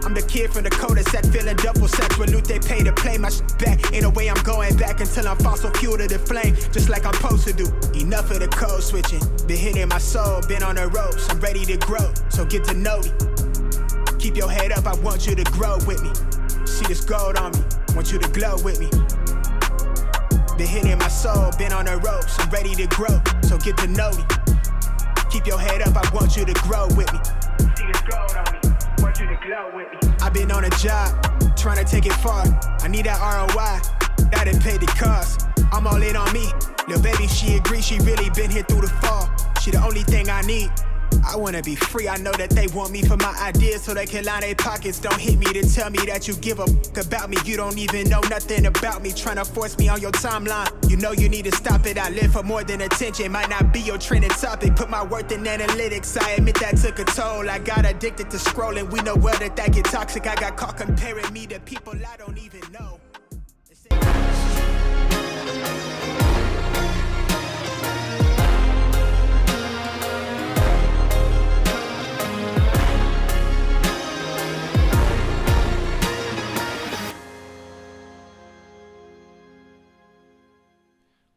I'm the kid from the cul-de-sac, feeling double sex with loot they pay to play my shit back. Ain't no way I'm going back until I'm fossil fuel to the flame, just like I'm supposed to do. Enough of the code switching, been hitting my soul, been on the ropes, I'm ready to grow, so get to know me. Keep your head up, I want you to grow with me. See this gold on me, want you to glow with me. Been hitting my soul, been on the ropes, I'm ready to grow, so get to know me. Keep your head up, I want you to grow with me. See this gold on me, want you to glow with me. I've been on a job, trying to take it far. I need that ROI, that done paid the cost. I'm all in on me, little baby, she agrees, she really been here through the fall. She the only thing I need. I wanna be free, I know that they want me for my ideas so they can line their pockets. Don't hit me to tell me that you give a fuck about me. You don't even know nothing about me, trying to force me on your timeline. You know you need to stop it, I live for more than attention. Might not be your trending topic, put my worth in analytics. I admit that took a toll, I got addicted to scrolling. We know well that get toxic, I got caught comparing me to people I don't even know.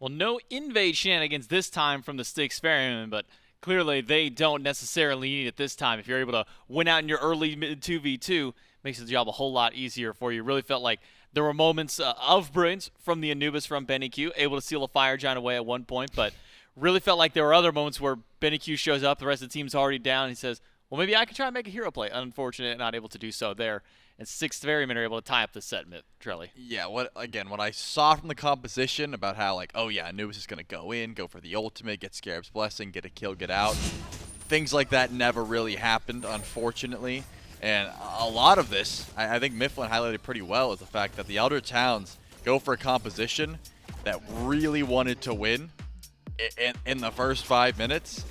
Well, no invade shenanigans this time from the Styx Ferrymen, but clearly they don't necessarily need it this time. If you're able to win out in your early 2v2, makes the job a whole lot easier for you. Really felt like there were moments of brilliance from the Anubis from BennyQ, able to seal a fire giant away at one point, but really felt like there were other moments where BennyQ shows up, the rest of the team's already down, and he says, well, maybe I can try and make a hero play. Unfortunate, not able to do so there. And Styx Ferrymen are able to tie up the set, Trelly. Yeah, what I saw from the composition about how, like, oh yeah, Anubis is going to go in, go for the ultimate, get Scarab's Blessing, get a kill, get out. Things like that never really happened, unfortunately. And a lot of this, I think Mifflin highlighted pretty well, is the fact that the Eldritch Hounds go for a composition that really wanted to win in the first 5 minutes,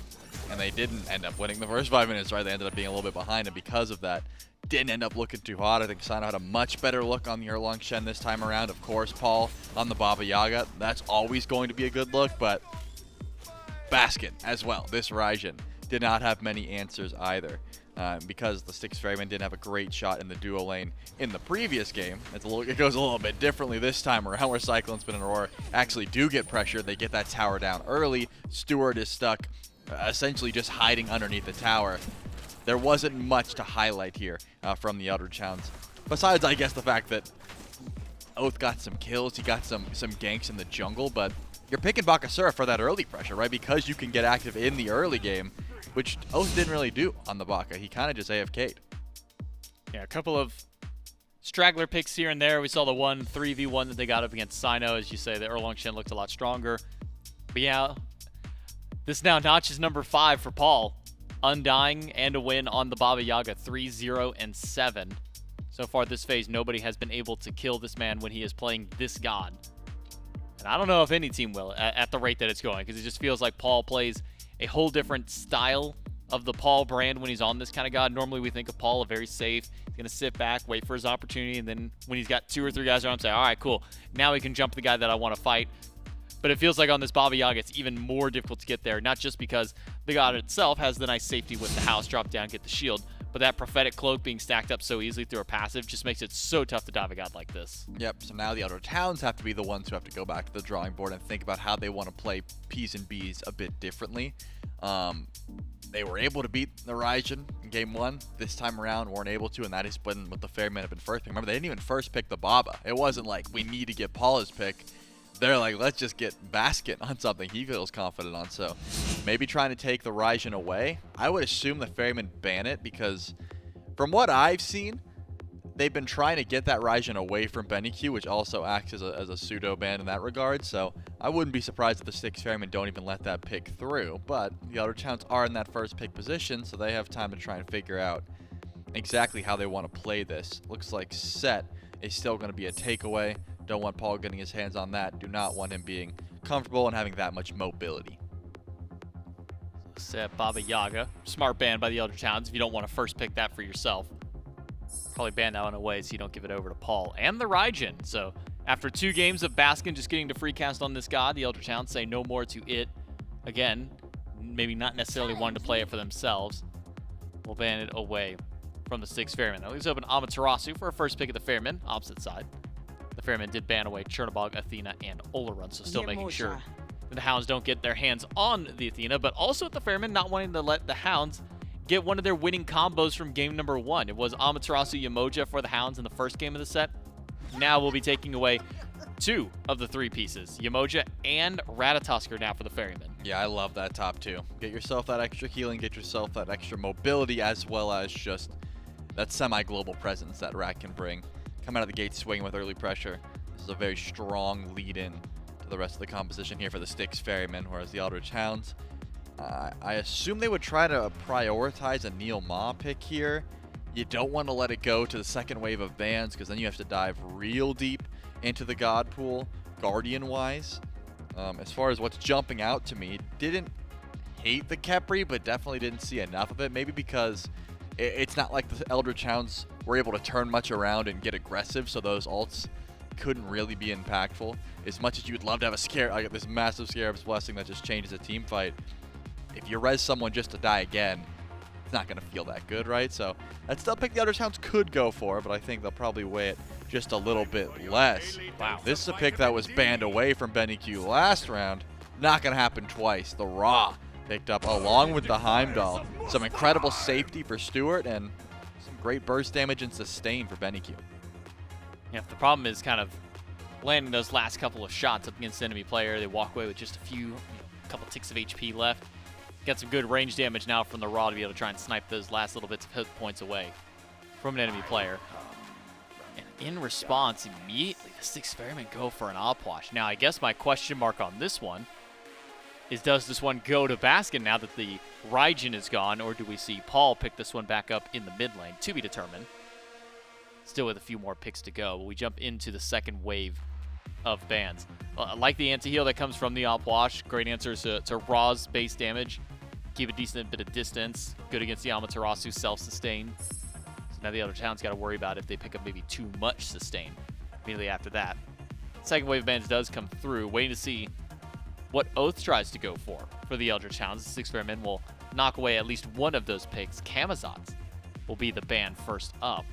and they didn't end up winning the first 5 minutes, right? They ended up being a little bit behind, and because of that, didn't end up looking too hot. I think Cyno had a much better look on the Erlang Shen this time around. Of course, Paul on the Baba Yaga. That's always going to be a good look, but Baskin as well. This Raijin did not have many answers either. Because the Styx Ferrymen didn't have a great shot in the duo lane in the previous game. It goes a little bit differently this time around, where CycloneSpin and Aror actually do get pressure. They get that tower down early. Stuart is stuck essentially just hiding underneath the tower. There wasn't much to highlight here from the Eldritch Hounds. Besides, I guess, the fact that Oathhh got some kills. He got some ganks in the jungle, but you're picking Bakasura for that early pressure, right? Because you can get active in the early game, which Oathhh didn't really do on the Baka. He kind of just AFK'd. Yeah, a couple of straggler picks here and there. We saw the 3v1 that they got up against Cyno. As you say, the Erlang Shen looked a lot stronger. But yeah, this now notches number 5 for Paul. Undying and a win on the Baba Yaga, 3-0-7. So far this phase, nobody has been able to kill this man when he is playing this god. And I don't know if any team will at the rate that it's going, because it just feels like Paul plays a whole different style of the Paul brand when he's on this kind of god. Normally we think of Paul a very safe, he's going to sit back, wait for his opportunity, and then when he's got 2 or 3 guys around him, say, all right, cool, now he can jump the guy that I want to fight. But it feels like on this Baba Yaga, it's even more difficult to get there, not just because the god itself has the nice safety with the house, drop down, get the shield, but that prophetic cloak being stacked up so easily through a passive just makes it so tough to dive a god like this. Yep, so now the Eldritch Hounds have to be the ones who have to go back to the drawing board and think about how they want to play P's and B's a bit differently. They were able to beat the Raijin in game 1. This time around, weren't able to, and that is when the Ferrymen have been first pick. Remember, they didn't even first pick the Baba. It wasn't like, we need to get Paul his pick. They're like, let's just get Baskin on something he feels confident on. So maybe trying to take the Raijin away. I would assume the Ferrymen ban it, because from what I've seen, they've been trying to get that Raijin away from BennyQ, which also acts as a pseudo ban in that regard. So I wouldn't be surprised if the Styx Ferrymen don't even let that pick through. But the Eldritch Hounds are in that first pick position, so they have time to try and figure out exactly how they want to play this. Looks like Set is still going to be a takeaway. Don't want Paul getting his hands on that. Do not want him being comfortable and having that much mobility. Set Baba Yaga. Smart ban by the Eldritch Hounds if you don't want to first pick that for yourself. Probably ban that one away so you don't give it over to Paul and the Raijin. So after 2 games of Baskin just getting to free cast on this god, the Eldritch Hounds say no more to it. Again, maybe not necessarily wanting to play it for themselves. We'll ban it away from the Styx Ferrymen. Now, leaves open Amaterasu for a first pick of the Ferrymen, opposite side. The Ferrymen did ban away Cernunnos, Athena, and Olorun, so still making sure that the Hounds don't get their hands on the Athena, but also at the Ferrymen not wanting to let the Hounds get one of their winning combos from game number 1. It was Amaterasu Yemoja for the Hounds in the first game of the set. Now we'll be taking away 2 of the 3 pieces, Yemoja and Ratatoskr now for the Ferrymen. Yeah, I love that top 2. Get yourself that extra healing, get yourself that extra mobility, as well as just that semi-global presence that Rat can bring. Come out of the gate swinging with early pressure. This is a very strong lead-in to the rest of the composition here for the Styx Ferrymen, whereas the Eldritch Hounds, I assume they would try to prioritize a NeilMah pick here. You don't want to let it go to the second wave of bans, because then you have to dive real deep into the god pool, Guardian-wise. As far as what's jumping out to me, didn't hate the Khepri, but definitely didn't see enough of it. Maybe because it's not like the Eldritch Hounds were able to turn much around and get aggressive, so those ults couldn't really be impactful. As much as you would love to have a scare, like this massive Scarab's Blessing that just changes a team fight, if you res someone just to die again, it's not going to feel that good, right? So that's still a pick the Eldritch Hounds could go for, but I think they'll probably weigh it just a little bit less. Wow. This is a pick that was banned away from BennyQ last round. Not going to happen twice. The Ra picked up along with the Heimdall. Some incredible safety for Stuart and some great burst damage and sustain for BennyQ. Yeah, the problem is kind of landing those last couple of shots up against the enemy player. They walk away with just a few, couple ticks of HP left. Got some good range damage now from the Ra to be able to try and snipe those last little bits of hit points away from an enemy player. And in response, immediately the Styx Ferrymen go for an Opwash. Now, I guess my question mark on this one is, does this one go to Baskin now that the Raijin is gone, or do we see Paul pick this one back up in the mid lane? To be determined. Still with a few more picks to go, but we jump into the second wave of bans. I like the anti-heal that comes from the Oathhh. Great answers to Raw's base damage. Keep a decent bit of distance. Good against the Amaterasu self-sustain. So now the other town's got to worry about if they pick up maybe too much sustain immediately after that. Second wave of bans does come through. Waiting to see what Oathhh tries to go for the Eldritch Hounds. The Styx Ferrymen will knock away at least one of those picks. Camazotz will be the ban first up.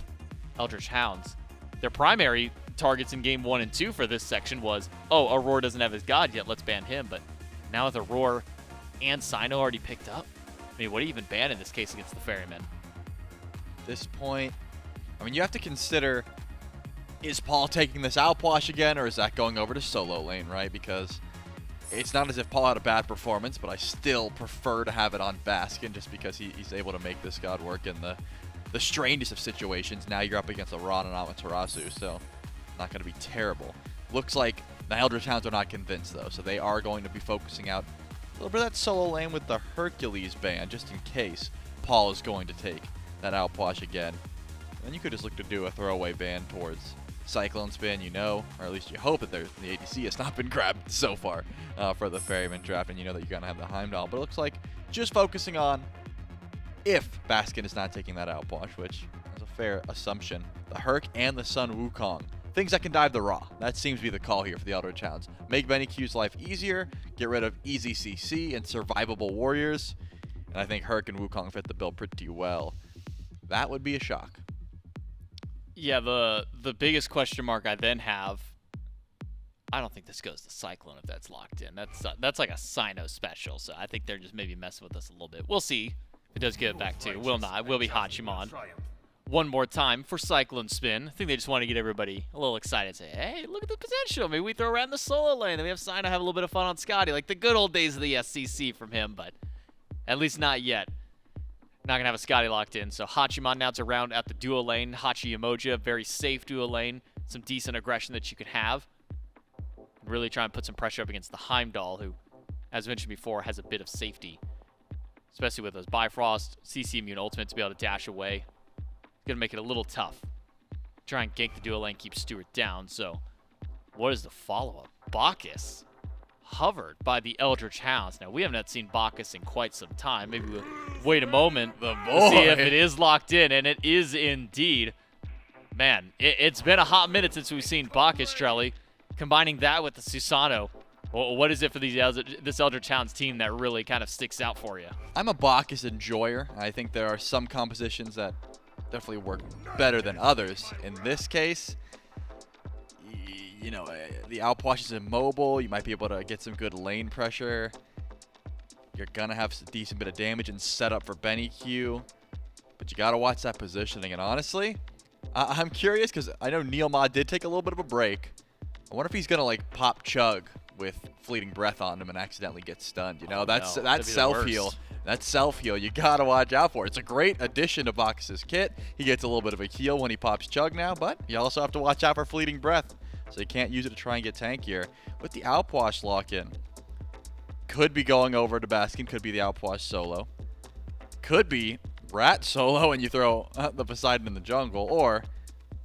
Eldritch Hounds, their primary targets in game 1 and 2 for this section was, oh, Aror doesn't have his god yet, let's ban him. But now with Aror and Cyno already picked up, I mean, what do you even ban in this case against the Ferrymen? At this point, I mean, you have to consider, is Paul taking this outwash again, or is that going over to solo lane, right? Because it's not as if Paul had a bad performance, but I still prefer to have it on Baskin just because he's able to make this god work in the strangest of situations. Now you're up against a Ron and Amaterasu, so not going to be terrible. Looks like the Eldritch Hounds are not convinced, though, so they are going to be focusing out a little bit of that solo lane with the Hercules ban, just in case Paul is going to take that outwash again. And then you could just look to do a throwaway ban towards CycloneSpin, you know, or at least you hope that the ADC has not been grabbed so far for the Ferryman draft, and you know that you're going to have the Heimdall. But it looks like just focusing on if Baskin is not taking that outwash, which is a fair assumption. The Herc and the Sun Wukong. Things that can dive the Raw. That seems to be the call here for the Eldritch Hounds. Make BennyQ's life easier, get rid of easy CC and survivable warriors. And I think Herc and Wukong fit the bill pretty well. That would be a shock. Yeah, the biggest question mark I then have, I don't think this goes to Cyclone if that's locked in. That's like a Cyno special, so I think they're just maybe messing with us a little bit. We'll see. It does get it back to. Will not. It will be Hachiman. One more time for CycloneSpin. I think they just want to get everybody a little excited. Say, hey, look at the potential. Maybe we throw around the solo lane. Then we have Cyno have a little bit of fun on Scotty. Like the good old days of the SCC from him, but at least not yet. Not going to have a Scotty locked in. So Hachiman now to round out the duo lane. Hachi Yemoja, very safe duo lane. Some decent aggression that you can have. Really try and put some pressure up against the Heimdall, who, as mentioned before, has a bit of safety. Especially with those Bifrost, CC immune ultimate to be able to dash away. Gonna make it a little tough. Try and gank the duo lane, keep Stuart down. So, what is the follow-up? Bacchus, hovered by the Eldritch Hounds. Now, we have not seen Bacchus in quite some time. Maybe we'll wait a moment to see if it is locked in, and it is indeed. Man, it's been a hot minute since we've seen Bacchus, Trelly. Combining that with the Susanoo, what is it for this Eldritch Hounds team that really kind of sticks out for you? I'm a Bacchus enjoyer. I think there are some compositions that definitely work better than others. In this case, you know, the outwash is immobile. You might be able to get some good lane pressure. You're going to have a decent bit of damage and set up for BennyQ. But you got to watch that positioning. And honestly, I'm curious because I know NeilMah did take a little bit of a break. I wonder if he's going to, like, pop Chug with Fleeting Breath on him and accidentally get stunned. You know, that's self-heal. That's self-heal. You got to watch out for it. It's a great addition to Bacchus' kit. He gets a little bit of a heal when he pops Chug now, but you also have to watch out for Fleeting Breath. So you can't use it to try and get tankier. With the outwash lock-in, could be going over to Baskin, could be the outwash solo. Could be Rat solo and you throw the Poseidon in the jungle, or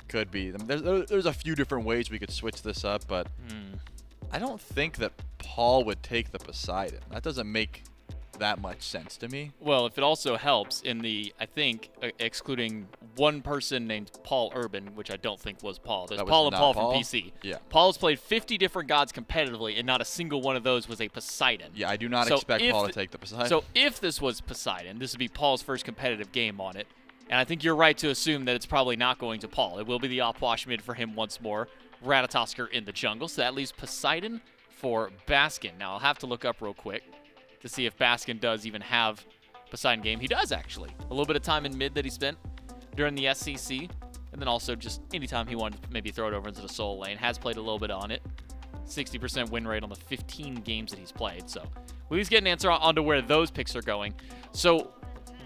could be. There's a few different ways we could switch this up, but I don't think that Paul would take the Poseidon. That doesn't make that much sense to me. Well, if it also helps in the, I think, excluding one person named Paul Urban, which I don't think was Paul. There's Paul and Paul from PC. Yeah. Paul has played 50 different gods competitively, and not a single one of those was a Poseidon. Yeah, I do not expect Paul to take the Poseidon. So if this was Poseidon, this would be Paul's first competitive game on it. And I think you're right to assume that it's probably not going to Paul. It will be the Oathhh mid for him once more. Ratatoskr in the jungle. So that leaves Poseidon for Baskin. Now, I'll have to look up real quick to see if Baskin does even have Poseidon game. He does, actually. A little bit of time in mid that he spent during the SCC. And then also just anytime he wanted to maybe throw it over into the solo lane. Has played a little bit on it. 60% win rate on the 15 games that he's played. So we'll just get an answer onto where those picks are going. So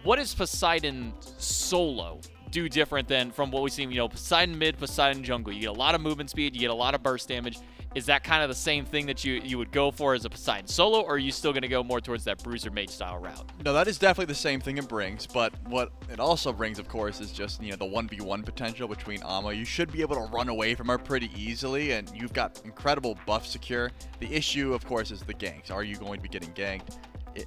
what is Poseidon solo do different than from what we've seen, Poseidon mid, Poseidon jungle? You get a lot of movement speed, you get a lot of burst damage. Is that kind of the same thing that you would go for as a Poseidon solo, or are you still going to go more towards that bruiser mage style route? No, that is definitely the same thing it brings, but what it also brings, of course, is just, the 1v1 potential between Amma. You should be able to run away from her pretty easily, and you've got incredible buff secure. The issue, of course, is the ganks. Are you going to be getting ganked?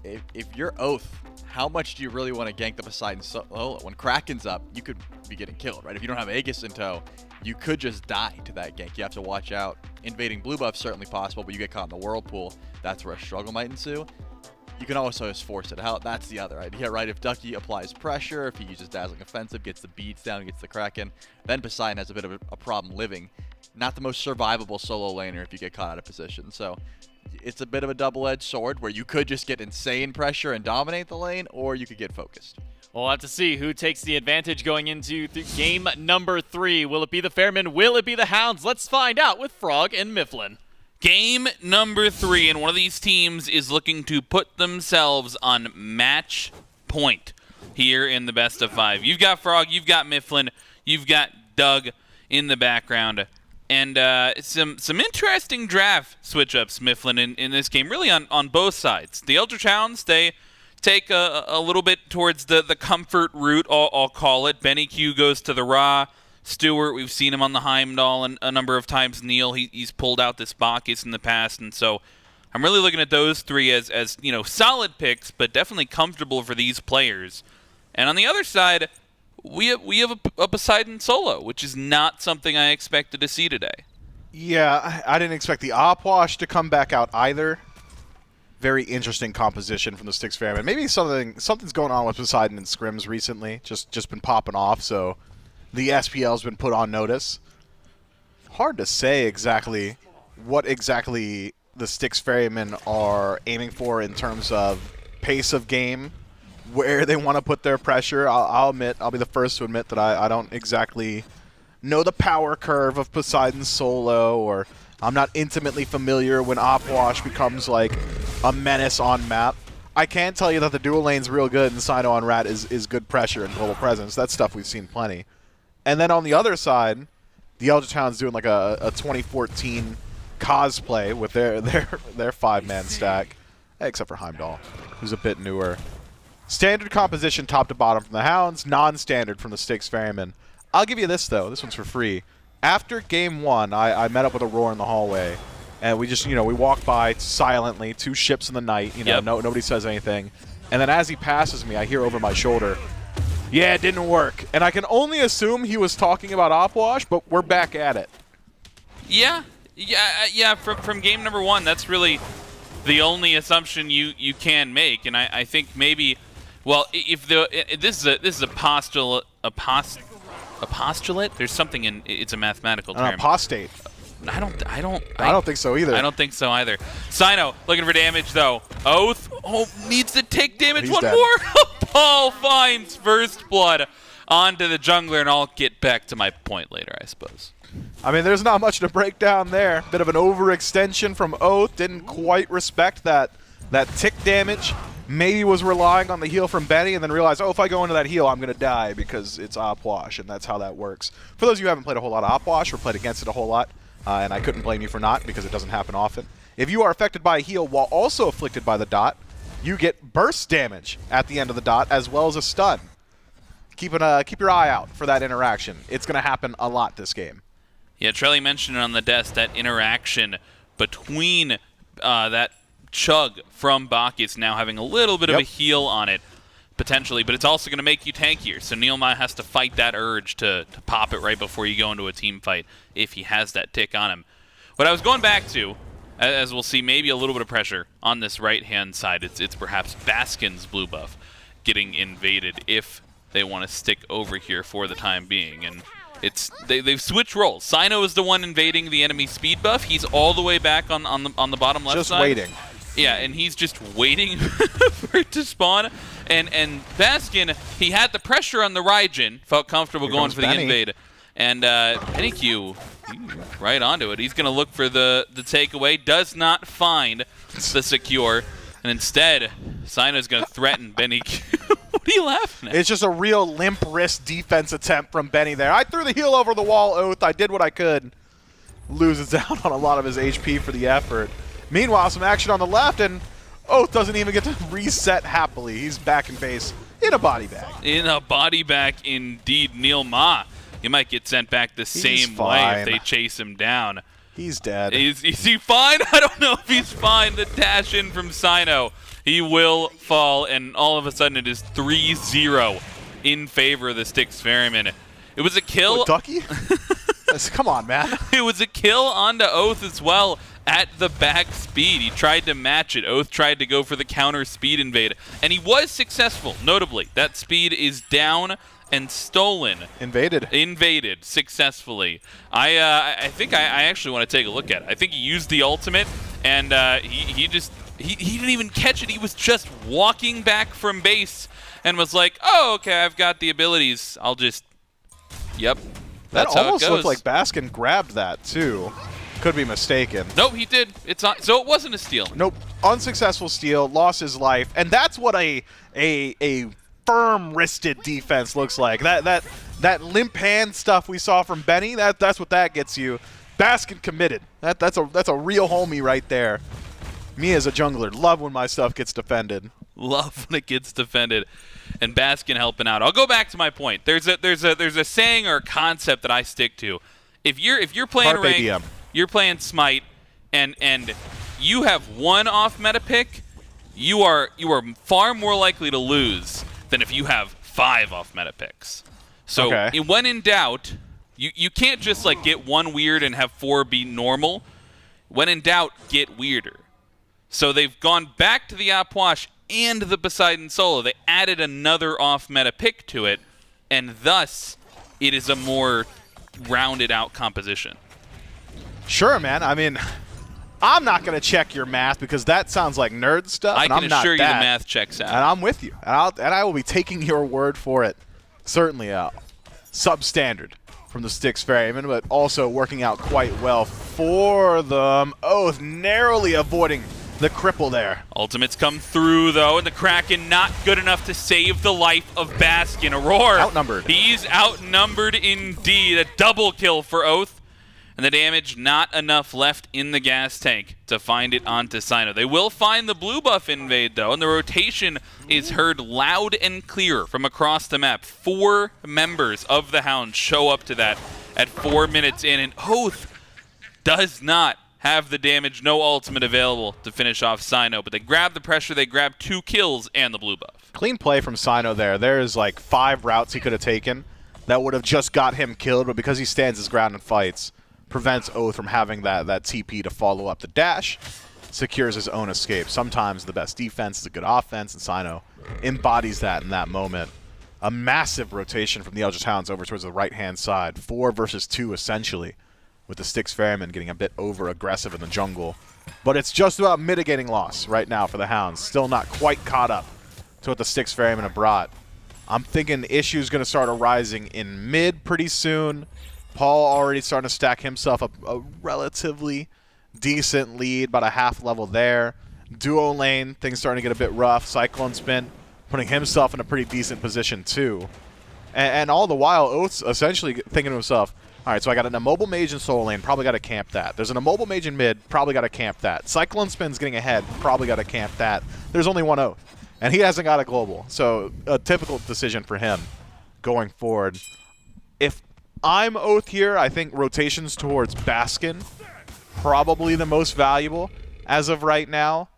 If you're Oathhh, how much do you really want to gank the Poseidon solo? When Kraken's up, you could be getting killed, right? If you don't have Aegis in tow, you could just die to that gank. You have to watch out. Invading blue buff's certainly possible, but you get caught in the whirlpool, that's where a struggle might ensue. You can also just force it out. That's the other idea, right? If Ducky applies pressure, if he uses Dazzling Offensive, gets the beats down, gets the Kraken, then Poseidon has a bit of a problem living. Not the most survivable solo laner if you get caught out of position. So it's a bit of a double-edged sword where you could just get insane pressure and dominate the lane, or you could get focused. We'll have to see who takes the advantage going into game number 3. Will it be the Ferrymen? Will it be the Hounds? Let's find out with Frog and Mifflin. Game number 3, and one of these teams is looking to put themselves on match point here in the best of 5. You've got Frog, you've got Mifflin, you've got Doug in the background. And some interesting draft switch-ups, Mifflin, in this game, really on both sides. The Eldritch Hounds, they take a little bit towards the comfort route, I'll call it. BennyQ goes to the Ra. Stuart, we've seen him on the Heimdall a number of times. Neil, he's pulled out this Bakis in the past, and so I'm really looking at those 3 as solid picks, but definitely comfortable for these players. And on the other side, we have a Poseidon solo, which is not something I expected to see today. Yeah, I didn't expect the Oathhh to come back out either. Very interesting composition from the Styx Ferrymen. Maybe something's going on with Poseidon and scrims recently. Just been popping off, so the SPL's been put on notice. Hard to say exactly what exactly the Styx Ferrymen are aiming for in terms of pace of game, where they want to put their pressure. I'll admit, I'll be the first to admit that I don't exactly know the power curve of Poseidon solo, or I'm not intimately familiar when Oathhh becomes like a menace on map. I can tell you that the dual lane's real good, and Cyno on Rat is good pressure and global presence. That's stuff we've seen plenty. And then on the other side, the Eldritch Hounds doing like a 2014 cosplay with their 5-man stack, except for Heimdall, who's a bit newer. Standard composition top to bottom from the Hounds, non-standard from the Styx Ferrymen. I'll give you this, though. This one's for free. After game 1, I met up with Aror in the hallway, and we just, we walked by silently, 2 ships in the night, nobody says anything. And then as he passes me, I hear over my shoulder, "Yeah, it didn't work." And I can only assume he was talking about Oathhh, but we're back at it. Yeah. From game number 1, that's really the only assumption you can make. And I think maybe, well, if this is a postulate. A postulate? There's something in it's a mathematical term. Apostate. I don't think so either. I don't think so either. Cyno looking for damage though. Oathhh needs to take damage. He's one dead. more. Paul finds first blood onto the jungler, and I'll get back to my point later, I suppose. I mean, there's not much to break down there. Bit of an overextension from Oathhh. Didn't quite respect that tick damage. Maybe was relying on the heal from Benny and then realized, if I go into that heal, I'm going to die because it's Oathhh, and that's how that works. For those of you who haven't played a whole lot of Oathhh or played against it a whole lot, and I couldn't blame you for not because it doesn't happen often, if you are affected by a heal while also afflicted by the dot, you get burst damage at the end of the dot as well as a stun. Keep your eye out for that interaction. It's going to happen a lot this game. Yeah, Trelly mentioned on the desk that interaction between that chug from Bakis now having a little bit of a heal on it, potentially, but it's also going to make you tankier, so NeilMah has to fight that urge to pop it right before you go into a team fight if he has that tick on him. What I was going back to, as we'll see, maybe a little bit of pressure on this right-hand side. It's perhaps Baskin's blue buff getting invaded if they want to stick over here for the time being, and they've switched roles. Cyno is the one invading the enemy speed buff. He's all the way back on the bottom left side. Just waiting. Yeah, and he's just waiting for it to spawn. And Baskin, he had the pressure on the Raijin, felt comfortable going for the invade. And BennyQ, right onto it. He's going to look for the takeaway, does not find the secure, and instead, Cyno's going to threaten BennyQ. What What are you laughing at? It's just a real limp wrist defense attempt from Benny there. I threw the heel over the wall, Oathhh. I did what I could. Loses out on a lot of his HP for the effort. Meanwhile, some action on the left, and Oathhh doesn't even get to reset happily. He's back in base in a body bag. In a body bag, indeed. NeilMah, he might get sent back the same way if they chase him down. He's dead. Is he fine? I don't know if he's fine. The dash in from Cyno. He will fall, and all of a sudden it is 3-0 in favor of the Styx Ferrymen. It was a kill. What, Ducky? Come on, man. It was a kill onto Oathhh as well at the back speed. He tried to match it. Oathhh tried to go for the counter speed invade, and he was successful, notably. That speed is down and stolen. Invaded successfully. I think I actually want to take a look at it. I think he used the ultimate, and he didn't even catch it. He was just walking back from base and was like, oh, okay, I've got the abilities. I'll just, yep. That's that how almost it goes. looked like Baskin grabbed that, too. Could be mistaken. Nope, he did. It's not, so it wasn't a steal. Nope. Unsuccessful steal, lost his life, and that's what a firm-wristed defense looks like. That limp hand stuff we saw from Benny, that's what that gets you. Baskin committed. That's a real homie right there. Me as a jungler, love when my stuff gets defended. Love when it gets defended. And Baskin helping out. I'll go back to my point. There's a saying or a concept that I stick to. If you're playing Carpe ranked, diem. you're playing SMITE, and you have one off meta pick, you are far more likely to lose than if you have 5 off meta picks. So when in doubt, you can't just like get one weird and have 4 be normal. When in doubt, get weirder. So they've gone back to the Apwash and the Poseidon solo. They added another off-meta pick to it, and thus it is a more rounded-out composition. Sure, man. I mean, I'm not going to check your math because that sounds like nerd stuff. I and can I'm not assure you the that. math checks out. And I'm with you. And I will be taking your word for it. Certainly substandard from the Styx Ferrymen, but also working out quite well for them. Oathhh narrowly avoiding the cripple there. Ultimates come through, though, and the Kraken not good enough to save the life of Baskin. Aror. Outnumbered. He's outnumbered indeed. A double kill for Oathhh. And the damage not enough left in the gas tank to find it onto Cyno. They will find the blue buff invade, though, and the rotation is heard loud and clear from across the map. 4 members of the Hounds show up to that at 4 minutes in, and Oathhh does not have the damage, no ultimate available to finish off Cyno, but they grab the pressure, they grab 2 kills and the blue buff. Clean play from Cyno there. There's like 5 routes he could have taken that would have just got him killed, but because he stands his ground and fights, prevents Oathhh from having that TP to follow up the dash, secures his own escape. Sometimes the best defense is a good offense, and Cyno embodies that in that moment. A massive rotation from the Eldritch Hounds over towards the right-hand side. 4 versus 2, essentially, with the Styx Ferrymen getting a bit over-aggressive in the jungle. But it's just about mitigating loss right now for the Hounds. Still not quite caught up to what the Styx Ferrymen have brought. I'm thinking issues going to start arising in mid pretty soon. Paul already starting to stack himself up a relatively decent lead, about a half level there. Duo lane, things starting to get a bit rough. CycloneSpin putting himself in a pretty decent position too. And all the while, Oathh's essentially thinking to himself, all right, so I got an immobile mage in solo lane, probably got to camp that. There's an immobile mage in mid, probably got to camp that. CycloneSpin's getting ahead, probably got to camp that. There's only one Oathhh, and he hasn't got a global. So a typical decision for him going forward. If I'm Oathhh here, I think rotations towards Baskin, probably the most valuable as of right now.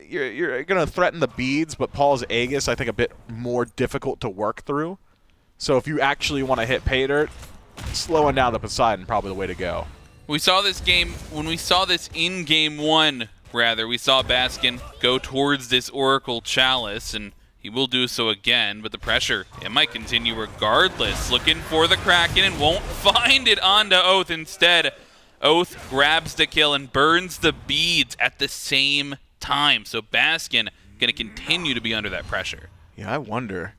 You're going to threaten the beads, but Paul's Aegis, I think, a bit more difficult to work through. So if you actually want to hit pay dirt, slowing down the Poseidon probably the way to go. We saw this game, when we saw this in game 1, rather, we saw Baskin go towards this Oracle Chalice, and he will do so again, but the pressure, it might continue regardless. Looking for the Kraken and won't find it onto Oathhh instead. Oathhh grabs the kill and burns the beads at the same time. So Baskin going to continue to be under that pressure. Yeah, I wonder.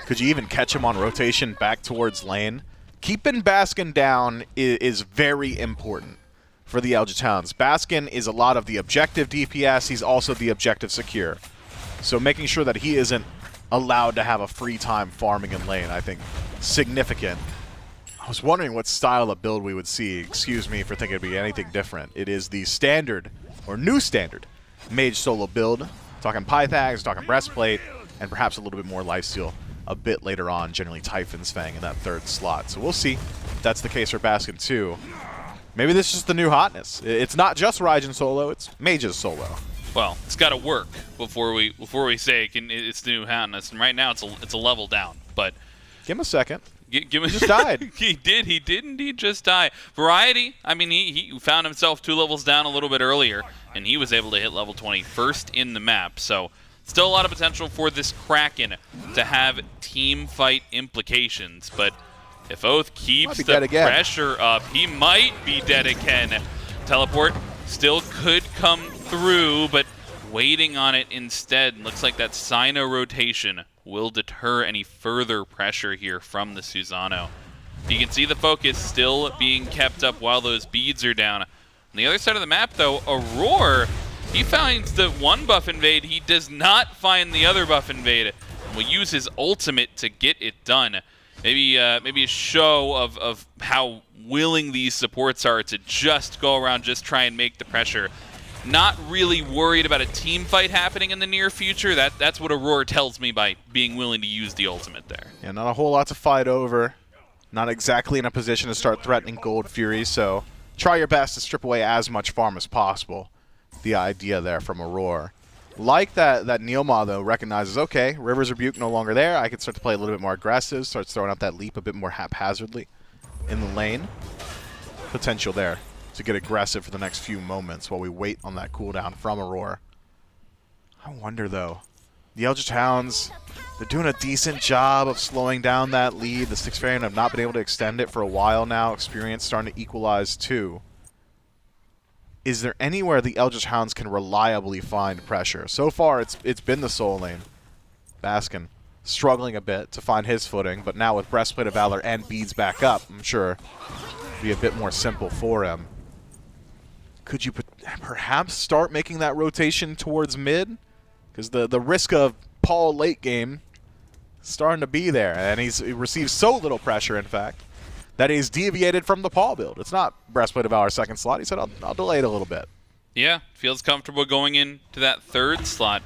Could you even catch him on rotation back towards lane? Keeping Baskin down is very important for the Eldritch Hounds. Baskin is a lot of the objective DPS. He's also the objective secure. So making sure that he isn't allowed to have a free time farming in lane. I think significant. I was wondering what style of build we would see. Excuse me for thinking it'd be anything different. It is the standard, or new standard, mage solo build. Talking Pythags, talking Breastplate, and perhaps a little bit more lifesteal a bit later on, generally Typhon's Fang in that 3rd slot. So we'll see if that's the case for Baskin too. Maybe this is just the new hotness. It's not just Raijin solo, it's mages solo. Well, it's got to work before we say it's the new hotness, and right now it's a level down. But give him a second. Give him just died. He did indeed just die. Variety, I mean, he found himself 2 levels down a little bit earlier, and he was able to hit level 20 first in the map. So still a lot of potential for this Kraken to have team fight implications. But if Oathhh keeps the pressure up, he might be dead again. Teleport still could come through, but waiting on it instead. Looks like that Cyno rotation will deter any further pressure here from the Susano. You can see the focus still being kept up while those beads are down. On the other side of the map, though, Aror, he finds the one buff invade. He does not find the other buff invade. And will use his ultimate to get it done. Maybe a show of how willing these supports are to just go around, just try and make the pressure. Not really worried about a team fight happening in the near future. That's what Aror tells me by being willing to use the ultimate there. Yeah, not a whole lot to fight over. Not exactly in a position to start threatening Gold Fury, so try your best to strip away as much farm as possible. The idea there from Aror. Like that NeilMah, though, recognizes, okay, River's Rebuke no longer there. I can start to play a little bit more aggressive, starts throwing out that leap a bit more haphazardly in the lane. Potential there to get aggressive for the next few moments while we wait on that cooldown from Aror. I wonder, though, the Eldritch Hounds, they're doing a decent job of slowing down that lead. The Styx Ferrymen have not been able to extend it for a while now. Experience starting to equalize, too. Is there anywhere the Eldritch Hounds can reliably find pressure? So far, it's been the soul lane. Baskin struggling a bit to find his footing, but now with Breastplate of Valor and beads back up, I'm sure it'll be a bit more simple for him. Could you perhaps start making that rotation towards mid? Because the risk of Paul late game is starting to be there, and he receives so little pressure, in fact, that he's deviated from the Paul build. It's not Breastplate of Valor 2nd slot. He said, I'll delay it a little bit. Yeah, feels comfortable going into that 3rd slot.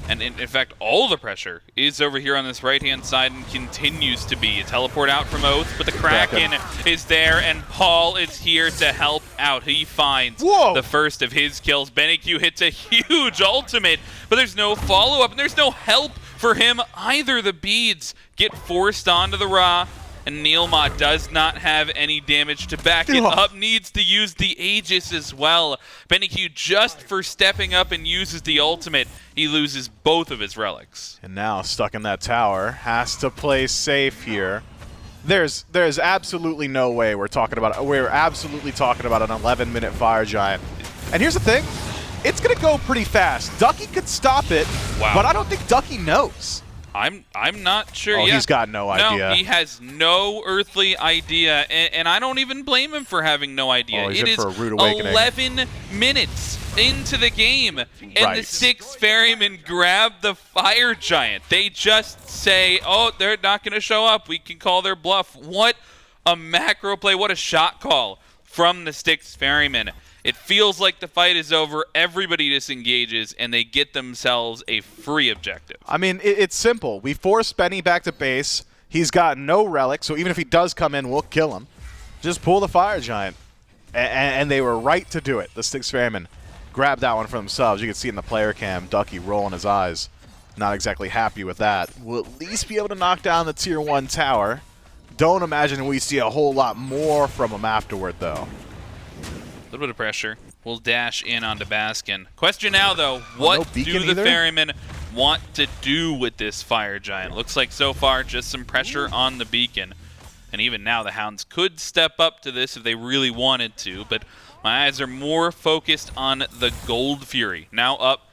And in fact, all the pressure is over here on this right-hand side and continues to be. A teleport out from Oathhh, but the Kraken is there, and Paul is here to help out. He finds the first of his kills. BennyQ hits a huge ultimate, but there's no follow-up, and there's no help for him either. The beads get forced onto the Ra, and NeilMah does not have any damage to back it up. Needs to use the Aegis as well. BennyQ just for stepping up and uses the ultimate. He loses both of his relics. And now stuck in that tower. Has to play safe here. There's absolutely no way we're absolutely talking about an 11-minute Fire Giant. And here's the thing. It's going to go pretty fast. Ducky could stop it, but I don't think Ducky knows. I'm not sure. Oh, he's got no idea. No, he has no earthly idea, and I don't even blame him for having no idea. Oh, it is for a rude awakening. 11 minutes into the game, and the Styx Ferrymen grab the Fire Giant. They just say, oh, they're not going to show up. We can call their bluff. What a macro play. What a shot call from the Styx Ferrymen. It feels like the fight is over, everybody disengages, and they get themselves a free objective. I mean, it's simple. We force Benny back to base. He's got no relic, so even if he does come in, we'll kill him. Just pull the Fire Giant. And they were right to do it. The Styx Ferrymen grabbed that one for themselves. You can see in the player cam, Ducky rolling his eyes. Not exactly happy with that. We'll at least be able to knock down the Tier 1 tower. Don't imagine we see a whole lot more from him afterward, though. A little bit of pressure. We'll dash in onto Baskin. Question now, though, what do the Ferrymen want to do with this Fire Giant? Looks like so far just some pressure on the beacon. And even now the Hounds could step up to this if they really wanted to, but my eyes are more focused on the Gold Fury. Now up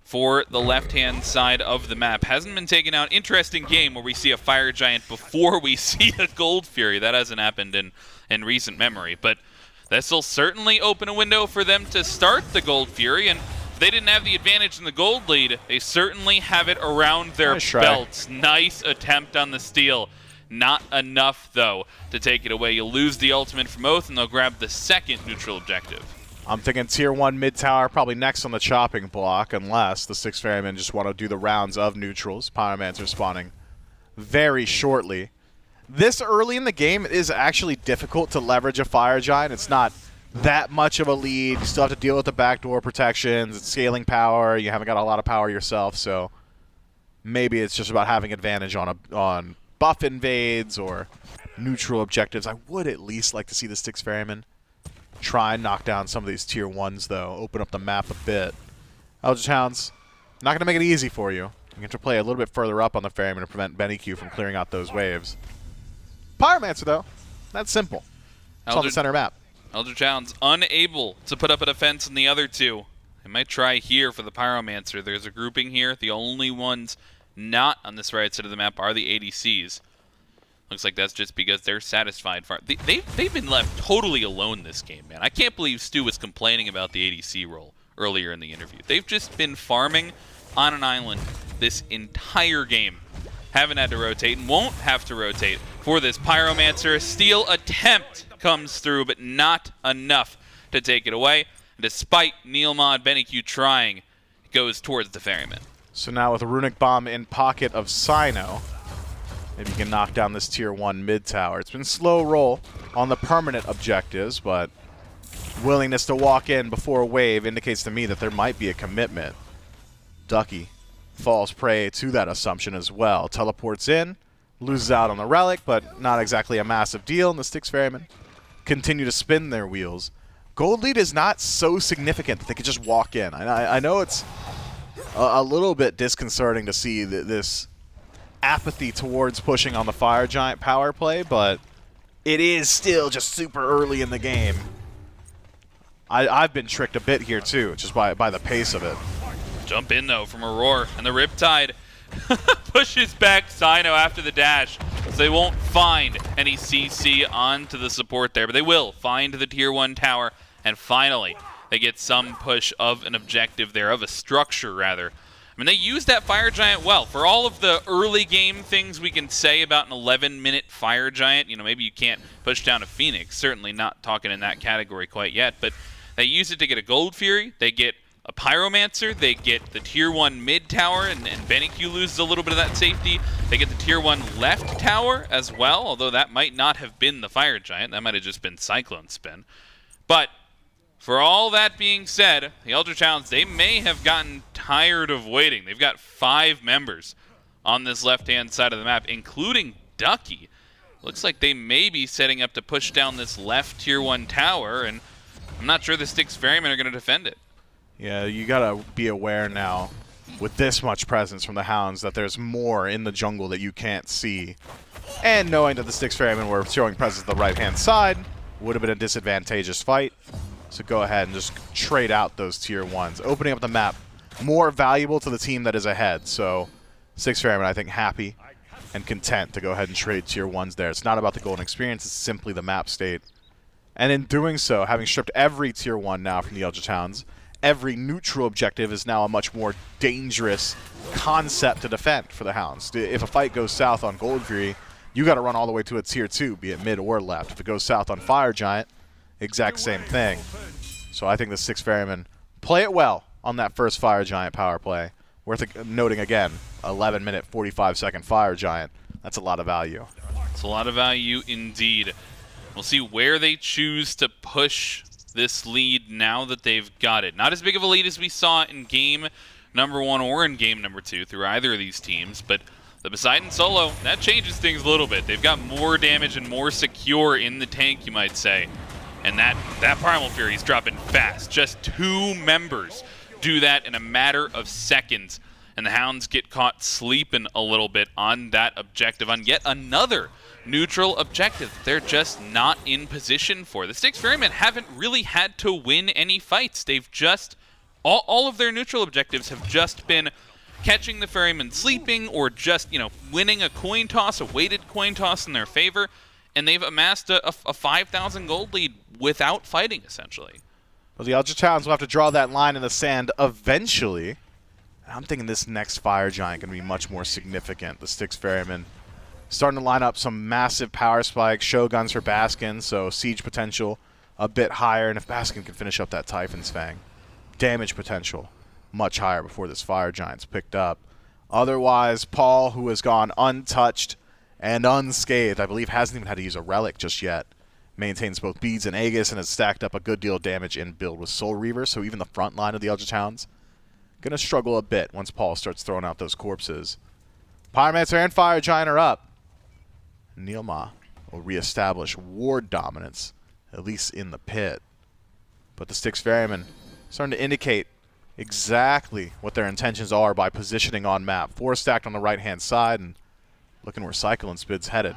for the left-hand side of the map. Hasn't been taken out. Interesting game where we see a Fire Giant before we see a Gold Fury. That hasn't happened in recent memory, but this will certainly open a window for them to start the Gold Fury, and they didn't have the advantage in the gold lead, they certainly have it around their Nice try. belts. Nice attempt on the steal. Not enough, though, to take it away. You'll lose the ultimate from Oathhh, and they'll grab the second neutral objective. I'm thinking tier 1 mid tower, probably next on the chopping block, unless the Styx Ferrymen just want to do the rounds of neutrals. Pyromancer spawning very shortly. This early in the game, it is actually difficult to leverage a Fire Giant. It's not that much of a lead. You still have to deal with the backdoor protections. It's scaling power. You haven't got a lot of power yourself, so maybe it's just about having advantage on buff invades or neutral objectives. I would at least like to see the Styx Ferrymen try and knock down some of these tier 1s, though. Open up the map a bit. Eldritch Hounds, not going to make it easy for you. You have to play a little bit further up on the Ferryman to prevent BennyQ from clearing out those waves. Pyromancer, though, that's simple. It's on the center map. Eldritch Hounds unable to put up a defense in the other two. They might try here for the Pyromancer. There's a grouping here. The only ones not on this right side of the map are the ADCs. Looks like that's just because they're satisfied. They've been left totally alone this game, man. I can't believe Stu was complaining about the ADC role earlier in the interview. They've just been farming on an island this entire game. Haven't had to rotate and won't have to rotate for this Pyromancer. A steal attempt comes through, but not enough to take it away. And despite NeilMah and BennyQ trying, it goes towards the Ferryman. So now with a Runic Bomb in pocket of Cyno, maybe you can knock down this tier 1 mid tower. It's been slow roll on the permanent objectives, but willingness to walk in before a wave indicates to me that there might be a commitment. Ducky falls prey to that assumption as well. Teleports in, loses out on the relic, but not exactly a massive deal. And the Styx Ferrymen continue to spin their wheels. Gold lead is not so significant that they could just walk in. I know it's a little bit disconcerting to see this apathy towards pushing on the Fire Giant power play, but it is still just super early in the game. I've been tricked a bit here too, just by the pace of it. Jump in though from Aror, and the Riptide pushes back Cyno after the dash. So they won't find any CC onto the support there, but they will find the tier 1 tower, and finally they get some push of an objective there, of a structure rather. I mean, they used that Fire Giant well. For all of the early game things we can say about an 11-minute Fire Giant, you know, maybe you can't push down a Phoenix, certainly not talking in that category quite yet, but they use it to get a Gold Fury, they get a Pyromancer, they get the tier 1 mid tower, and BennyQ loses a little bit of that safety. They get the tier 1 left tower as well, although that might not have been the Fire Giant, that might have just been CycloneSpin. But for all that being said, the Eldritch Hounds, they may have gotten tired of waiting. They've got 5 members on this left-hand side of the map, including Ducky. Looks like they may be setting up to push down this left tier 1 tower, and I'm not sure the Styx Ferrymen are going to defend it. Yeah, you gotta be aware now, with this much presence from the Hounds, that there's more in the jungle that you can't see. And knowing that the Styx Ferrymen were showing presence on the right-hand side, would have been a disadvantageous fight. So go ahead and just trade out those tier 1s. Opening up the map, more valuable to the team that is ahead. So Styx Ferrymen, I think, happy and content to go ahead and trade tier 1s there. It's not about the golden experience, it's simply the map state. And in doing so, having stripped every tier 1 now from the Eldritch Hounds, every neutral objective is now a much more dangerous concept to defend for the Hounds. If a fight goes south on Gold Fury, you got to run all the way to a tier 2, be it mid or left. If it goes south on Fire Giant, exact same thing. So I think the Styx Ferrymen play it well on that first Fire Giant power play. Worth noting again, 11-minute, 45-second Fire Giant. That's a lot of value. It's a lot of value indeed. We'll see where they choose to push this lead now that they've got it. Not as big of a lead as we saw in game number 1 or in game number 2 through either of these teams, but the Poseidon solo, that changes things a little bit. They've got more damage and more secure in the tank, you might say. And that Primal Fury is dropping fast. Just 2 members do that in a matter of seconds. And the Hounds get caught sleeping a little bit on that objective, on yet another neutral objective they're just not in position for. The Styx Ferrymen haven't really had to win any fights. They've just, all of their neutral objectives have just been catching the Ferrymen sleeping or just, you know, winning a coin toss, a weighted coin toss in their favor, and they've amassed a 5,000 gold lead without fighting, essentially. But the Eldritch Hounds will have to draw that line in the sand eventually. And I'm thinking this next Fire Giant going to be much more significant. The Styx Ferrymen starting to line up some massive power spikes, Shoguns for Baskin, so siege potential a bit higher. And if Baskin can finish up that Typhon's Fang, damage potential much higher before this Fire Giant's picked up. Otherwise, Paul, who has gone untouched and unscathed, I believe hasn't even had to use a relic just yet, maintains both beads and Aegis and has stacked up a good deal of damage in build with Soul Reaver, so even the front line of the Eldritch Hounds going to struggle a bit once Paul starts throwing out those corpses. Pyromancer and Fire Giant are up. NeilMah will reestablish ward dominance, at least in the pit. But the Styx Ferrymen starting to indicate exactly what their intentions are by positioning on map. 4 stacked on the right-hand side and looking where CycloneSpin's headed.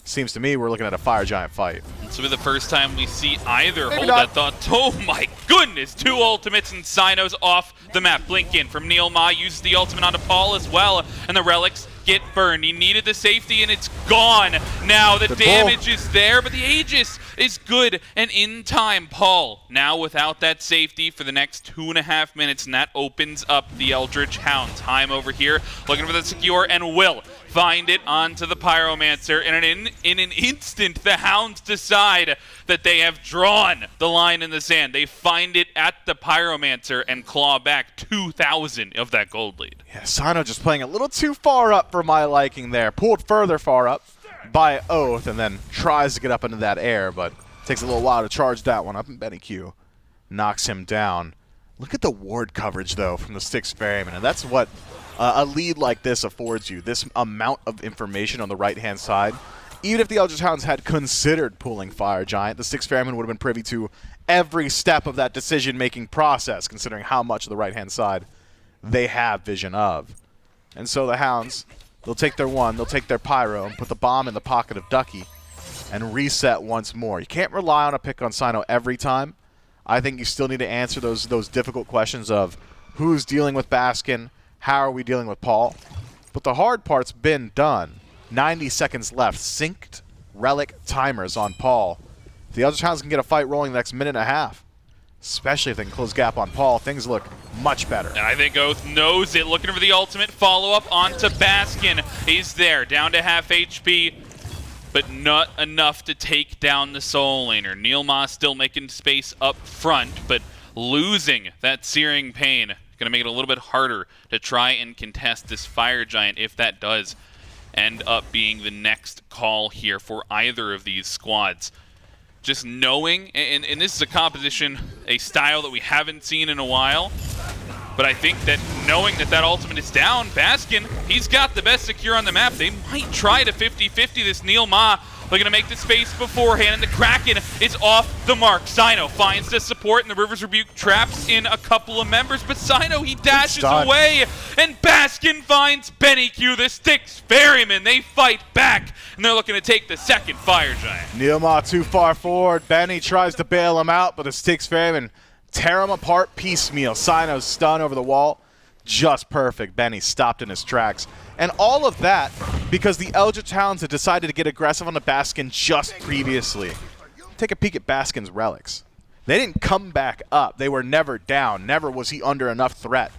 Seems to me we're looking at a Fire Giant fight. This will be the first time we see either Maybe hold not. that thought. Oh my goodness! 2 ultimates and Cynos off the map. Blink in from NeilMah, uses the ultimate onto Paul as well, and the relics get burned. He needed the safety and it's gone. Now the damage is there, but the Aegis is good and in time. Paul now without that safety for the next 2.5 minutes, and that opens up the Eldritch Hound. Time over here, looking for the secure, and will find it onto the Pyromancer. And in an instant, the Hounds decide that they have drawn the line in the sand. They find it at the Pyromancer and claw back 2,000 of that gold lead. Yeah, Cyno just playing a little too far up for my liking there. Pulled further far up by Oathhh and then tries to get up into that air, but takes a little while to charge that one up, and BennyQ knocks him down. Look at the ward coverage, though, from the Styx Ferrymen, and that's what a lead like this affords you, this amount of information on the right-hand side. Even if the Eldritch Hounds had considered pulling Fire Giant, the Styx Ferrymen would have been privy to every step of that decision-making process, considering how much of the right-hand side they have vision of. And so the Hounds, they'll take their one, they'll take their Pyro, and put the bomb in the pocket of Ducky, and reset once more. You can't rely on a pick on Cyno every time. I think you still need to answer those difficult questions of who's dealing with Baskin, how are we dealing with Paul? But the hard part's been done. 90 seconds left. Synced relic timers on Paul. If the Eldritch Hounds can get a fight rolling the next minute and a half, especially if they can close gap on Paul, things look much better. And I think Oathhh knows it. Looking for the ultimate follow-up onto Baskin. He's there, down to half HP, but not enough to take down the Soul Laner. NeilMah still making space up front, but losing that Searing Pain. Going to make it a little bit harder to try and contest this Fire Giant if that does end up being the next call here for either of these squads. Just knowing, and this is a composition, a style that we haven't seen in a while, but I think that knowing that that ultimate is down, Baskin, he's got the best secure on the map. They might try to 50-50 this NeilMah. They're going to make the space beforehand, and the Kraken is off the mark. Cyno finds the support, and the River's Rebuke traps in a couple of members, but Cyno, he dashes away, and Baskin finds BennyQ, the Styx Ferrymen. They fight back, and they're looking to take the second Fire Giant. NeilMah too far forward. Benny tries to bail him out, but the Styx Ferrymen tear him apart piecemeal. Cyno's stun over the wall. Just perfect. Benny stopped in his tracks. And all of that because the Eldritch Hounds had decided to get aggressive on the Baskin just previously. Take a peek at Baskin's relics. They didn't come back up. They were never down. Never was he under enough threat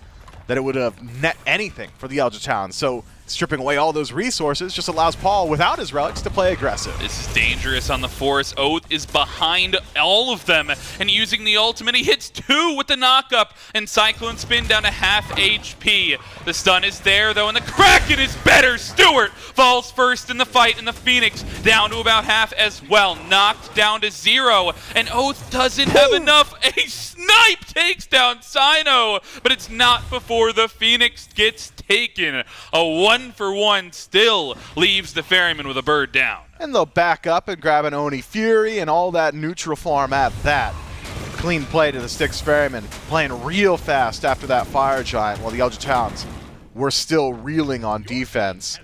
that it would have net anything for the Eldritch Hounds. So stripping away all those resources just allows Paul, without his relics, to play aggressive. This is dangerous on the force. Oathhh is behind all of them, and using the ultimate, he hits 2 with the knockup, and CycloneSpin down to half HP. The stun is there, though, and the Kraken is better. Stuart falls first in the fight, and the Phoenix down to about half as well. Knocked down to 0, and Oathhh doesn't have enough. A snipe takes down Cyno, but it's not before the Phoenix gets taken. A 1-for-1 still leaves the Ferryman with a bird down. And they'll back up and grab an Oni Fury and all that neutral farm at that. Clean play to the Styx Ferrymen, playing real fast after that Fire Giant while the Eldritch Hounds were still reeling on defense.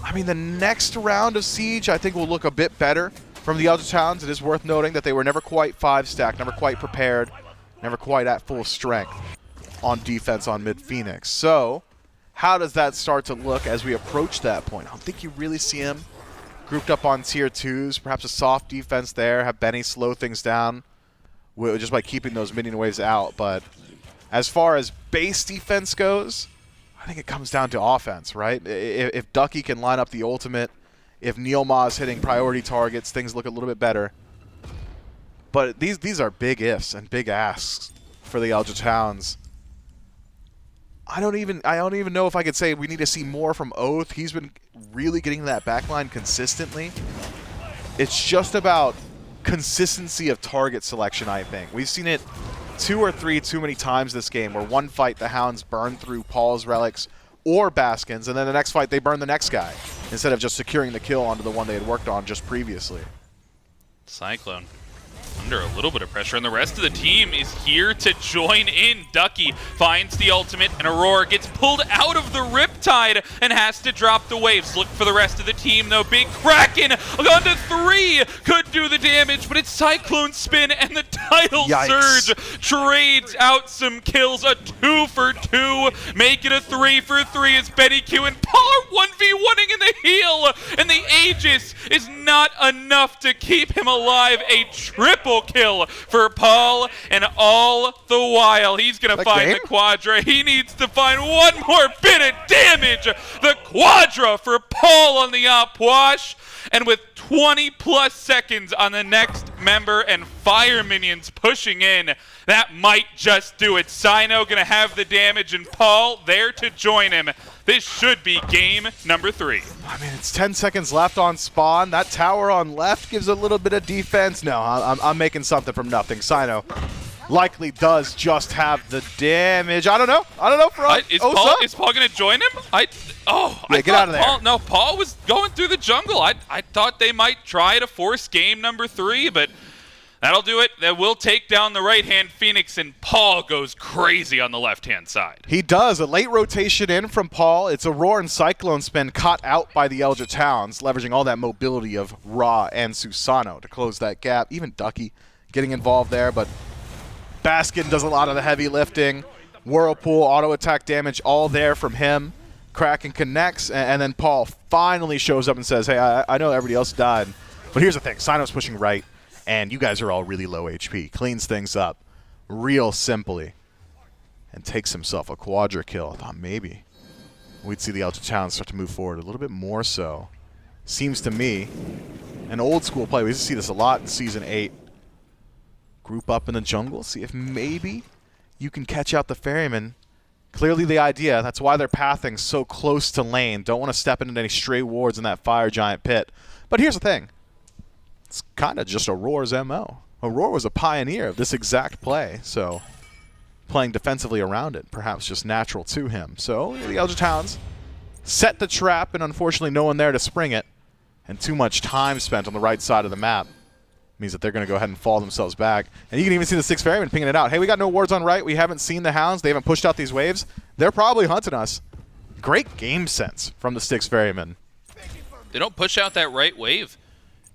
I mean, the next round of Siege I think will look a bit better from the Eldritch Hounds. It is worth noting that they were never quite 5-stacked, never quite prepared, never quite at full strength on defense on mid-Phoenix. So how does that start to look as we approach that point? I don't think you really see him grouped up on tier 2s, perhaps a soft defense there, have Benny slow things down just by keeping those minion waves out. But as far as base defense goes, I think it comes down to offense, right? If Ducky can line up the ultimate, if NeilMah is hitting priority targets, things look a little bit better. But these are big ifs and big asks for the Eldritch Hounds. I don't even know if I could say we need to see more from Oathhh. He's been really getting to that backline consistently. It's just about consistency of target selection, I think. We've seen it 2 or 3 too many times this game where one fight the Hounds burn through Paul's relics or Baskin's, and then the next fight they burn the next guy instead of just securing the kill onto the one they had worked on just previously. Cyclone under a little bit of pressure, and the rest of the team is here to join in. Ducky finds the ultimate, and Aror gets pulled out of the Riptide and has to drop the waves. Look for the rest of the team, though. Big Kraken on to 3 could do the damage, but it's CycloneSpin, and the title surge trades out some kills. A 2 for 2, make it a 3 for 3 as BennyQ and Paul are 1v1ing in the heel, and the Aegis is not enough to keep him alive. A triple kill for Paul, and all the while he's going to find the Quadra. He needs to find one more bit of damage. The Quadra for Paul on the Opwash, and with 20 plus seconds on the next member and fire minions pushing in, that might just do it. Cyno going to have the damage, and Paul there to join him. This should be game number 3. I mean, it's 10 seconds left on spawn. That tower on left gives a little bit of defense. No, I'm making something from nothing. Cyno likely does just have the damage. I don't know for is Paul going to join him? Get out of there. Paul was going through the jungle. I thought they might try to force game number 3, but that'll do it. That will take down the right-hand Phoenix, and Paul goes crazy on the left-hand side. He does. A late rotation in from Paul. It's Aror and CycloneSpin caught out by the Eldritch Hounds, leveraging all that mobility of Ra and Susano to close that gap. Even Ducky getting involved there, but Baskin does a lot of the heavy lifting. Whirlpool, auto-attack damage, all there from him. Kraken connects, and then Paul finally shows up and says, hey, I know everybody else died, but here's the thing. Cyno's pushing right, and you guys are all really low HP. Cleans things up real simply and takes himself a Quadra kill. I thought maybe we'd see the Eldritch Hounds start to move forward a little bit more so. Seems to me an old school play. We used to see this a lot in Season 8. Group up in the jungle, see if maybe you can catch out the Ferryman. Clearly the idea, that's why they're pathing so close to lane. Don't want to step into any stray wards in that fire giant pit. But here's the thing. It's kind of just Auror's MO. Aror was a pioneer of this exact play, so playing defensively around it, perhaps just natural to him. So the Eldritch Hounds set the trap, and unfortunately no one there to spring it, and too much time spent on the right side of the map. Means that they're going to go ahead and fall themselves back. And you can even see the Styx Ferrymen pinging it out. Hey, we got no wards on right. We haven't seen the Hounds. They haven't pushed out these waves. They're probably hunting us. Great game sense from the Styx Ferrymen. They don't push out that right wave.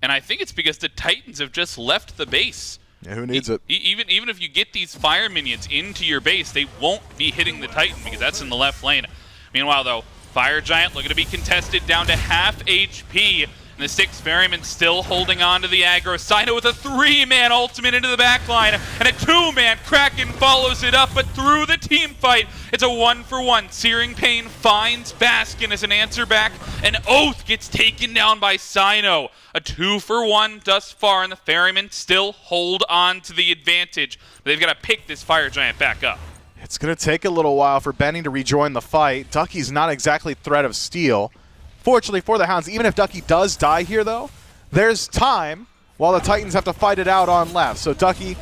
And I think it's because the Titans have just left the base. Yeah, who needs it? Even if you get these fire minions into your base, they won't be hitting the Titan because that's in the left lane. Meanwhile, though, Fire Giant looking to be contested down to half HP. And the Styx Ferrymen still holding on to the aggro. Cyno with a 3-man ultimate into the backline, and a 2-man Kraken follows it up, but through the team fight, it's a 1-for-1. Searing Pain finds Baskin as an answer back, and Oathhh gets taken down by Cyno. A 2-for-1 thus far, and the Ferrymen still hold on to the advantage. But they've got to pick this Fire Giant back up. It's going to take a little while for Benny to rejoin the fight. Ducky's not exactly threat of steel. Fortunately for the Hounds, even if Ducky does die here, though, there's time while the Titans have to fight it out on left. So Ducky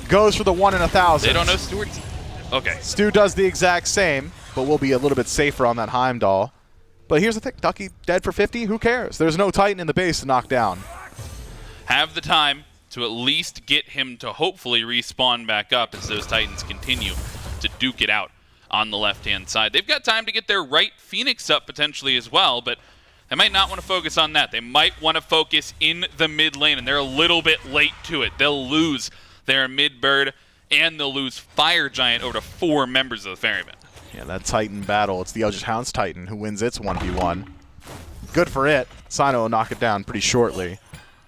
goes for the 1 in 1,000. They don't know Stuart's... Okay. Stu does the exact same, but we'll be a little bit safer on that Heimdall. But here's the thing. Ducky dead for 50? Who cares? There's no Titan in the base to knock down. Have the time to at least get him to hopefully respawn back up as those Titans continue to duke it out on the left-hand side. They've got time to get their right Phoenix up potentially as well, but they might not want to focus on that. They might want to focus in the mid lane, and they're a little bit late to it. They'll lose their mid-bird, and they'll lose Fire Giant over to 4 members of the Ferryman. Yeah, that Titan battle, it's the Eldritch Hounds Titan who wins its 1v1. Good for it. Cyno will knock it down pretty shortly.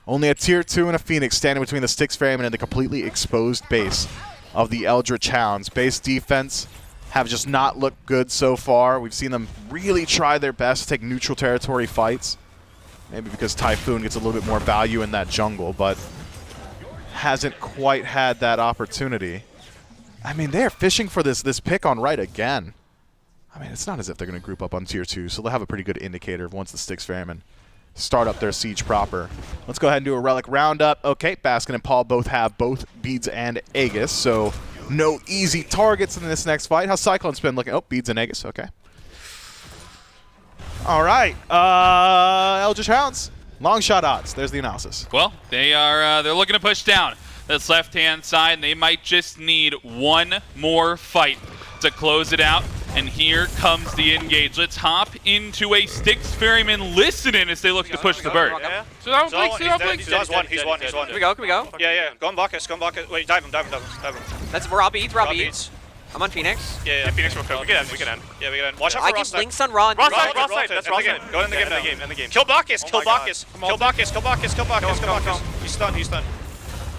Only a tier 2 and a Phoenix standing between the Styx Ferrymen and the completely exposed base of the Eldritch Hounds. Base defense have just not looked good so far. We've seen them really try their best to take neutral territory fights. Maybe because Typhoon gets a little bit more value in that jungle, but hasn't quite had that opportunity. I mean, they're fishing for this pick on right again. I mean, it's not as if they're going to group up on tier 2, so they'll have a pretty good indicator of once the Styx Ferrymen start up their siege proper. Let's go ahead and do a relic roundup. Okay, Baskin and Paul both have both Beads and Aegis, so no easy targets in this next fight. How's CycloneSpin looking? Oh, Beads and Aegis, okay. All right, Eldritch Hounds, long shot odds. There's the analysis. Well, they're looking to push down this left-hand side, and they might just need one more fight to close it out. And here comes the engage. Let's hop into a Styx Ferryman listening as they look to push the bird. Yeah. So don't blink, so don't blink. He's one. Can we go? Can we go? Yeah. Go on Bacchus. Wait, dive him. We're all beads. I'm on Phoenix. Yeah. Phoenix real quick. We can end. Yeah, we can end. Watch out for I can Ross. blink stun Ron. Ross side. That's Ross side. Go in the game. End the game. Kill Bacchus. Kill Bacchus. He's stunned.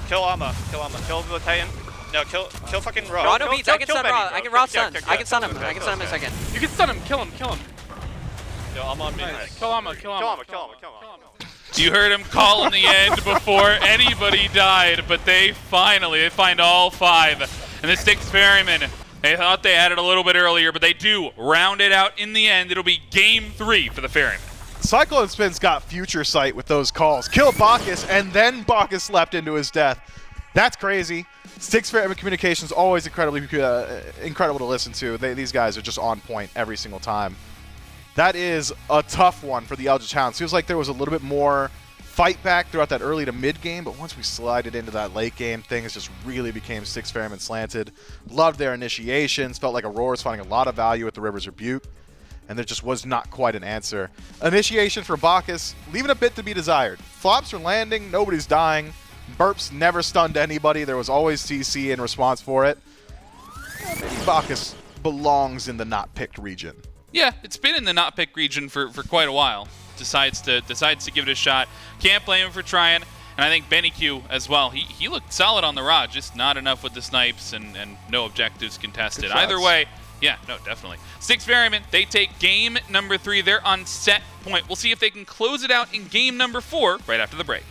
Kill Amma. Kill the Tian. No, kill fucking Raw. Raw no beats. I can stun Raw. I can Raw stun. I can stun him. I can stun him in a second. You can stun him. Kill him. Yo, I'm on me. Kill Amma. You heard him call in the end before anybody died, but they find all 5. And the Styx Ferrymen, they thought they had it a little bit earlier, but they do round it out in the end. It'll be game 3 for the Ferrymen. CycloneSpin's got future sight with those calls. Kill Bacchus, and then Bacchus leapt into his death. That's crazy. Styx Ferryman communication's always incredible to listen to. These guys are just on point every single time. That is a tough one for the Eldritch Hounds. Feels like there was a little bit more fight back throughout that early to mid game, but once we slided into that late game, things just really became Styx Ferryman slanted. Loved their initiations. Felt like Aror was finding a lot of value with the River's Rebuke, and there just was not quite an answer. Initiation for Bacchus, leaving a bit to be desired. Flops are landing, nobody's dying. Burps never stunned anybody. There was always CC in response for it. Maybe Bacchus belongs in the not picked region. Yeah, it's been in the not picked region for quite a while. Decides to give it a shot. Can't blame him for trying. And I think BennyQ as well. He looked solid on the rod, just not enough with the snipes and no objectives contested. Either way, yeah, no, definitely. Styx Ferrymen, they take game number 3. They're on set point. We'll see if they can close it out in game number 4 right after the break.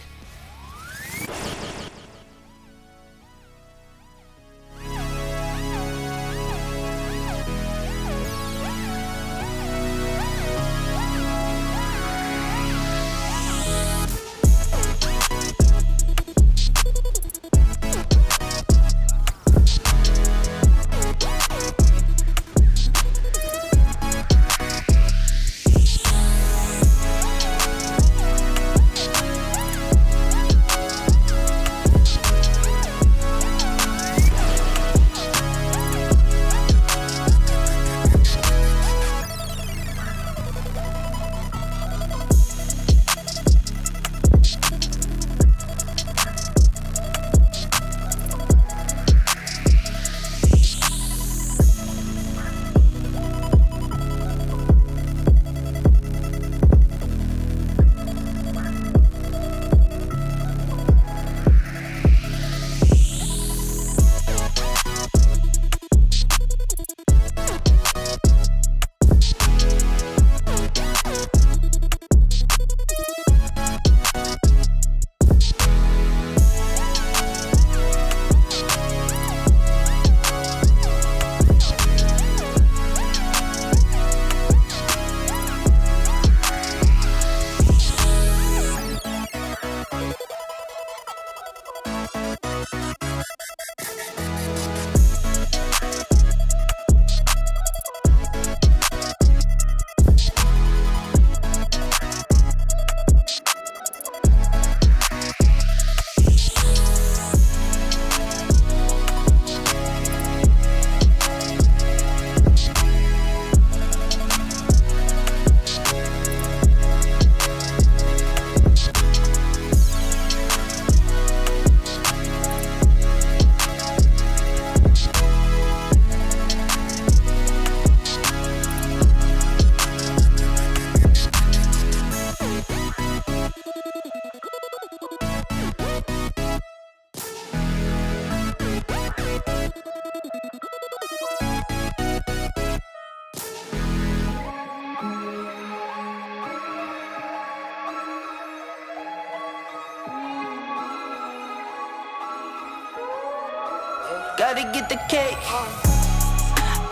Gotta get the cake.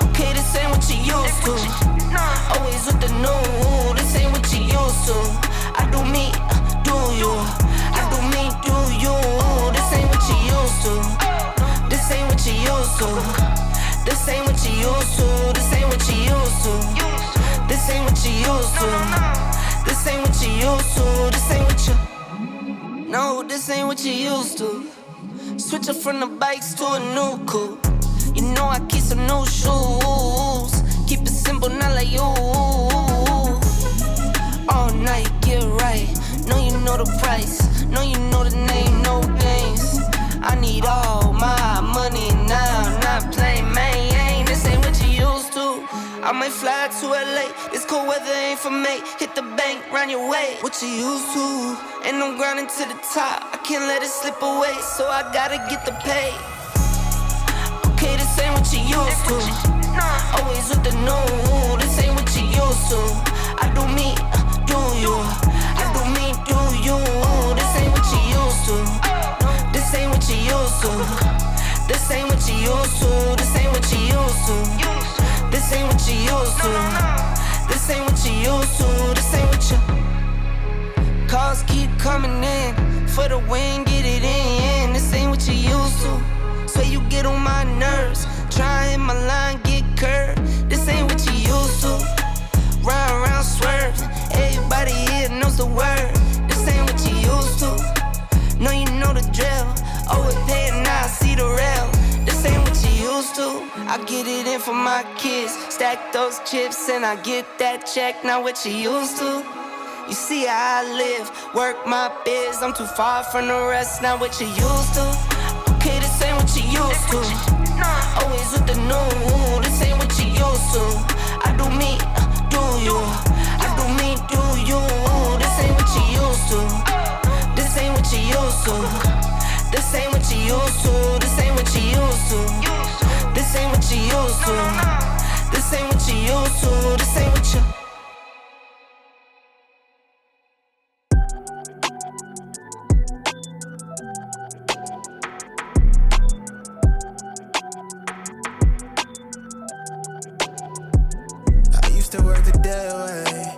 Okay, this ain't what you used to. Always with the new, this ain't what you used to. I do me, do you. I do me, do you. This ain't what you used to. This ain't what you used to. This ain't what you used to. This ain't what you used to. This ain't what you used to. This ain't what you used to. This ain't what you. No, this ain't what you used to. Switching from the bikes to a new coupe. You know I keep some new shoes. Keep it simple, not like you. All night, get right. Know you know the price. Know you know the name, no games. I need all my money now. Not playing, man. This ain't what you used to. I might fly to LA. This cold weather ain't for me. Hit the bank, round your way. What you used to? And I'm grinding to the top. I can't let it slip away, so I gotta get the pay. Okay, this ain't what you used to. Always with the new. This ain't what you used to. I do me, do you. I do me, do you. This ain't what you used to. This ain't what you used to. This ain't what you used to. This ain't what you used to. This ain't what you used to. This ain't what you used to. This ain't what you. Calls keep coming in. For the win, get it in. This ain't what you used to. So you get on my nerves. Try hit my line, get curved. This ain't what you used to. Round, round, swerve. Everybody here knows the word. This ain't what you used to. Know you know the drill. Oathhh and now I see the rail. This ain't what you used to. I get it in for my kids. Stack those chips and I get that check. Not what you used to. You see how I live, work my biz. I'm too far from the rest, not what you used to. Okay, this ain't what you used to. Always with the new, this ain't what you used to. I do me, do you. I do me, do you. This ain't what you used to. This ain't what you used to. This ain't what you used to. This ain't what you used to. This ain't what you used to. This ain't what you used to. This ain't what you. To work the day away.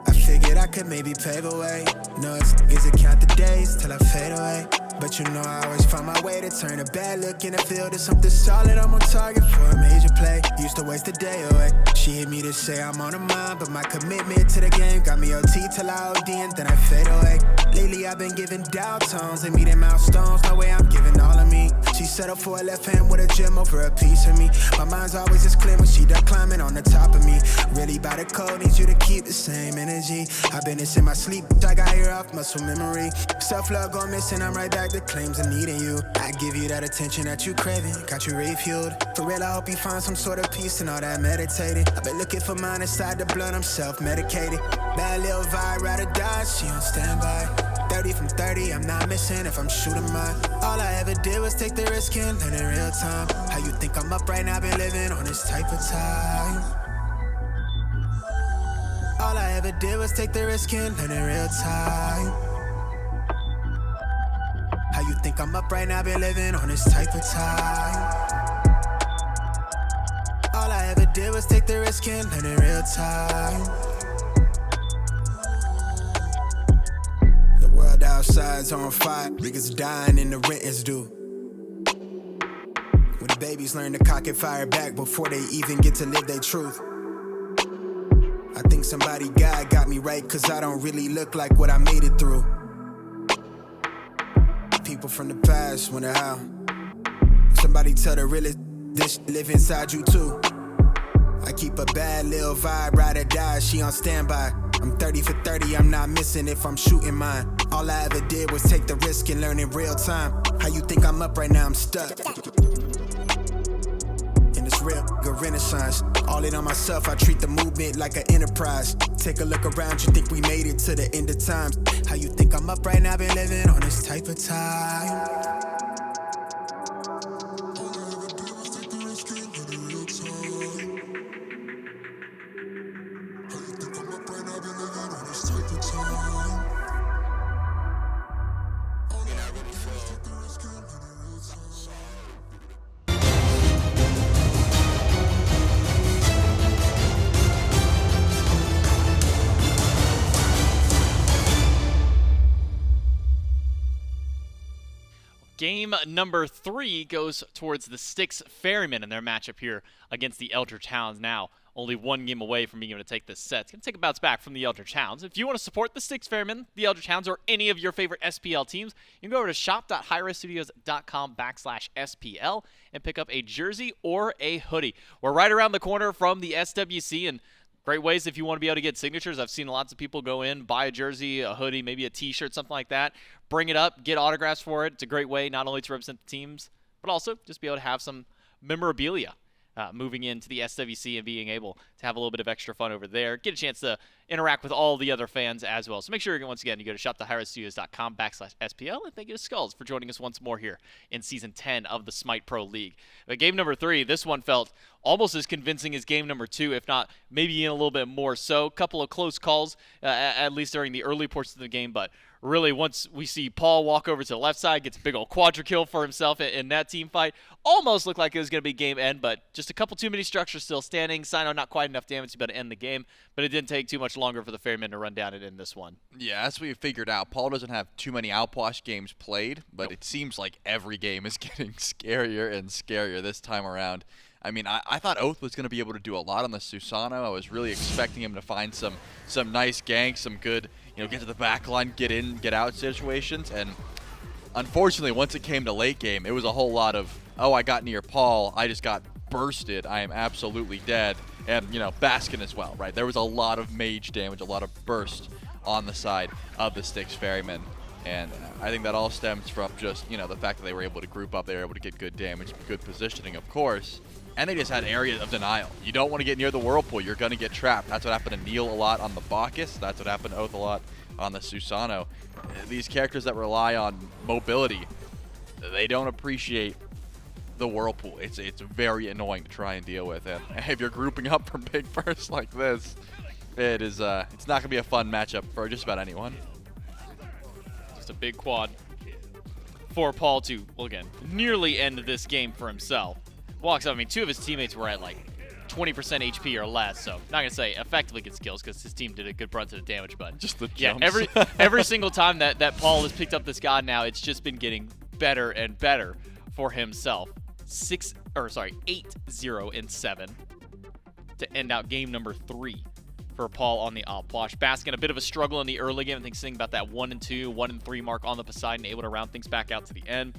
I figured I could maybe pave away. No, it's to count the days till I fade away. But you know I always find my way to turn a bad look in the field to something solid. I'm on target for a major play. Used to waste the day away. She hit me to say I'm on her mind, but my commitment to the game got me OT till I OD and then I fade away. Lately I've been giving down tones and meeting milestones. No way I'm giving all of me. She settled for a left hand with a gem over a piece of me. My mind's always as clear when she done climbing on the top of me. Really by the code, need you to keep the same energy. I've been this in my sleep, I got here off muscle memory. Self-love gone missing, I'm right back to claims of needing you. I give you that attention that you craving, got you refueled. For real, I hope you find some sort of peace and all that meditating. I've been looking for mine inside the blood, I'm self-medicated. Bad little vibe, ride or die, she on standby. 30 from 30, I'm not missing if I'm shooting mine. All I ever did was take the risk and learn in real time. How you think I'm up right now, been living on this type of time. All I ever did was take the risk and learn in real time. How you think I'm up right now, been living on this type of time. All I ever did was take the risk and learn in real time. The world outside's on fire, niggas dying and the rent is due. When the babies learn to cock and fire back before they even get to live their truth. I think somebody God got me right, cause I don't really look like what I made it through. People from the past wonder how. Somebody tell the realest, this live inside you too. I keep a bad little vibe, ride or die, she on standby. I'm 30 for 30, I'm not missing if I'm shooting mine. All I ever did was take the risk and learn in real time. How you think I'm up right now, I'm stuck. In this real good renaissance. All in on myself, I treat the movement like an enterprise. Take a look around, you think we made it to the end of times. How you think I'm up right now, been living on this type of time. Game number 3 goes towards the Styx Ferrymen in their matchup here against the Eldritch Hounds. Now, only one game away from being able to take this set. It's going to take a bounce back from the Eldritch Hounds. If you want to support the Styx Ferrymen, the Eldritch Hounds, or any of your favorite SPL teams, you can go over to shop.highresstudios.com/SPL and pick up a jersey or a hoodie. We're right around the corner from the SWC, and great ways if you want to be able to get signatures. I've seen lots of people go in, buy a jersey, a hoodie, maybe a t-shirt, something like that, bring it up, get autographs for it. It's a great way not only to represent the teams, but also just be able to have some memorabilia moving into the SWC and being able to have a little bit of extra fun over there. Get a chance to interact with all the other fans as well. So make sure, once again, you go to shop.highresstudios.com/SPL, and thank you to Skulls for joining us once more here in Season 10 of the SMITE Pro League. But game number 3, this one felt almost as convincing as game number 2, if not maybe even a little bit more so. A couple of close calls, at least during the early portions of the game, but really, once we see Paul walk over to the left side, gets a big old quadra kill for himself in that team fight, almost looked like it was going to be game end, but just a couple too many structures still standing. Cyno not quite enough damage to be able to end the game, but it didn't take too much longer for the Ferryman to run down and end this one. Yeah, that's what we figured out. Paul doesn't have too many Outwash games played, but It seems like every game is getting scarier and scarier this time around. I mean, I thought Oathhh was going to be able to do a lot on the Susanoo. I was really expecting him to find some nice ganks, some good, get to the back line, get in, get out situations. And unfortunately, once it came to late game, it was a whole lot of, oh, I got near Paul, I just got bursted, I am absolutely dead. And, Baskin as well, right? There was a lot of mage damage, a lot of burst on the side of the Styx Ferrymen. And I think that all stems from just, the fact that they were able to group up, they were able to get good damage, good positioning, of course. And they just had area of denial. You don't want to get near the Whirlpool. You're going to get trapped. That's what happened to Neil a lot on the Bacchus. That's what happened to Oathhh a lot on the Susanoo. These characters that rely on mobility, they don't appreciate the Whirlpool. It's very annoying to try and deal with. And if you're grouping up from big bursts like this, it's not going to be a fun matchup for just about anyone. Just a big quad for Paul to, well, again, nearly end this game for himself. Walks up. I mean, 2 of his teammates were at like 20% HP or less, so not gonna say effectively gets kills because his team did a good brunt of the damage, but just the jumps. every single time that Paul has picked up this god now, it's just been getting better and better for himself. 8-0-7 to end out game number 3 for Paul on the Outwash. Baskin, a bit of a struggle in the early game. I think Xing about that 1-2, 1-3 mark on the Poseidon, able to round things back out to the end.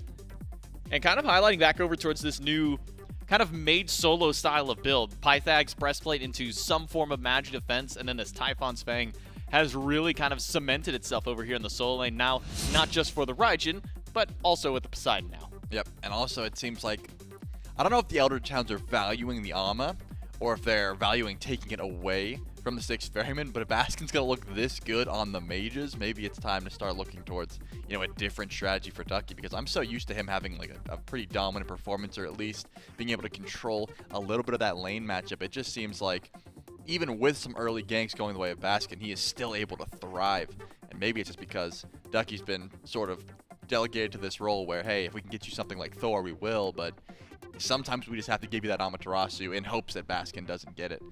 And kind of highlighting back over towards this new kind of mage solo style of build. Pythag's breastplate into some form of magic defense, and then this Typhon's Fang has really kind of cemented itself over here in the solo lane now, not just for the Raijin, but also with the Poseidon now. Yep, and also it seems like, I don't know if the Eldritch Hounds are valuing the Ama, or if they're valuing taking it away from the Styx Ferrymen, but if Baskin's going to look this good on the mages, maybe it's time to start looking towards, a different strategy for Ducky, because I'm so used to him having like a pretty dominant performance, or at least being able to control a little bit of that lane matchup. It just seems like even with some early ganks going the way of Baskin, he is still able to thrive. And maybe it's just because Ducky's been sort of delegated to this role where, hey, if we can get you something like Thor, we will, but sometimes we just have to give you that Amaterasu in hopes that Baskin doesn't get it.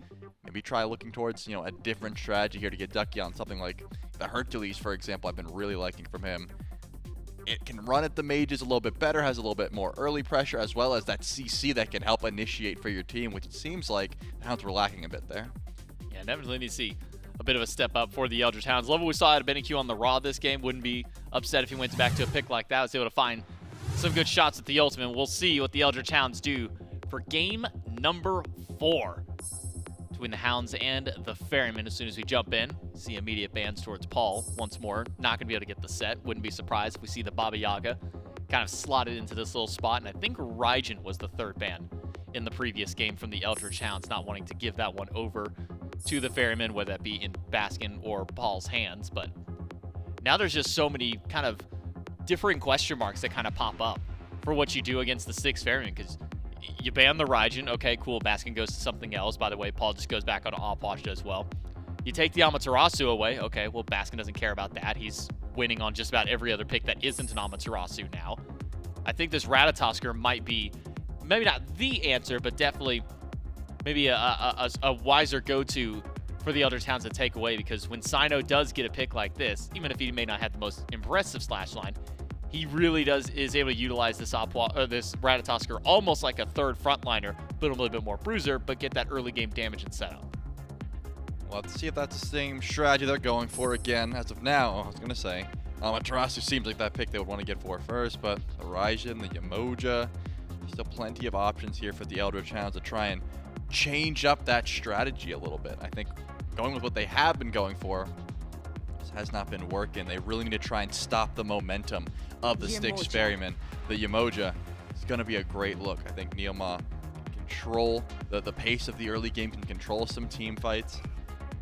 Maybe try looking towards, a different strategy here to get Ducky on something like the Hercules, for example. I've been really liking from him. It can run at the mages a little bit better, has a little bit more early pressure, as well as that CC that can help initiate for your team, which it seems like the Hounds were lacking a bit there. Yeah, definitely need to see a bit of a step up for the Eldritch Hounds. Love what we saw out of BennyQ on the Raw this game. Wouldn't be upset if he went back to a pick like that. Was able to find some good shots at the ultimate. We'll see what the Eldritch Hounds do for game number 4 between the Hounds and the Ferryman. As soon as we jump in, see immediate bans towards Paul once more. Not going to be able to get the set. Wouldn't be surprised if we see the Baba Yaga kind of slotted into this little spot. And I think Raijin was the 3rd ban in the previous game from the Eldritch Hounds, not wanting to give that one over to the Ferryman, whether that be in Baskin or Paul's hands. But now there's just so many kind of differing question marks that kind of pop up for what you do against the Styx Ferryman, because you ban the Raijin, okay, cool, Baskin goes to something else. By the way, Paul just goes back on Oathhh as well. You take the Amaterasu away, okay, well, Baskin doesn't care about that. He's winning on just about every other pick that isn't an Amaterasu now. I think this Ratatoskr might be, maybe not the answer, but definitely maybe a wiser go-to for the Eldritch Hounds to take away, because when Cyno does get a pick like this, even if he may not have the most impressive slash line, he really is able to utilize this this Ratatoskr almost like a third frontliner, but a little bit more bruiser, but get that early game damage and setup. Well, let's see if that's the same strategy they're going for again. As of now, I was going to say, Amaterasu seems like that pick they would want to get for first, but the Raijin, the Yemoja, still plenty of options here for the Eldritch Hounds to try and change up that strategy a little bit. I think going with what they have been going for has not been working. They really need to try and stop the momentum of the Styx Ferrymen. The Yemoja is going to be a great look. I think NeilMah can control the pace of the early game, can control some team fights.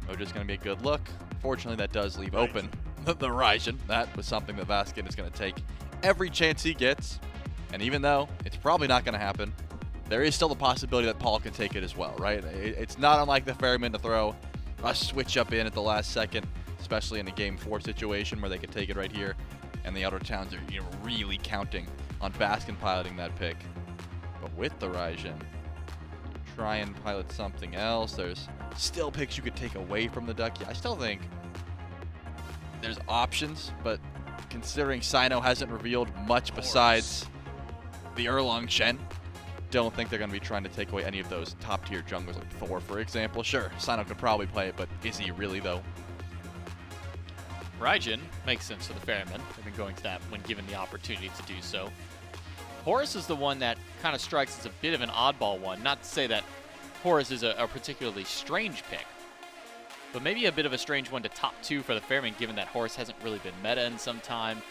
Yemoja's going to be a good look. Fortunately, that does leave open the Raijin. That was something that Baskin is going to take every chance he gets. And even though it's probably not going to happen, there is still the possibility that Paul can take it as well, right? It's not unlike the Ferryman to throw a switch up in at the last second, especially in a Game 4 situation where they could take it right here. And the Eldritch Hounds are really counting on Baskin piloting that pick. But with the Raijin, try and pilot something else. There's still picks you could take away from the Ducky. I still think there's options, but considering Cyno hasn't revealed much besides the Erlang Shen, don't think they're going to be trying to take away any of those top-tier junglers like Thor, for example. Sure, Cyno could probably play it, but is he really, though? Raijin makes sense for the Ferryman. They've been going to that when given the opportunity to do so. Horus is the one that kind of strikes as a bit of an oddball one. Not to say that Horus is a particularly strange pick, but maybe a bit of a strange one to top 2 for the Ferryman, given that Horus hasn't really been meta in some time.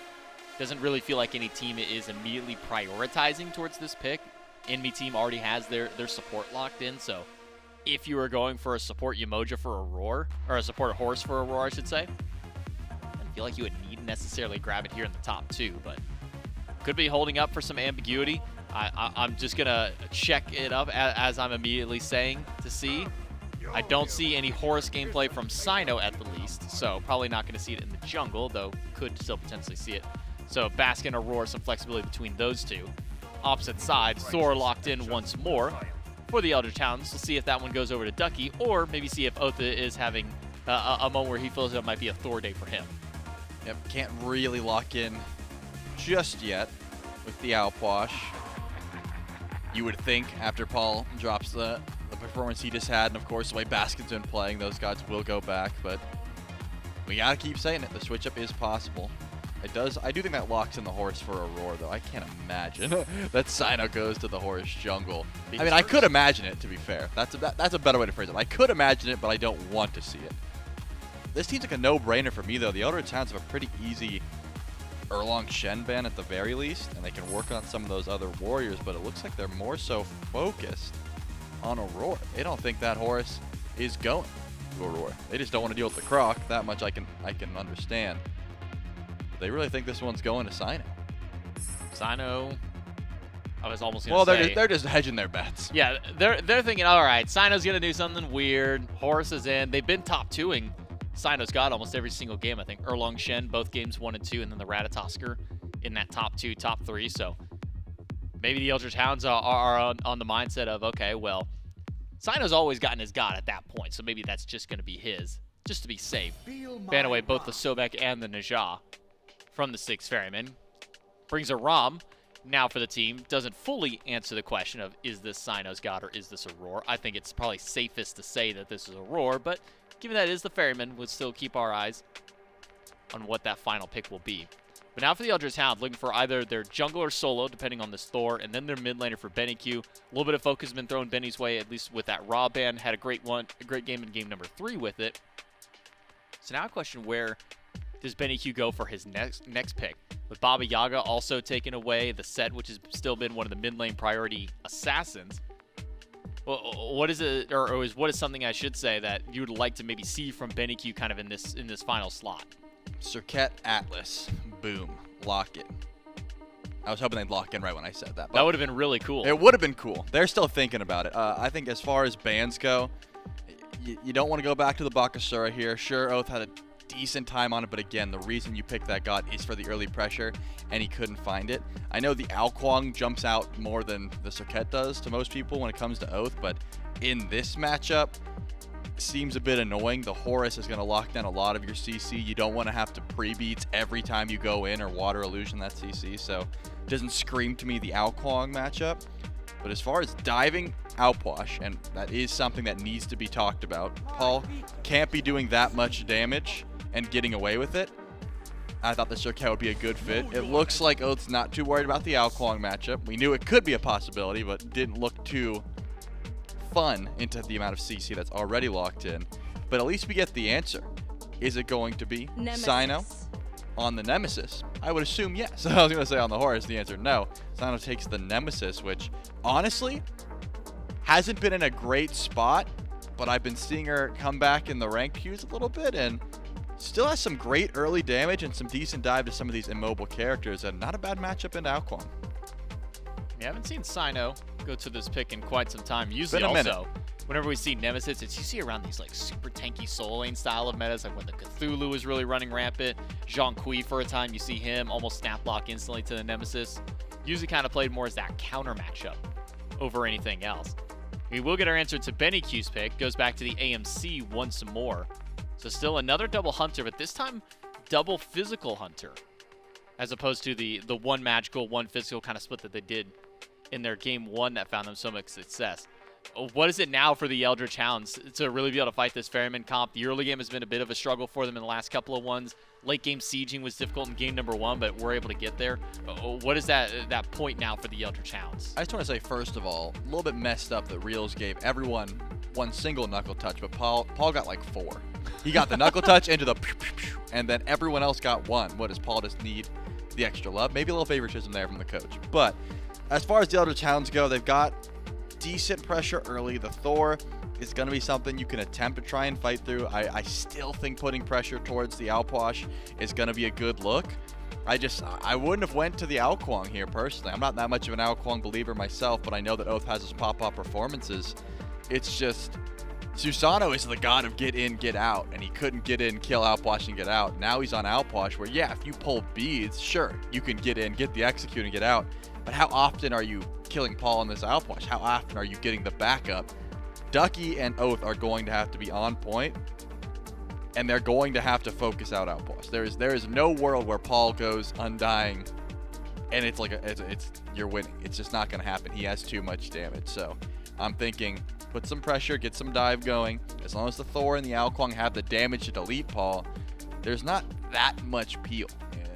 Doesn't really feel like any team is immediately prioritizing towards this pick. Enemy team already has their support locked in, so if you were going for a support Yemoja for Aror, or a support Horus for Aror, I should say, I don't feel like you would need necessarily grab it here in the top 2, but could be holding up for some ambiguity. I'm just going to check it up as I'm immediately saying to see. I don't see any Horus gameplay from Cyno at the least, so probably not going to see it in the jungle, though could still potentially see it. So Baskin, Aror, some flexibility between those two. Opposite side, Thor locked in once more for the Eldritch Hounds. We'll see if that one goes over to Ducky, or maybe see if Oathhh is having a moment where he feels it might be a Thor day for him. Yep, can't really lock in just yet with the Outwash. You would think after Paul drops the performance he just had, and of course the way Baskin's been playing, those gods will go back, but we gotta keep saying it. The switch up is possible. It does. I do think that locks in the Horus for Aurora, though. I can't imagine that Cyno goes to the Horus jungle. I mean, I could imagine it, to be fair. That's a better way to phrase it. I could imagine it, but I don't want to see it. This seems like a no-brainer for me, though. The Eldritch Hounds have a pretty easy Erlang Shen ban at the very least, and they can work on some of those other warriors, but it looks like they're more so focused on Aurora. They don't think that Horus is going to Aurora. They just don't want to deal with the Croc. That much I can understand. They really think this one's going to Cyno. Cyno, I was almost going to say. Well, they're just hedging their bets. Yeah, they're thinking, all right, Cyno's going to do something weird. Horus is in. They've been top 2ing Cyno's got almost every single game, I think. Erlang Shen, both games 1 and 2, and then the Ratatoskr in that top 2, top 3. So maybe the Eldritch Hounds are on the mindset of, okay, well, Cyno's always gotten his god at that point, so maybe that's just going to be his, just to be safe. Ban away both the Sobek and the Najah from the Styx Ferrymen. Brings a Rom now for the team. Doesn't fully answer the question of, is this Cyno's god or is this Auror? I think it's probably safest to say that this is Auror, but given that it is the Ferryman, we'll still keep our eyes on what that final pick will be. But now for the Eldritch Hound, looking for either their jungle or solo, depending on this Thor, and then their mid laner for BennyQ. A little bit of focus has been thrown Benny's way, at least with that Raw ban. Had a great game in game number 3 with it. So now a question, where does BennyQ go for his next pick? With Baba Yaga also taking away the set, which has still been one of the mid lane priority assassins. Well, what is it, or what is something I should say that you would like to maybe see from BennyQ kind of in this final slot? Serket Atlas. Boom. Lock it. I was hoping they'd lock in right when I said that. That would have been really cool. It would have been cool. They're still thinking about it. I think as far as bans go, you don't want to go back to the Bakasura here. Sure, Oathhh had a decent time on it, but again, the reason you pick that god is for the early pressure, and he couldn't find it. I know the Alquang jumps out more than the Serket does to most people when it comes to Oathhh, but in this matchup, seems a bit annoying. The Horus is going to lock down a lot of your CC. You don't want to have to pre-beats every time you go in or water illusion that CC, so it doesn't scream to me the Aokwang matchup. But as far as diving Outwash, and that is something that needs to be talked about, Paul can't be doing that much damage and getting away with it. I thought the Shurikei would be a good fit. It looks like Oathh's not too worried about the Aokwang matchup. We knew it could be a possibility, but didn't look too fun into the amount of CC that's already locked in. But at least we get the answer. Is it going to be Cyno on the Nemesis? I would assume yes. I was going to say on the Horus, the answer no. Cyno takes the Nemesis, which honestly hasn't been in a great spot, but I've been seeing her come back in the rank queues a little bit and still has some great early damage and some decent dive to some of these immobile characters, and not a bad matchup into Aokwang. We haven't seen Cyno go to this pick in quite some time. Usually Been a minute. also, whenever we see Nemesis, it's usually around these like super tanky soul lane style of metas, like when the Cthulhu was really running rampant. Zhang Kui for a time, you see him almost snap block instantly to the Nemesis. Usually kind of played more as that counter matchup over anything else. We will get our answer to BennyQ's pick. Goes back to the AMC once more. So still another double hunter, but this time double physical hunter, as opposed to the one magical, one physical kind of split that they did in their game one that found them so much success. What is it now for the Eldritch Hounds to really be able to fight this Ferryman comp? The early game has been a bit of a struggle for them in the last couple of ones. Late game sieging was difficult in game number one, but we're able to get there. What is that point now for the Eldritch Hounds? I just want to say, first of all, a little bit messed up that Reels gave everyone one single knuckle touch, but Paul got like 4. He got the knuckle touch into the pew, pew, pew, and then everyone else got 1. What does Paul just need? The extra love? Maybe a little favoritism there from the coach. But as far as the Eldritch Hounds go, they've got decent pressure early. The Thor is going to be something you can attempt to try and fight through. I still think putting pressure towards the Outwash is going to be a good look. I wouldn't have went to the Aokwang here personally. I'm not that much of an Aokwang believer myself, but I know that Oathhh has his pop-up performances. It's just Susanoo is the god of get in, get out, and he couldn't get in, kill Outwash, and get out. Now he's on Outwash where, yeah, if you pull beads, sure, you can get in, get the execute, and get out. But how often are you killing Paul on this Outwash? How often are you getting the backup? Ducky and Oathhh are going to have to be on point, and they're going to have to focus out Outwash. There is no world where Paul goes undying, and it's like you're winning. It's just not going to happen. He has too much damage. So I'm thinking, put some pressure, get some dive going. As long as the Thor and the Aokwang have the damage to delete Paul, there's not that much peel.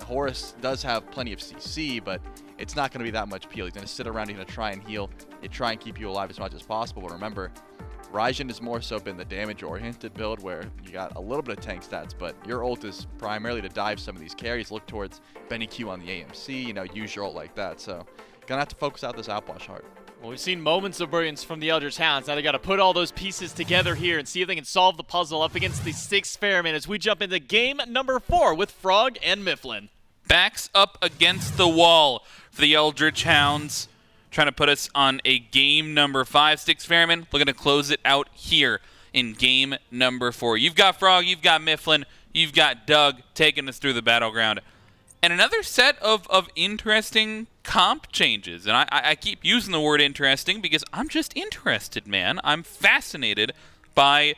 Horus does have plenty of CC, but it's not going to be that much peel. He's going to sit around, he's going to try and heal, and try and keep you alive as much as possible. But remember, Raijin has more so been the damage-oriented build where you got a little bit of tank stats, but your ult is primarily to dive some of these carries, look towards BennyQ on the AMC, use your ult like that. So going to have to focus out this Outwash hard. Well, we've seen moments of brilliance from the Eldritch Hounds. Now they got to put all those pieces together here and see if they can solve the puzzle up against the Styx Ferrymen as we jump into game number 4 with Frog and Mifflin. Backs up against the wall for the Eldritch Hounds, trying to put us on a game number 5. Styx Ferrymen looking to close it out here in game number 4. You've got Frog, you've got Mifflin, you've got Doug taking us through the battleground. And another set of interesting comp changes. And I keep using the word interesting because I'm just interested, man. I'm fascinated by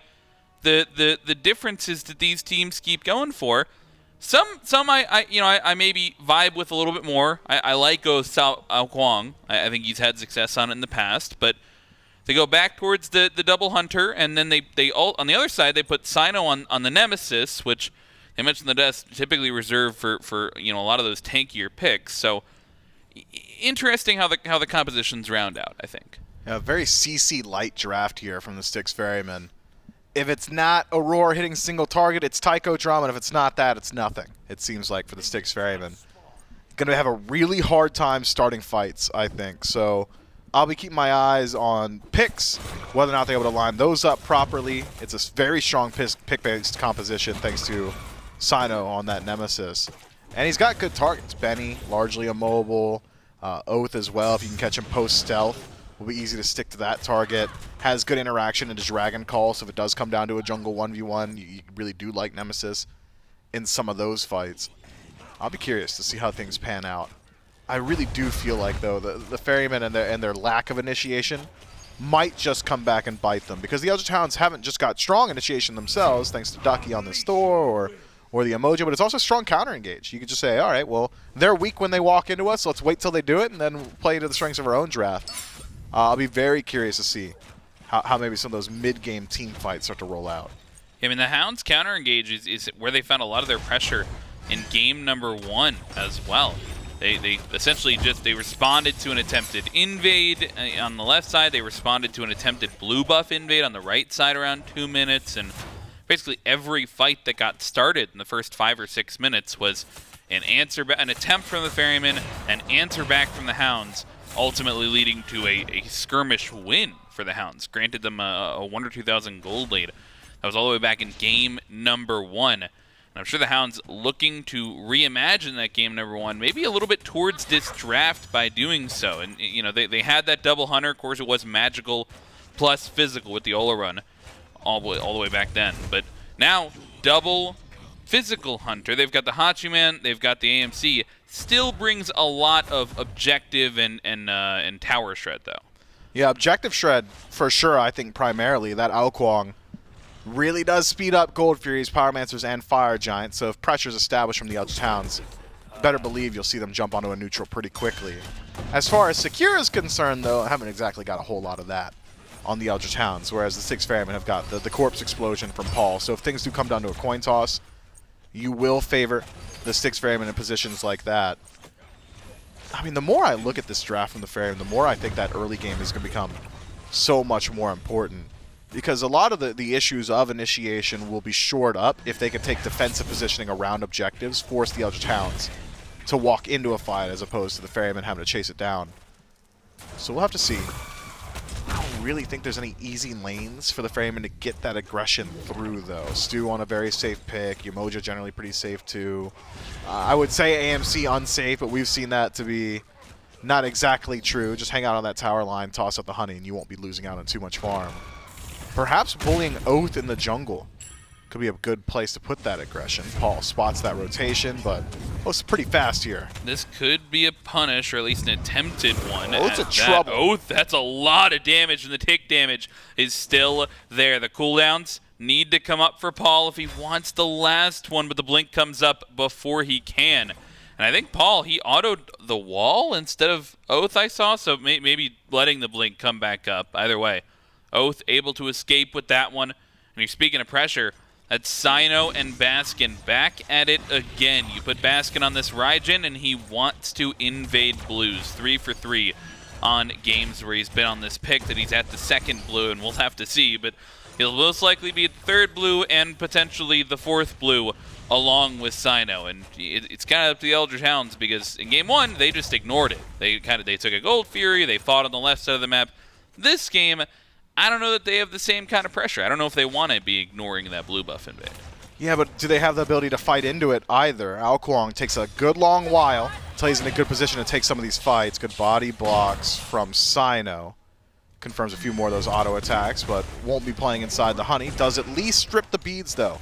the differences that these teams keep going for. Some I maybe vibe with a little bit more. I like Aokwang. I think he's had success on it in the past, but they go back towards the double hunter, and then they all on the other side they put Cyno on the Nemesis, which they mentioned the desk typically reserved for a lot of those tankier picks. So interesting how the compositions round out, I think. Yeah, very CC light draft here from the Styx Ferrymen. If it's not Aror hitting single target, it's Tycho Drum, and if it's not that, it's nothing, it seems like, for the Styx Ferrymen. Going to have a really hard time starting fights, I think. So I'll be keeping my eyes on picks, whether or not they're able to line those up properly. It's a very strong pick-based composition thanks to Cyno on that Nemesis. And he's got good targets. Benny, largely immobile. Oathhh as well, if you can catch him post-stealth. Will be easy to stick to that target. Has good interaction into Dragon Call, so if it does come down to a jungle 1v1, you really do like Nemesis in some of those fights. I'll be curious to see how things pan out. I really do feel like, though, the Ferrymen and their lack of initiation might just come back and bite them, because the Eldritch Hounds haven't just got strong initiation themselves, thanks to Ducky on this Thor or the Yemoja, but it's also strong counter engage. You could just say, all right, well, they're weak when they walk into us, so let's wait till they do it and then play to the strengths of our own draft. I'll be very curious to see how maybe some of those mid-game team fights start to roll out. I mean, the Hounds counter engage is where they found a lot of their pressure in game number 1 as well. They essentially they responded to an attempted invade on the left side. They responded to an attempted blue buff invade on the right side around 2 minutes, and basically every fight that got started in the first 5 or 6 minutes was an attempt from the Ferryman, an answer back from the Hounds, ultimately leading to a skirmish win for the Hounds. Granted them a 1,000 or 2,000 gold lead. That was all the way back in game number 1. And I'm sure the Hounds looking to reimagine that game number 1, maybe a little bit towards this draft by doing so. And, you know, they had that double hunter. Of course, it was magical plus physical with the Olorun all the way back then. But now, double physical hunter. They've got the Hachiman, they've got the AMC. Still brings a lot of objective and tower shred, though. Yeah, objective shred, for sure, I think primarily. That Oathhh really does speed up Gold Furies, Pyromancers, and Fire Giants, so if pressure's established from the Eldritch Hounds, better believe you'll see them jump onto a neutral pretty quickly. As far as Secure is concerned, though, I haven't exactly got a whole lot of that on the Eldritch Hounds, whereas the Styx Ferrymen have got the Corpse Explosion from Paul, so if things do come down to a coin toss, you will favor the Styx Ferrymen in positions like that. I mean, the more I look at this draft from the Ferrymen, the more I think that early game is going to become so much more important. Because a lot of the issues of initiation will be shored up if they can take defensive positioning around objectives, force the Eldritch Hounds to walk into a fight as opposed to the Ferrymen having to chase it down. So we'll have to see. I don't really think there's any easy lanes for the Ferrymen to get that aggression through, though. Stu on a very safe pick. Yemoja generally pretty safe, too. I would say AMC unsafe, but we've seen that to be not exactly true. Just hang out on that tower line, toss up the honey, and you won't be losing out on too much farm. Perhaps bullying Oathhh in the jungle could be a good place to put that aggression. Paul spots that rotation, but Oathh's pretty fast here. This could be a punish, or at least an attempted one. Oath's a trouble. Oathh, that's a lot of damage, and the tick damage is still there. The cooldowns need to come up for Paul if he wants the last one, but the blink comes up before he can. And I think Paul, he autoed the wall instead of Oathh, I saw, so maybe letting the blink come back up. Either way, Oathh able to escape with that one. And you're speaking of pressure, that's Cyno and Baskin back at it again. You put Baskin on this Raijin, and he wants to invade blues. 3 for 3 on games where he's been on this pick that he's at the second blue, and we'll have to see. But he'll most likely be at the third blue and potentially the fourth blue along with Cyno. And it's kind of up to the Eldritch Hounds, because in game 1, they just ignored it. They took a Gold Fury, they fought on the left side of the map. This game, I don't know that they have the same kind of pressure. I don't know if they want to be ignoring that blue buff invade. Yeah, but do they have the ability to fight into it either? Oathhh takes a good long while until he's in a good position to take some of these fights. Good body blocks from Cyno. Confirms a few more of those auto attacks, but won't be playing inside the honey. Does at least strip the beads, though,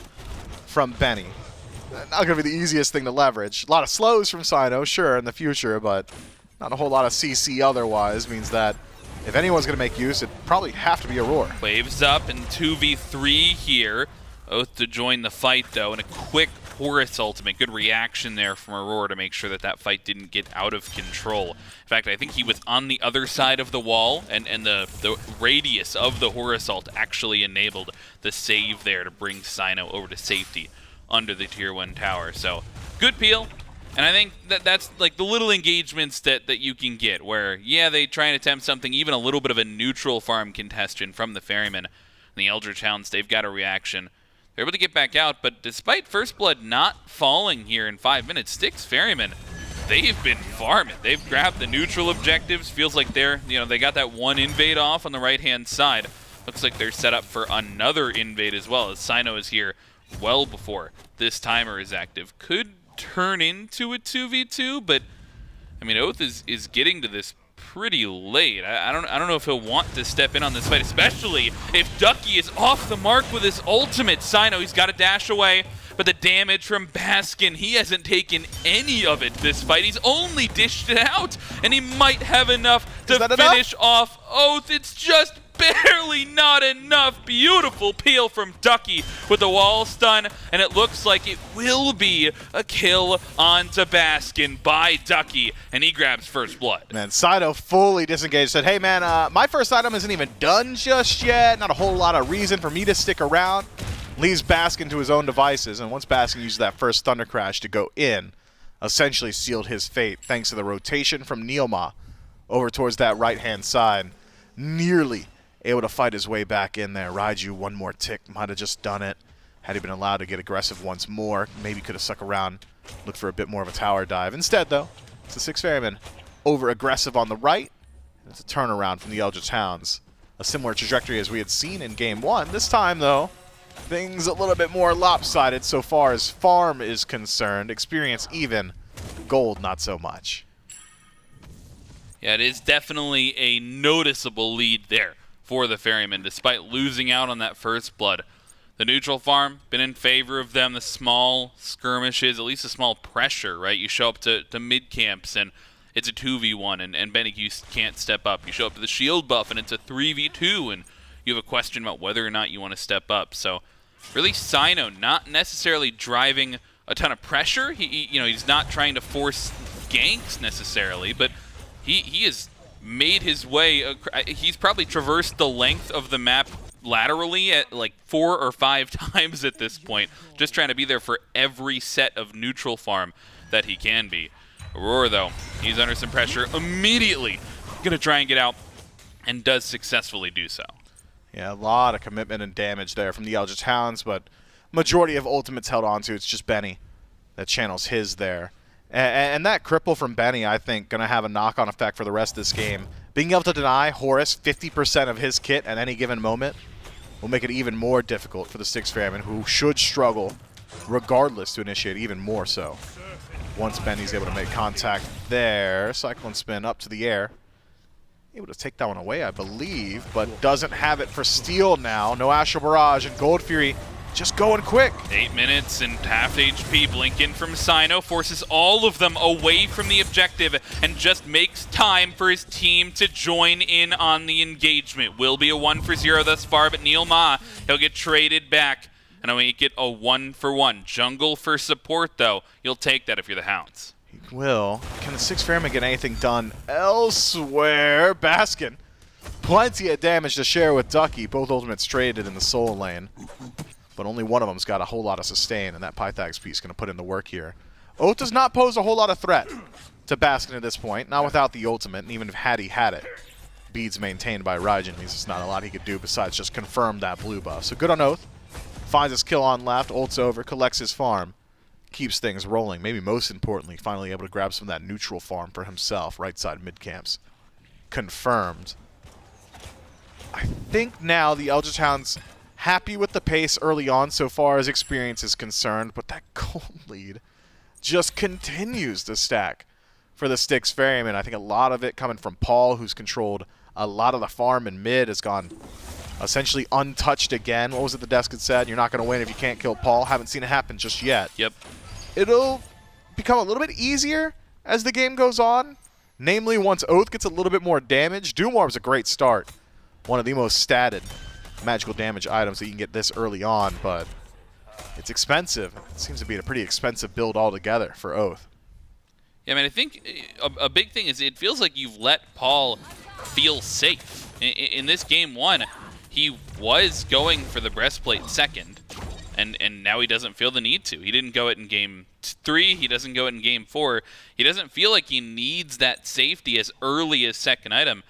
from Benny. Not going to be the easiest thing to leverage. A lot of slows from Cyno, sure, in the future, but not a whole lot of CC otherwise. Means that if anyone's going to make use, it'd probably have to be Aror. Waves up in 2v3 here. Oathh to join the fight, though, and a quick Horus ultimate. Good reaction there from Aror to make sure that that fight didn't get out of control. In fact, I think he was on the other side of the wall, and the radius of the Horus ult actually enabled the save there to bring Cyno over to safety under the tier 1 tower. So, good peel. And I think that's like the little engagements that you can get where, yeah, they try and attempt something, even a little bit of a neutral farm contestation from the Ferryman. And the Eldritch Hounds, they've got a reaction. They're able to get back out, but despite First Blood not falling here in 5 minutes, Styx Ferrymen, they've been farming. They've grabbed the neutral objectives. Feels like they got that one invade off on the right-hand side. Looks like they're set up for another invade as well, as Cyno is here well before this timer is active. Could turn into a 2v2, but I mean, Oathh is getting to this pretty late. I don't know if he'll want to step in on this fight, especially if Ducky is off the mark with his ultimate. Cyno, he's got to dash away, but the damage from Baskin, he hasn't taken any of it this fight. He's only dished it out, and he might have enough to finish off Oathh. It's just barely not enough. Beautiful peel from Ducky with the wall stun, and it looks like it will be a kill onto Baskin by Ducky, and he grabs first blood. Man, Cyno fully disengaged, said, hey man, my first item isn't even done just yet. Not a whole lot of reason for me to stick around. Leaves Baskin to his own devices, and once Baskin uses that first Thunder Crash to go in, essentially sealed his fate thanks to the rotation from NeilMah over towards that right-hand side. Nearly able to fight his way back in there. Raiju, one more tick, might have just done it. Had he been allowed to get aggressive once more, maybe could have stuck around, looked for a bit more of a tower dive. Instead, though, it's the Styx Ferrymen over-aggressive on the right. It's a turnaround from the Eldritch Hounds. A similar trajectory as we had seen in Game 1. This time, though, things a little bit more lopsided so far as farm is concerned. Experience even, gold not so much. Yeah, it is definitely a noticeable lead there for the Ferryman, despite losing out on that first blood. The neutral farm, been in favor of them. The small skirmishes, at least a small pressure, right? You show up to mid camps and it's a 2v1 and BennyQ can't step up. You show up to the shield buff and it's a 3v2 and you have a question about whether or not you want to step up. So really Cyno not necessarily driving a ton of pressure. He's not trying to force ganks necessarily, but he has made his way. He's probably traversed the length of the map laterally at like 4 or 5 times at this point, just trying to be there for every set of neutral farm that he can be. Aror, though, he's under some pressure immediately. Gonna try and get out, and does successfully do so. Yeah, a lot of commitment and damage there from the Eldritch Hounds, but majority of ultimates held on to. It's just Benny that channels his there. And that cripple from Benny, I think, going to have a knock-on effect for the rest of this game. Being able to deny Horus 50% of his kit at any given moment will make it even more difficult for the Styx Ferrymen, who should struggle regardless to initiate even more so. Once Benny's able to make contact there, CycloneSpin up to the air. Able to take that one away, I believe, but doesn't have it for steal now. No Astral Barrage, and Gold Fury just going quick. 8 minutes and half HP. Blink in from Cyno forces all of them away from the objective and just makes time for his team to join in on the engagement. Will be a 1-for-0 thus far, but NeilMah, he'll get traded back. And I'll make it a 1-for-1. Jungle for support, though. You'll take that if you're the Hounds. He will. Can the Styx Ferrymen get anything done elsewhere? Baskin. Plenty of damage to share with Ducky. Both ultimates traded in the soul lane. But only one of them's got a whole lot of sustain, and that Pythagoras piece is going to put in the work here. Oathhh does not pose a whole lot of threat to Baskin at this point, not without the ultimate, and even if he had it. Beads maintained by Raijin means there's not a lot he could do besides just confirm that blue buff. So good on Oathhh. Finds his kill on left, ults over, collects his farm, keeps things rolling. Maybe most importantly, finally able to grab some of that neutral farm for himself, right side mid camps. Confirmed. I think now the Eldritch Hounds happy with the pace early on so far as experience is concerned, but that gold lead just continues to stack for the Styx Ferrymen. I think a lot of it coming from Paul, who's controlled a lot of the farm in mid, has gone essentially untouched again. What was it the desk had said? You're not going to win if you can't kill Paul. Haven't seen it happen just yet. Yep. It'll become a little bit easier as the game goes on. Namely, once Oathhh gets a little bit more damage. Doom Orb's a great start. One of the most statted magical damage items that you can get this early on, but it's expensive. It seems to be a pretty expensive build altogether for Oathhh. Yeah, I mean, I think a big thing is it feels like you've let Paul feel safe. In this game 1, he was going for the breastplate second, and now he doesn't feel the need to. He didn't go it in game 3. He doesn't go it in game 4. He doesn't feel like he needs that safety as early as second item.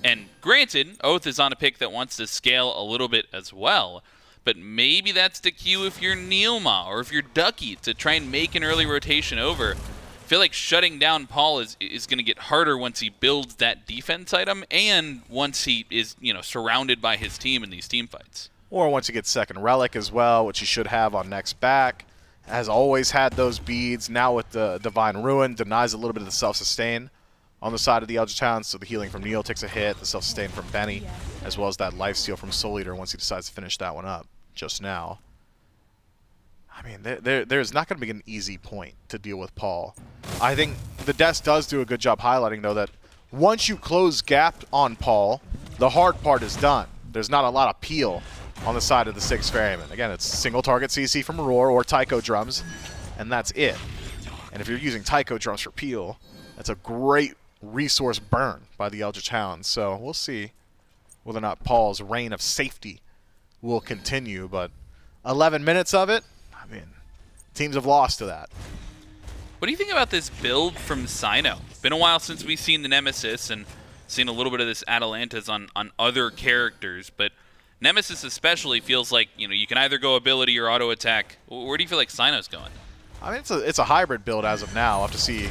And granted, Oathhh is on a pick that wants to scale a little bit as well, but maybe that's the cue if you're NeilMah or if you're Ducky to try and make an early rotation over. I feel like shutting down Paul is going to get harder once he builds that defense item and once he is, surrounded by his team in these team fights. Or once he gets second relic as well, which he should have on next back. Has always had those beads. Now with the Divine Ruin, denies a little bit of the self-sustain on the side of the Eldritch Hounds, so the healing from Neil takes a hit, the self-sustain from Benny, as well as that lifesteal from Soul Eater once he decides to finish that one up just now. I mean, there's not going to be an easy point to deal with Paul. I think the desk does do a good job highlighting, though, that once you close gap on Paul, the hard part is done. there's not a lot of peel on the side of the Styx Ferrymen. Again, it's single target CC from Aror or Taiko drums, and that's it. And if you're using Taiko drums for peel, that's a great resource burn by the Eldritch Hounds. So we'll see whether or not Paul's reign of safety will continue, but 11 minutes of it, I mean, teams have lost to that. What do you think about this build from Cyno? It's been a while since we've seen the Nemesis and seen a little bit of this Atalanta's on other characters, but Nemesis especially feels like, you know, you can either go ability or auto attack. Where do you feel like Cyno's going? I mean, it's a hybrid build as of now. We'll have to see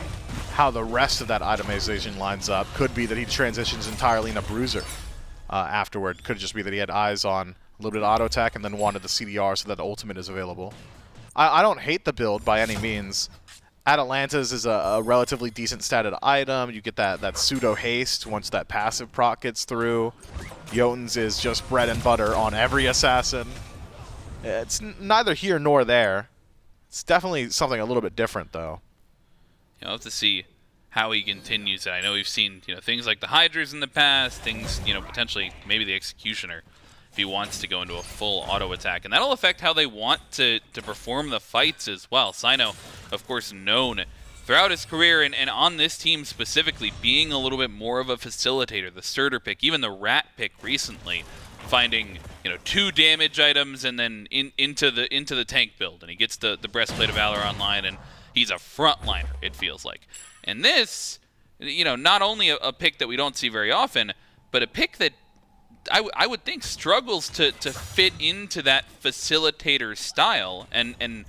how the rest of that itemization lines up. Could be that he transitions entirely into Bruiser afterward. Could just be that he had eyes on a little bit of auto attack and then wanted the CDR so that the ultimate is available. I don't hate the build by any means. Atalanta's is a relatively decent statted item. You get that pseudo haste once that passive proc gets through. Jotun's is just bread and butter on every assassin. It's neither here nor there. It's definitely something a little bit different, though. You'll have to see how he continues it. I know we've seen, you know, things like the Hydras in the past, things, you know, potentially maybe the Executioner if he wants to go into a full auto attack. And that'll affect how they want to perform the fights as well. Cyno, of course, known throughout his career and on this team specifically being a little bit more of a facilitator, the Surtur pick, even the Rat pick recently, finding, you know, 2 damage items and then into the tank build, and he gets the Breastplate of Valor online, and he's a frontliner, it feels like. And this, you know, not only a pick that we don't see very often, but a pick that I would think struggles to fit into that facilitator style. And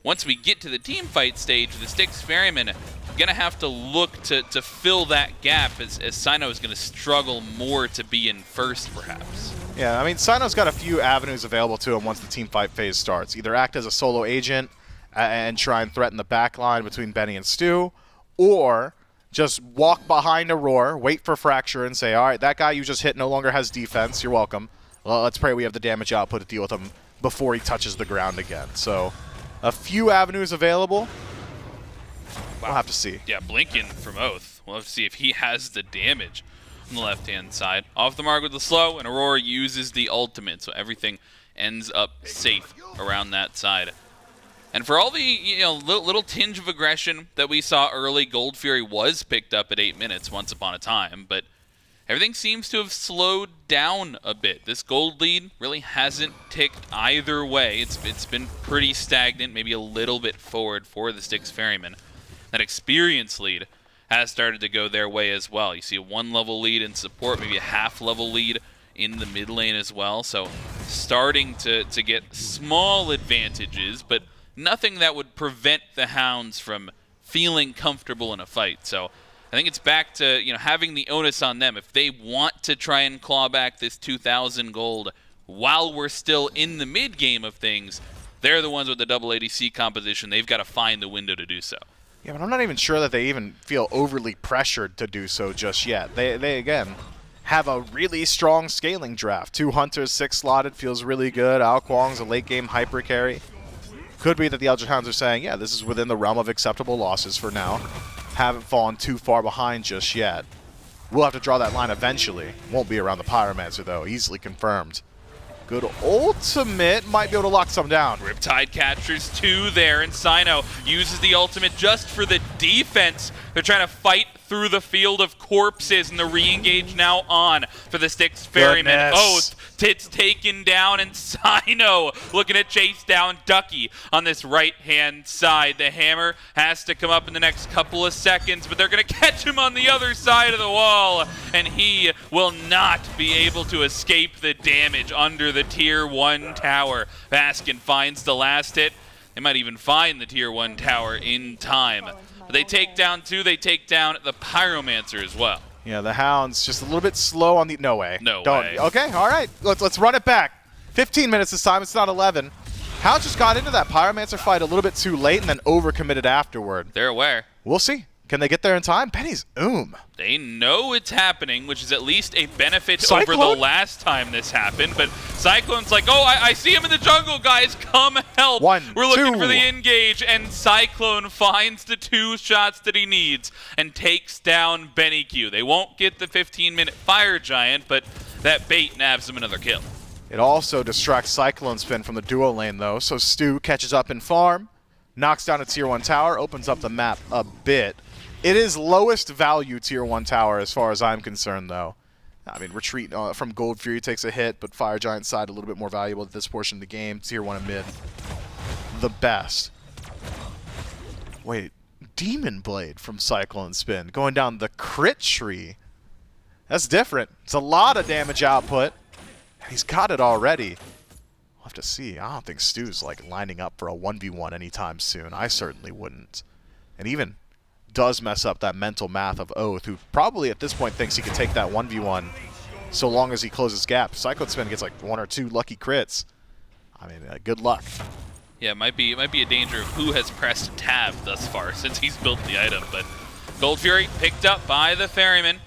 once we get to the team fight stage, the Styx Ferrymen are going to have to look to fill that gap as Cyno is going to struggle more to be in first, perhaps. Yeah, I mean, Cyno's got a few avenues available to him once the team fight phase starts. Either act as a solo agent and try and threaten the back line between Benny and Stu, or just walk behind Aror, wait for Fracture, and say, all right, that guy you just hit no longer has defense. You're welcome. Well, let's pray we have the damage output to deal with him before he touches the ground again. So a few avenues available. We'll have to see. Yeah, Blinken from Oathhh. We'll have to see if he has the damage on the left-hand side. Off the mark with the slow, and Aurora uses the ultimate, so everything ends up safe around that side. And for all the, you know, little tinge of aggression that we saw early, Gold Fury was picked up at 8 minutes once upon a time, but everything seems to have slowed down a bit. This gold lead really hasn't ticked either way. It's been pretty stagnant, maybe a little bit forward for the Styx Ferrymen. That experience lead has started to go their way as well. You see a 1-level lead in support, maybe a half-level lead in the mid lane as well. So starting to get small advantages, but nothing that would prevent the Hounds from feeling comfortable in a fight. So I think it's back to, you know, having the onus on them. If they want to try and claw back this 2,000 gold while we're still in the mid game of things, they're the ones with the double ADC composition. They've got to find the window to do so. Yeah, but I'm not even sure that they even feel overly pressured to do so just yet. They again, have a really strong scaling draft. 2 Hunters, 6 slotted, feels really good. Ao Kuang's a late game hyper carry. Could be that the Eldritch Hounds are saying, yeah, this is within the realm of acceptable losses for now. Haven't fallen too far behind just yet. We'll have to draw that line eventually. Won't be around the Pyromancer, though. Easily confirmed. Good ultimate. Might be able to lock some down. Riptide catchers 2 there, and Cyno uses the ultimate just for the defense. They're trying to fight through the field of corpses, and the re-engage now on for the Styx Ferrymen. Oathhh, it's taken down, and Cyno looking to chase down Ducky on this right-hand side. The hammer has to come up in the next couple of seconds, but they're going to catch him on the other side of the wall, and he will not be able to escape the damage under the Tier 1 tower. Baskin finds the last hit. They might even find the Tier 1 tower in time. But they take down 2, they take down the Pyromancer as well. Yeah, the Hounds just a little bit slow on the... No way. No way. Okay, all right. Let's run it back. 15 minutes this time. It's not 11. Hounds just got into that Pyromancer fight a little bit too late and then overcommitted afterward. They're aware. We'll see. Can they get there in time? Benny's They know it's happening, which is at least a benefit Cyclone? over the last time this happened. But Cyclone's like, oh, I see him in the jungle, guys. Come help. We're looking for the engage. And Cyclone finds the 2 shots that he needs and takes down BennyQ. They won't get the 15-minute Fire Giant, but that bait nabs him another kill. It also distracts CycloneSpin from the duo lane, though, so Stu catches up in farm, knocks down a Tier 1 tower, opens up the map a bit. It is lowest value Tier 1 tower as far as I'm concerned, though. I mean, retreat from Gold Fury takes a hit, but Fire Giant side a little bit more valuable at this portion of the game. Tier 1 and mid, the best. Wait, Demon Blade from CycloneSpin going down the crit tree. That's different. It's a lot of damage output. He's got it already. We'll have to see. I don't think Stu's like lining up for a 1v1 anytime soon. I certainly wouldn't. And even does mess up that mental math of Oathhh, who probably at this point thinks he could take that 1v1 so long as he closes gap. CycloneSpin gets like 1 or 2 lucky crits. I mean, good luck. Yeah, it might be a danger of who has pressed tab thus far since he's built the item. But Gold Fury picked up by the Ferryman.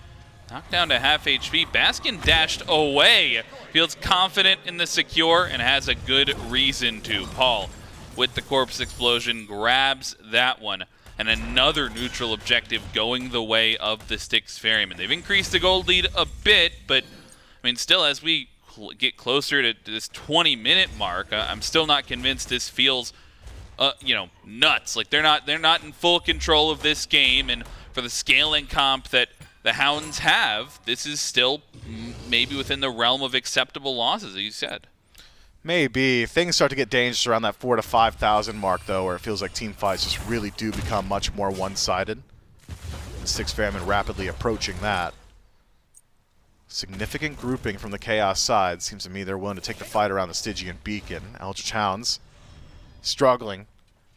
Knocked down to half HP. Baskin dashed away. Feels confident in the secure and has a good reason to. Paul, with the corpse explosion, grabs that one. And another neutral objective going the way of the Styx Ferrymen. They've increased the gold lead a bit, but I mean, still, as we get closer to this 20-minute mark, I'm still not convinced this feels, nuts. Like they're not in full control of this game, and for the scaling comp that the Hounds have, this is still maybe within the realm of acceptable losses, as you said. Maybe. Things start to get dangerous around that 4,000 to 5,000 mark, though, where it feels like team fights just really do become much more one-sided. The Styx Ferrymen rapidly approaching that. Significant grouping from the Chaos side. Seems to me they're willing to take the fight around the Stygian Beacon. Eldritch Hounds struggling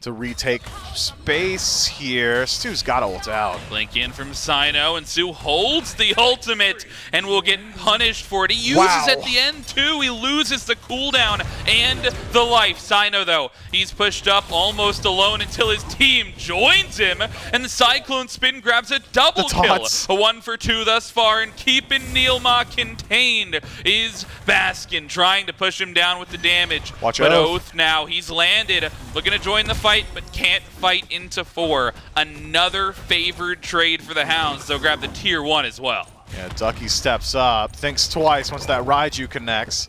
to retake space here. Stu's got ult out. Blink in from Cyno, and Stu holds the ultimate and will get punished for it. He uses at the end too. He loses the cooldown and the life. Cyno, though, he's pushed up almost alone until his team joins him, and the CycloneSpin grabs a double kill. A 1 for 2 thus far, and keeping NeilMah contained is Baskin, trying to push him down with the damage. Watch but out. Oathhh now, he's landed, looking to join the fight, but can't fight into 4. Another favored trade for the Hounds. They'll grab the Tier 1 as well. Yeah, Ducky steps up, thinks twice once that Raijin connects.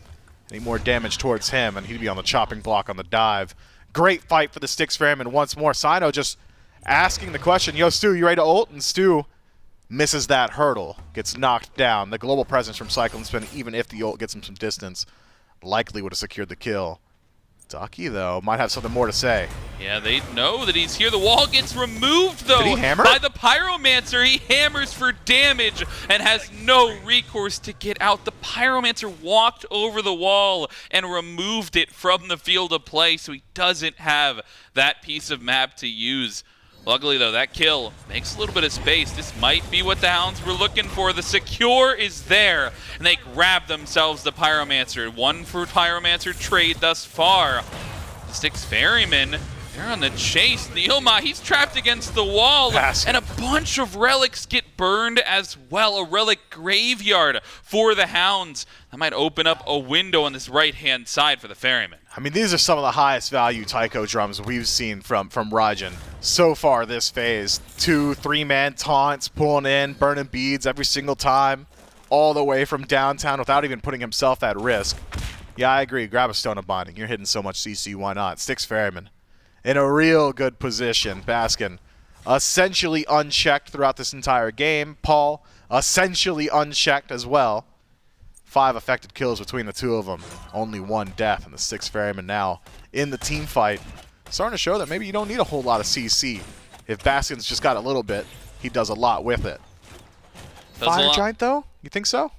Any more damage towards him, and he'd be on the chopping block on the dive. Great fight for the Styx Ferrymen once more. Cyno just asking the question, yo, Stu, you ready to ult? And Stu misses that hurdle, gets knocked down. The global presence from CycloneSpin, even if the ult gets him some distance, likely would have secured the kill. Ducky, though, might have something more to say. Yeah, they know that he's here. The wall gets removed, though, Did he hammer? by the Pyromancer. He hammers for damage and has no recourse to get out. The Pyromancer walked over the wall and removed it from the field of play, so he doesn't have that piece of map to use. Luckily, though, that kill makes a little bit of space. This might be what the Hounds were looking for. The secure is there, and they grab themselves the Pyromancer. 1 for Pyromancer trade thus far. The Styx Ferrymen, they're on the chase. NeilMah, he's trapped against the wall, and a bunch of relics get burned as well. A relic graveyard for the Hounds. That might open up a window on this right-hand side for the Ferrymen. I mean, these are some of the highest value Taiko drums we've seen from Raijin so far this phase. 2, 3-man taunts, pulling in, burning beads every single time, all the way from downtown without even putting himself at risk. Yeah, I agree. Grab a Stone of Binding. You're hitting so much CC, why not? Styx Ferrymen in a real good position. Baskin essentially unchecked throughout this entire game. Paul essentially unchecked as well. 5 affected kills between the two of them. Only 1 death, and the Styx Ferrymen now in the team fight. Starting to show that maybe you don't need a whole lot of CC. If Baskin's just got a little bit, he does a lot with it. Fire Giant, though? You think so?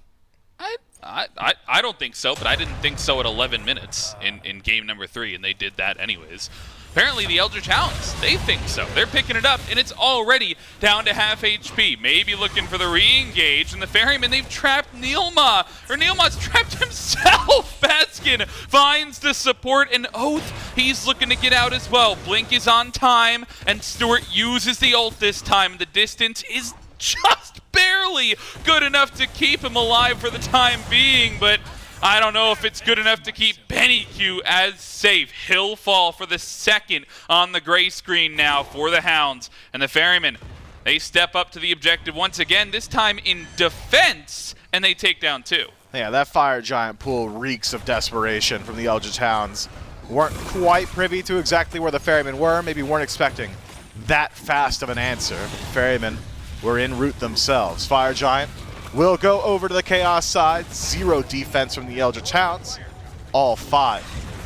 I don't think so, but I didn't think so at 11 minutes in game number 3, and they did that anyways. Apparently the Eldritch Hounds, they think so. They're picking it up, and it's already down to half HP. Maybe looking for the re-engage, and the Ferryman, they've trapped NeilMah. Or NeilMah's trapped himself. Baskin finds the support, and Oathhh, he's looking to get out as well. Blink is on time, and Stuart uses the ult this time. The distance is just barely good enough to keep him alive for the time being, but I don't know if it's good enough to keep BennyQ as safe. He'll fall for the second on the gray screen now for the Hounds. And the Ferrymen, they step up to the objective once again, this time in defense, and they take down 2. Yeah, that Fire Giant pool reeks of desperation from the Eldritch Hounds. Weren't quite privy to exactly where the Ferrymen were, maybe weren't expecting that fast of an answer. Ferrymen were en route themselves. Fire Giant will go over to the Chaos side. 0 defense from the Eldritch Hounds. All 5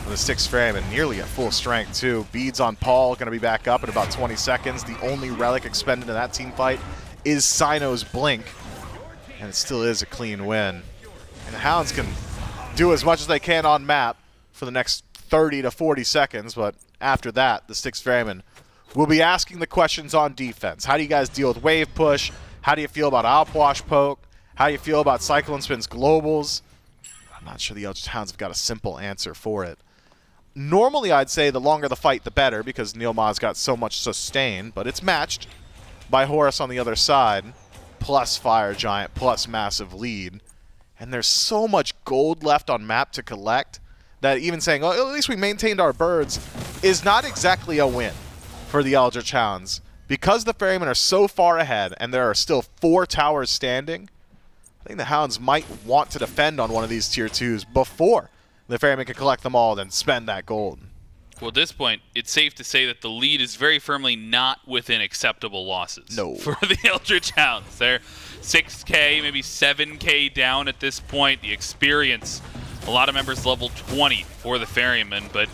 of the Styx Ferrymen nearly at full strength too. Beads on Paul going to be back up in about 20 seconds. The only relic expended in that team fight is Cyno's Blink. And it still is a clean win. And the Hounds can do as much as they can on map for the next 30 to 40 seconds, but after that, the Styx Ferrymen will be asking the questions on defense. How do you guys deal with wave push? How do you feel about Outwash poke? How do you feel about CycloneSpin's globals? I'm not sure the Eldritch Hounds have got a simple answer for it. Normally, I'd say the longer the fight, the better, because NeilMah's got so much sustain, but it's matched by Horus on the other side, plus Fire Giant, plus massive lead. And there's so much gold left on map to collect that even saying, oh, at least we maintained our birds, is not exactly a win for the Eldritch Hounds. Because the Ferrymen are so far ahead and there are still 4 towers standing, I think the Hounds might want to defend on one of these tier 2s before the Ferrymen can collect them all, then spend that gold. Well, at this point, it's safe to say that the lead is very firmly not within acceptable losses for the Eldritch Hounds. They're 6K, maybe 7K down at this point. The experience, a lot of members level 20 for the Ferryman, but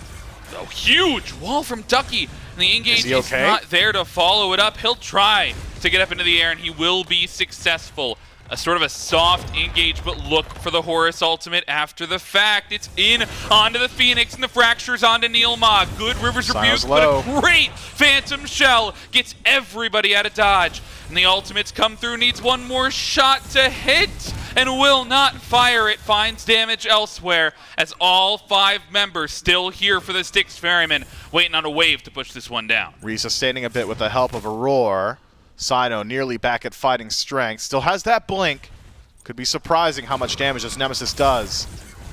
a huge wall from Ducky. And the engage is not there to follow it up. He'll try to get up into the air, and he will be successful. A sort of a soft engage, but look for the Horus ultimate after the fact. It's in onto the Phoenix, and the fractures onto NeilMah. Good River's Rebuke, but a great Phantom Shell gets everybody out of dodge. And the ultimates come through, needs one more shot to hit, and will not fire it. Finds damage elsewhere, as all 5 members still here for the Styx Ferrymen, waiting on a wave to push this one down. Resustaining a bit with the help of Aror. Cyno nearly back at fighting strength. Still has that blink. Could be surprising how much damage this Nemesis does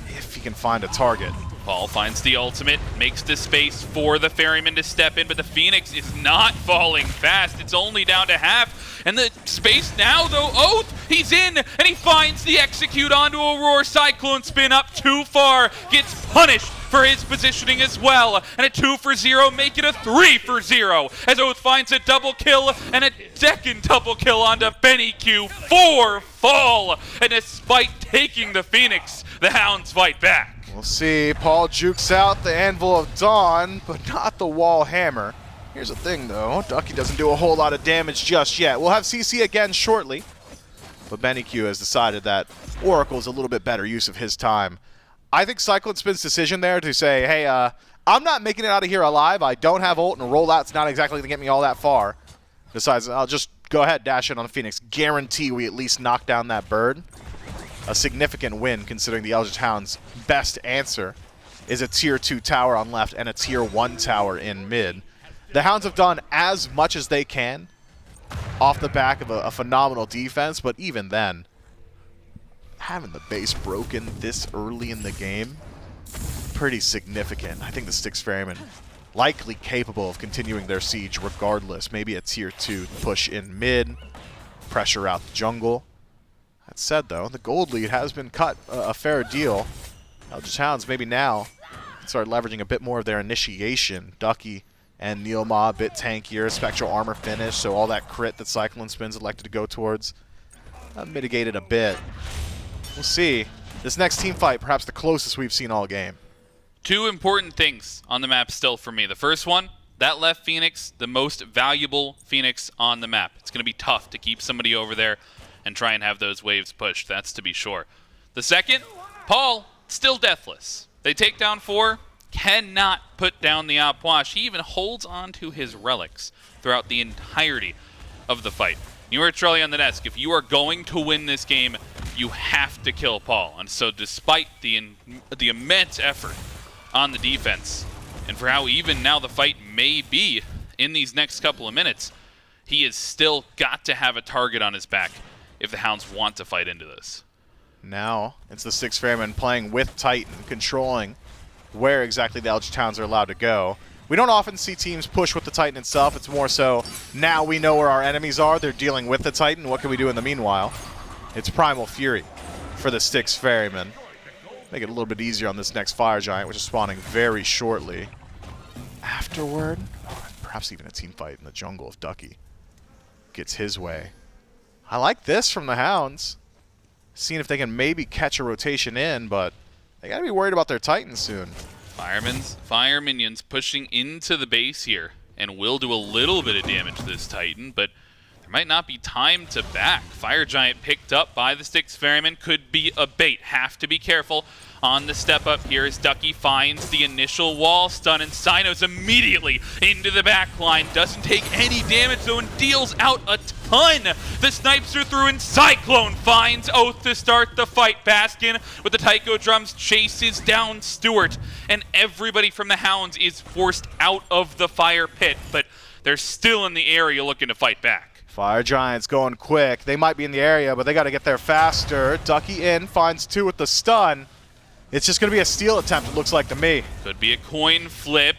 if he can find a target. Paul finds the ultimate, makes the space for the Ferryman to step in, but the Phoenix is not falling fast. It's only down to half. And the space now, though, Oathhh, he's in, and he finds the execute onto Aror. CycloneSpin up too far, gets punished for his positioning as well. And a 2 for 0, make it a 3 for 0, as Oathhh finds a double kill and a second double kill onto BennyQ. 4 fall, and despite taking the Phoenix, the Hounds fight back. We'll see. Paul jukes out the Anvil of Dawn, but not the Wall Hammer. Here's the thing, though. Ducky doesn't do a whole lot of damage just yet. We'll have CC again shortly, but BennyQ has decided that Oracle's a little bit better use of his time. I think CycloneSpin's decision there to say, hey, I'm not making it out of here alive. I don't have ult, and rollout's not exactly going to get me all that far. Besides, I'll just go ahead, dash in on the Phoenix. Guarantee we at least knock down that bird. A significant win, considering the Eldritch Hounds' best answer is a tier 2 tower on left and a tier 1 tower in mid. The Hounds have done as much as they can off the back of a phenomenal defense, but even then, having the base broken this early in the game, pretty significant. I think the Styx Ferrymen likely capable of continuing their siege regardless. Maybe a tier 2 push in mid, pressure out the jungle. That said, though, the gold lead has been cut a fair deal. Eldritch Hounds maybe now start leveraging a bit more of their initiation. Ducky and NeilMah a bit tankier, spectral armor finish, so all that crit that CycloneSpin's elected to go towards mitigated a bit. We'll see. This next team fight, perhaps the closest we've seen all game. 2 important things on the map still for me. The first one, that left Phoenix, the most valuable Phoenix on the map. It's going to be tough to keep somebody over there and try and have those waves pushed, that's to be sure. The second, Paul, still deathless. They take down 4, cannot put down the Outwash. He even holds on to his relics throughout the entirety of the fight. You heard Trelly on the desk. If you are going to win this game, you have to kill Paul. And so despite the immense effort on the defense, and for how even now the fight may be in these next couple of minutes, he has still got to have a target on his back if the Hounds want to fight into this. Now, it's the Styx Ferrymen playing with Titan, controlling where exactly the Eldritch Hounds are allowed to go. We don't often see teams push with the Titan itself. It's more so, now we know where our enemies are. They're dealing with the Titan. What can we do in the meanwhile? It's Primal Fury for the Styx Ferrymen. Make it a little bit easier on this next Fire Giant, which is spawning very shortly. Afterward, perhaps even a team fight in the jungle if Ducky gets his way. I like this from the Hounds. Seeing if they can maybe catch a rotation in, but they gotta be worried about their Titans soon. Fire minions pushing into the base here, and will do a little bit of damage to this Titan, but there might not be time to back. Fire Giant picked up by the Styx Ferryman, could be a bait. Have to be careful on the step up here as Ducky finds the initial wall stun, and Cyno's immediately into the back line. Doesn't take any damage though and deals out a ton. The snipes are through and Cyclone finds Oathhh to start the fight. Baskin with the taiko drums chases down Stuart, and everybody from the Hounds is forced out of the fire pit, but they're still in the area looking to fight back. Fire Giants going quick. They might be in the area, but they got to get there faster. Ducky in, finds 2 with the stun. It's just going to be a steal attempt, it looks like to me. Could be a coin flip.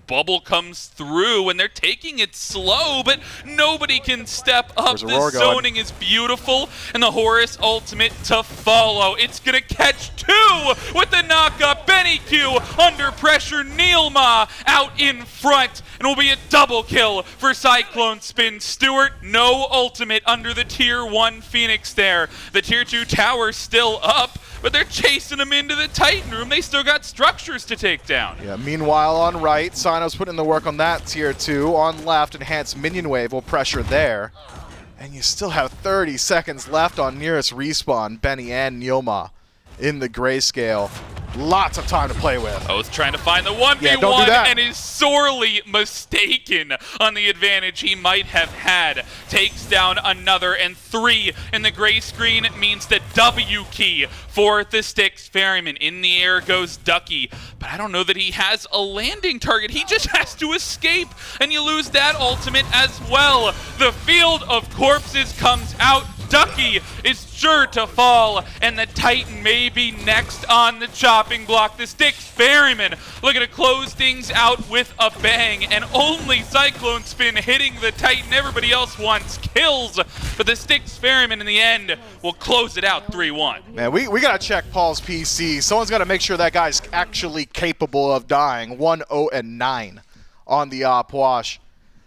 Bubble comes through, and they're taking it slow, but nobody can step up. The zoning is beautiful, and the Horus ultimate to follow. It's going to catch 2 with the knock-up. BennyQ under pressure. NeilMah out in front, and will be a double kill for CycloneSpin. Stuart, no ultimate under the Tier 1 Phoenix there. The Tier 2 tower still up, but they're chasing him into the Titan room. They still got structures to take down. Yeah, meanwhile on right, Cyno's putting in the work on that Tier 2. On left, enhanced minion wave will pressure there. And you still have 30 seconds left on nearest respawn. Benny and NeilMah in the grayscale. Lots of time to play with. Oathhh trying to find the 1v1 and is sorely mistaken on the advantage he might have had. Takes down another, and 3 in the gray screen means the W key for the Styx Ferryman. In the air goes Ducky, but I don't know that he has a landing target. He just has to escape, and you lose that ultimate as well. The field of corpses comes out. Ducky is sure to fall, and the Titan may be next on the chopping block. The Styx Ferryman looking to close things out with a bang, and only CycloneSpin hitting the Titan. Everybody else wants kills, but the Styx Ferryman in the end will close it out 3-1. Man, we got to check Paul's PC. Someone's got to make sure that guy's actually capable of dying. 1-0-9 on the Opwash.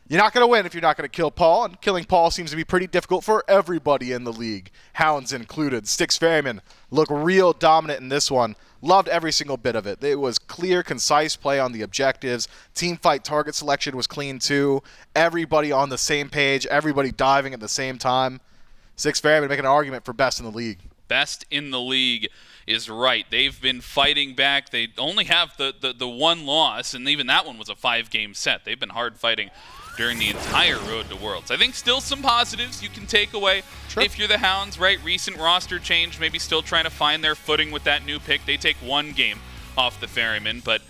You're not going to win if you're not going to kill Paul, and killing Paul seems to be pretty difficult for everybody in the league, Hounds included. Styx Ferrymen look real dominant in this one. Loved every single bit of it. It was clear, concise play on the objectives. Team fight target selection was clean too. Everybody on the same page, everybody diving at the same time. Styx Ferrymen making an argument for best in the league. Best in the league is right. They've been fighting back. They only have the one loss, and even that one was a 5-game set. They've been hard fighting during the entire road to Worlds. I think still some positives you can take away if you're the Hounds, right? Recent roster change, maybe still trying to find their footing with that new pick. They take 1 game off the Ferryman, but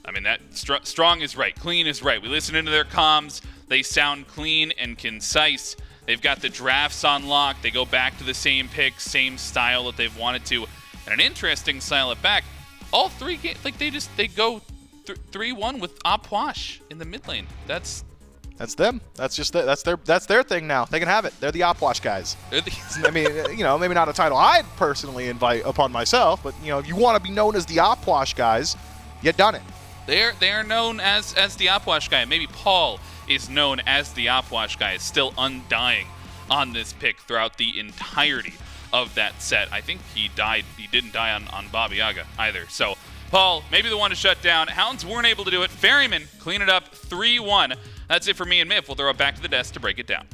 I mean, that strong is right, clean is right. We listen into their comms. They sound clean and concise. They've got the drafts on lock. They go back to the same pick, same style that they've wanted to. And an interesting style at back, all 3 games, like they go 3-1 with Opwash in the mid lane. That's them. That's just that's their thing now. They can have it. They're the Opwash guys. I mean, you know, maybe not a title I'd personally invite upon myself, but you know, if you want to be known as the Opwash guys, you've done it. They are known as the Opwash guy. Maybe Paul is known as the Opwash guy. Is still undying on this pick throughout the entirety of that set. I think he died. He didn't die on Baba Yaga either. So Paul, maybe the one to shut down. Hounds weren't able to do it. Ferryman clean it up 3-1. That's it for me and Miff. We'll throw it back to the desk to break it down.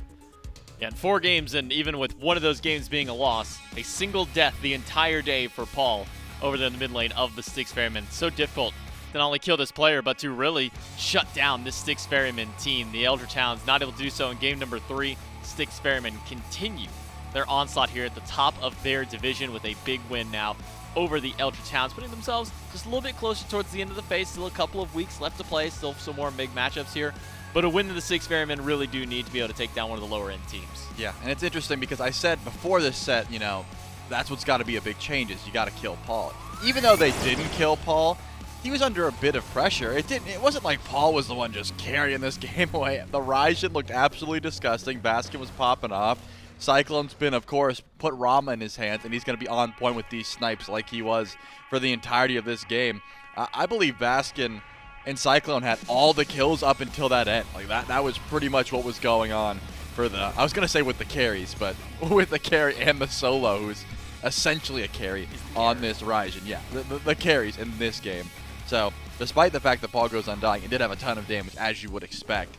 Yeah, in 4 games, and even with one of those games being a loss, a single death the entire day for Paul over there in the mid lane of the Styx Ferrymen. So difficult to not only kill this player, but to really shut down this Styx Ferrymen team. The Eldritch Hounds not able to do so in game number 3. Styx Ferrymen continue their onslaught here at the top of their division with a big win now over the Eldritch Hounds, putting themselves just a little bit closer towards the end of the phase. Still a couple of weeks left to play, still some more big matchups here. But a win to the Styx Ferrymen really do need to be able to take down one of the lower end teams. Yeah, and it's interesting because I said before this set, you know, that's what's got to be a big change is you got to kill Paul. Even though they didn't kill Paul, he was under a bit of pressure. It wasn't like Paul was the one just carrying this game away. The Raijin looked absolutely disgusting. Baskin was popping off. CycloneSpin, of course, put Rama in his hands, and he's going to be on point with these snipes like he was for the entirety of this game. I believe Baskin and Cyclone had all the kills up until that end. Like that was pretty much what was going on for the, I was going to say with the carries, but with the carry and the solo, who's essentially a carry on this Raijin. Yeah, the carries in this game. So, despite the fact that Paul goes undying, it did have a ton of damage, as you would expect.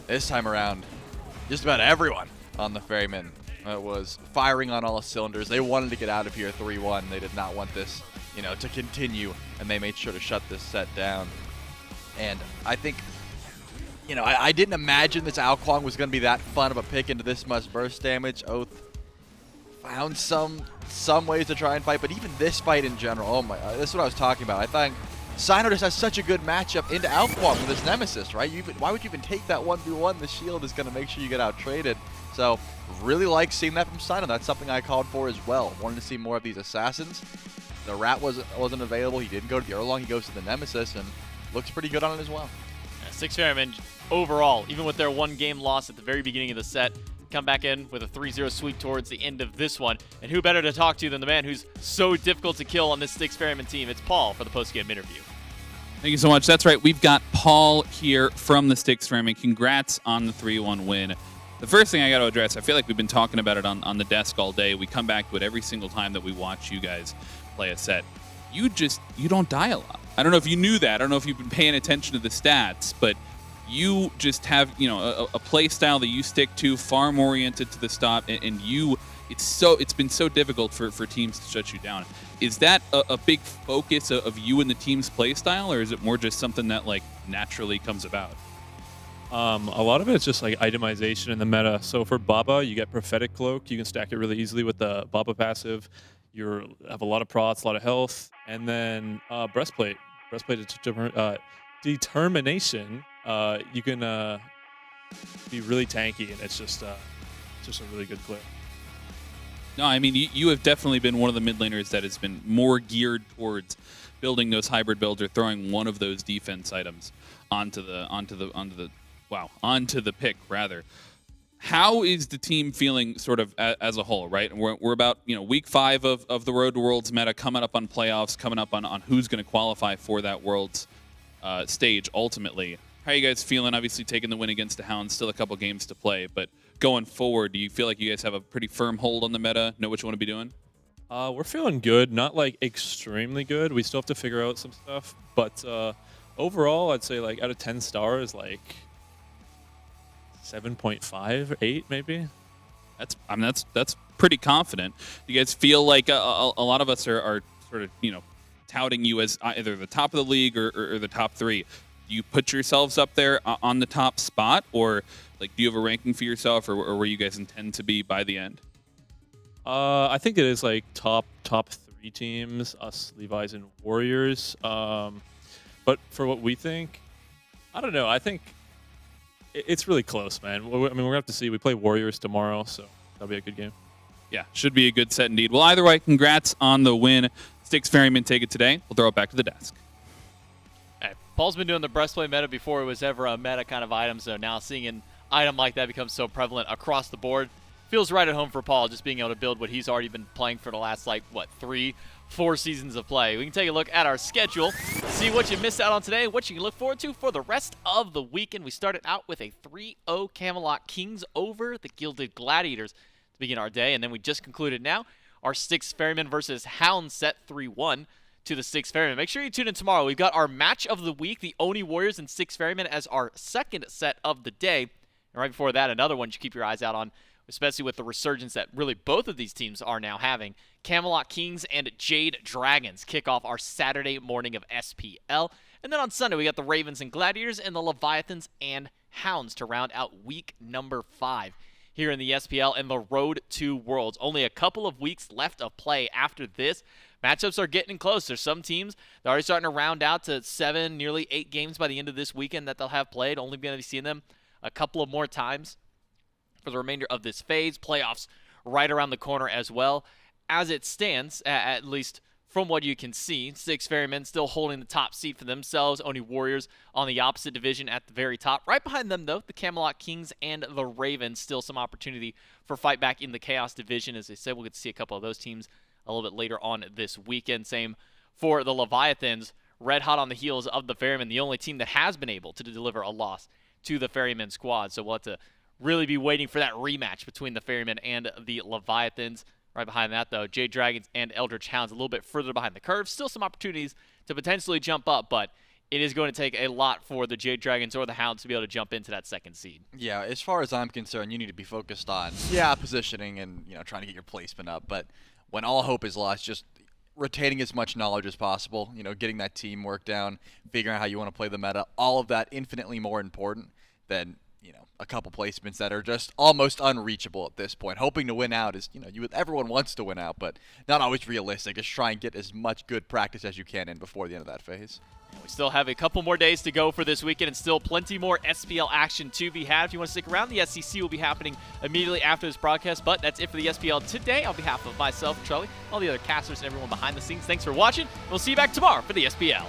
This time around, just about everyone on the Ferryman was firing on all cylinders. They wanted to get out of here 3-1. They did not want this, to continue, and they made sure to shut this set down. And I think, I didn't imagine this Alquang was going to be that fun of a pick into this much burst damage. Oathhh found some ways to try and fight, but even this fight in general, oh my, this is what I was talking about. I think Cyno just has such a good matchup into Alquang with his Nemesis, right? Why would you even take that 1v1? The shield is going to make sure you get out-traded. So, really like seeing that from Cyno. That's something I called for as well. Wanted to see more of these assassins. The Rat wasn't available. He didn't go to the Erlang. He goes to the Nemesis, and looks pretty good on it as well. Yeah, Styx Ferrymen, overall, even with their one-game loss at the very beginning of the set, come back in with a 3-0 sweep towards the end of this one. And who better to talk to than the man who's so difficult to kill on this Styx Ferryman team? It's Paul for the post-game interview. Thank you so much. That's right. We've got Paul here from the Styx Ferrymen. Congrats on the 3-1 win. The first thing I got to address, I feel like we've been talking about it on the desk all day. We come back to it every single time that we watch you guys play a set. You don't die a lot. I don't know if you knew that. I don't know if you've been paying attention to the stats, but you just have, a play style that you stick to, farm oriented to the stop, and it's been so difficult for teams to shut you down. Is that a big focus of you and the team's play style, or is it more just something that naturally comes about? A lot of it is just itemization in the meta. So for Baba, you get Prophetic Cloak. You can stack it really easily with the Baba passive. You have a lot of procs, a lot of health, and then Breastplate. Breastplate Determination. You can be really tanky, and it's just a really good clip. No, I mean you have definitely been one of the mid laners that has been more geared towards building those hybrid builds or throwing one of those defense items onto the pick rather. How is the team feeling sort of as a whole, right? We're about week 5 of the Road to Worlds meta, coming up on playoffs, coming up on who's going to qualify for that Worlds stage ultimately. How are you guys feeling? Obviously taking the win against the Hounds, still a couple games to play, but going forward, do you feel like you guys have a pretty firm hold on the meta, know what you want to be doing? We're feeling good, not extremely good. We still have to figure out some stuff, but overall, I'd say out of 10 stars, 7.5 or 8 maybe. That's pretty confident. Do you guys feel like a lot of us are sort of touting you as either the top of the league or the top 3? Do you put yourselves up there on the top spot, or do you have a ranking for yourself, or where you guys intend to be by the end? I think it is top 3 teams, us, Levi's, and Warriors. But for what we think, I don't know. I think it's really close, man. I mean, we're gonna have to see. We play Warriors tomorrow, so that'll be a good game. Yeah, should be a good set indeed. Well, either way, congrats on the win. Styx Ferrymen take it today. We'll throw it back to the desk. Hey, Paul's been doing the breastplate meta before it was ever a meta kind of item, so now seeing an item like that become so prevalent across the board feels right at home for Paul, just being able to build what he's already been playing for the last 3-4 seasons of play. We can take a look at our schedule, see what you missed out on today, what you can look forward to for the rest of the weekend. We started out with a 3-0 Camelot Kings over the Gilded Gladiators to begin our day, and then we just concluded now our Styx Ferrymen versus Hounds set 3-1 to the Styx Ferrymen. Make sure you tune in tomorrow. We've got our match of the week, the Oni Warriors and Styx Ferrymen, as our second set of the day. And right before that, another one you should keep your eyes out on, especially with the resurgence that really both of these teams are now having. Camelot Kings and Jade Dragons kick off our Saturday morning of SPL. And then on Sunday, we got the Ravens and Gladiators and the Leviathans and Hounds to round out week number 5 here in the SPL and the Road to Worlds. Only a couple of weeks left of play after this. Matchups are getting close. There's some teams that are already starting to round out to 7, nearly 8 games by the end of this weekend that they'll have played. Only going to be seeing them a couple of more times for the remainder of this phase. Playoffs right around the corner as well. As it stands, at least from what you can see. Styx Ferrymen still holding the top seat for themselves. Oni Warriors on the opposite division at the very top. Right behind them, though, the Camelot Kings and the Ravens. Still some opportunity for fight back in the Chaos division. As I said, we'll get to see a couple of those teams a little bit later on this weekend. Same for the Leviathans, red hot on the heels of the Ferrymen, the only team that has been able to deliver a loss to the Ferryman squad. So we'll have to really be waiting for that rematch between the Ferrymen and the Leviathans. Right behind that, though, Jade Dragons and Eldritch Hounds a little bit further behind the curve. Still some opportunities to potentially jump up, but it is going to take a lot for the Jade Dragons or the Hounds to be able to jump into that second seed. Yeah, as far as I'm concerned, you need to be focused on, positioning and, trying to get your placement up. But when all hope is lost, just retaining as much knowledge as possible, getting that teamwork down, figuring out how you want to play the meta, all of that infinitely more important than a couple placements that are just almost unreachable at this point. Hoping to win out is, everyone wants to win out, but not always realistic. Just try and get as much good practice as you can in before the end of that phase. We still have a couple more days to go for this weekend and still plenty more SPL action to be had. If you want to stick around, the SEC will be happening immediately after this broadcast, but that's it for the SPL today. On behalf of myself, Charlie, all the other casters, and everyone behind the scenes, thanks for watching. We'll see you back tomorrow for the SPL.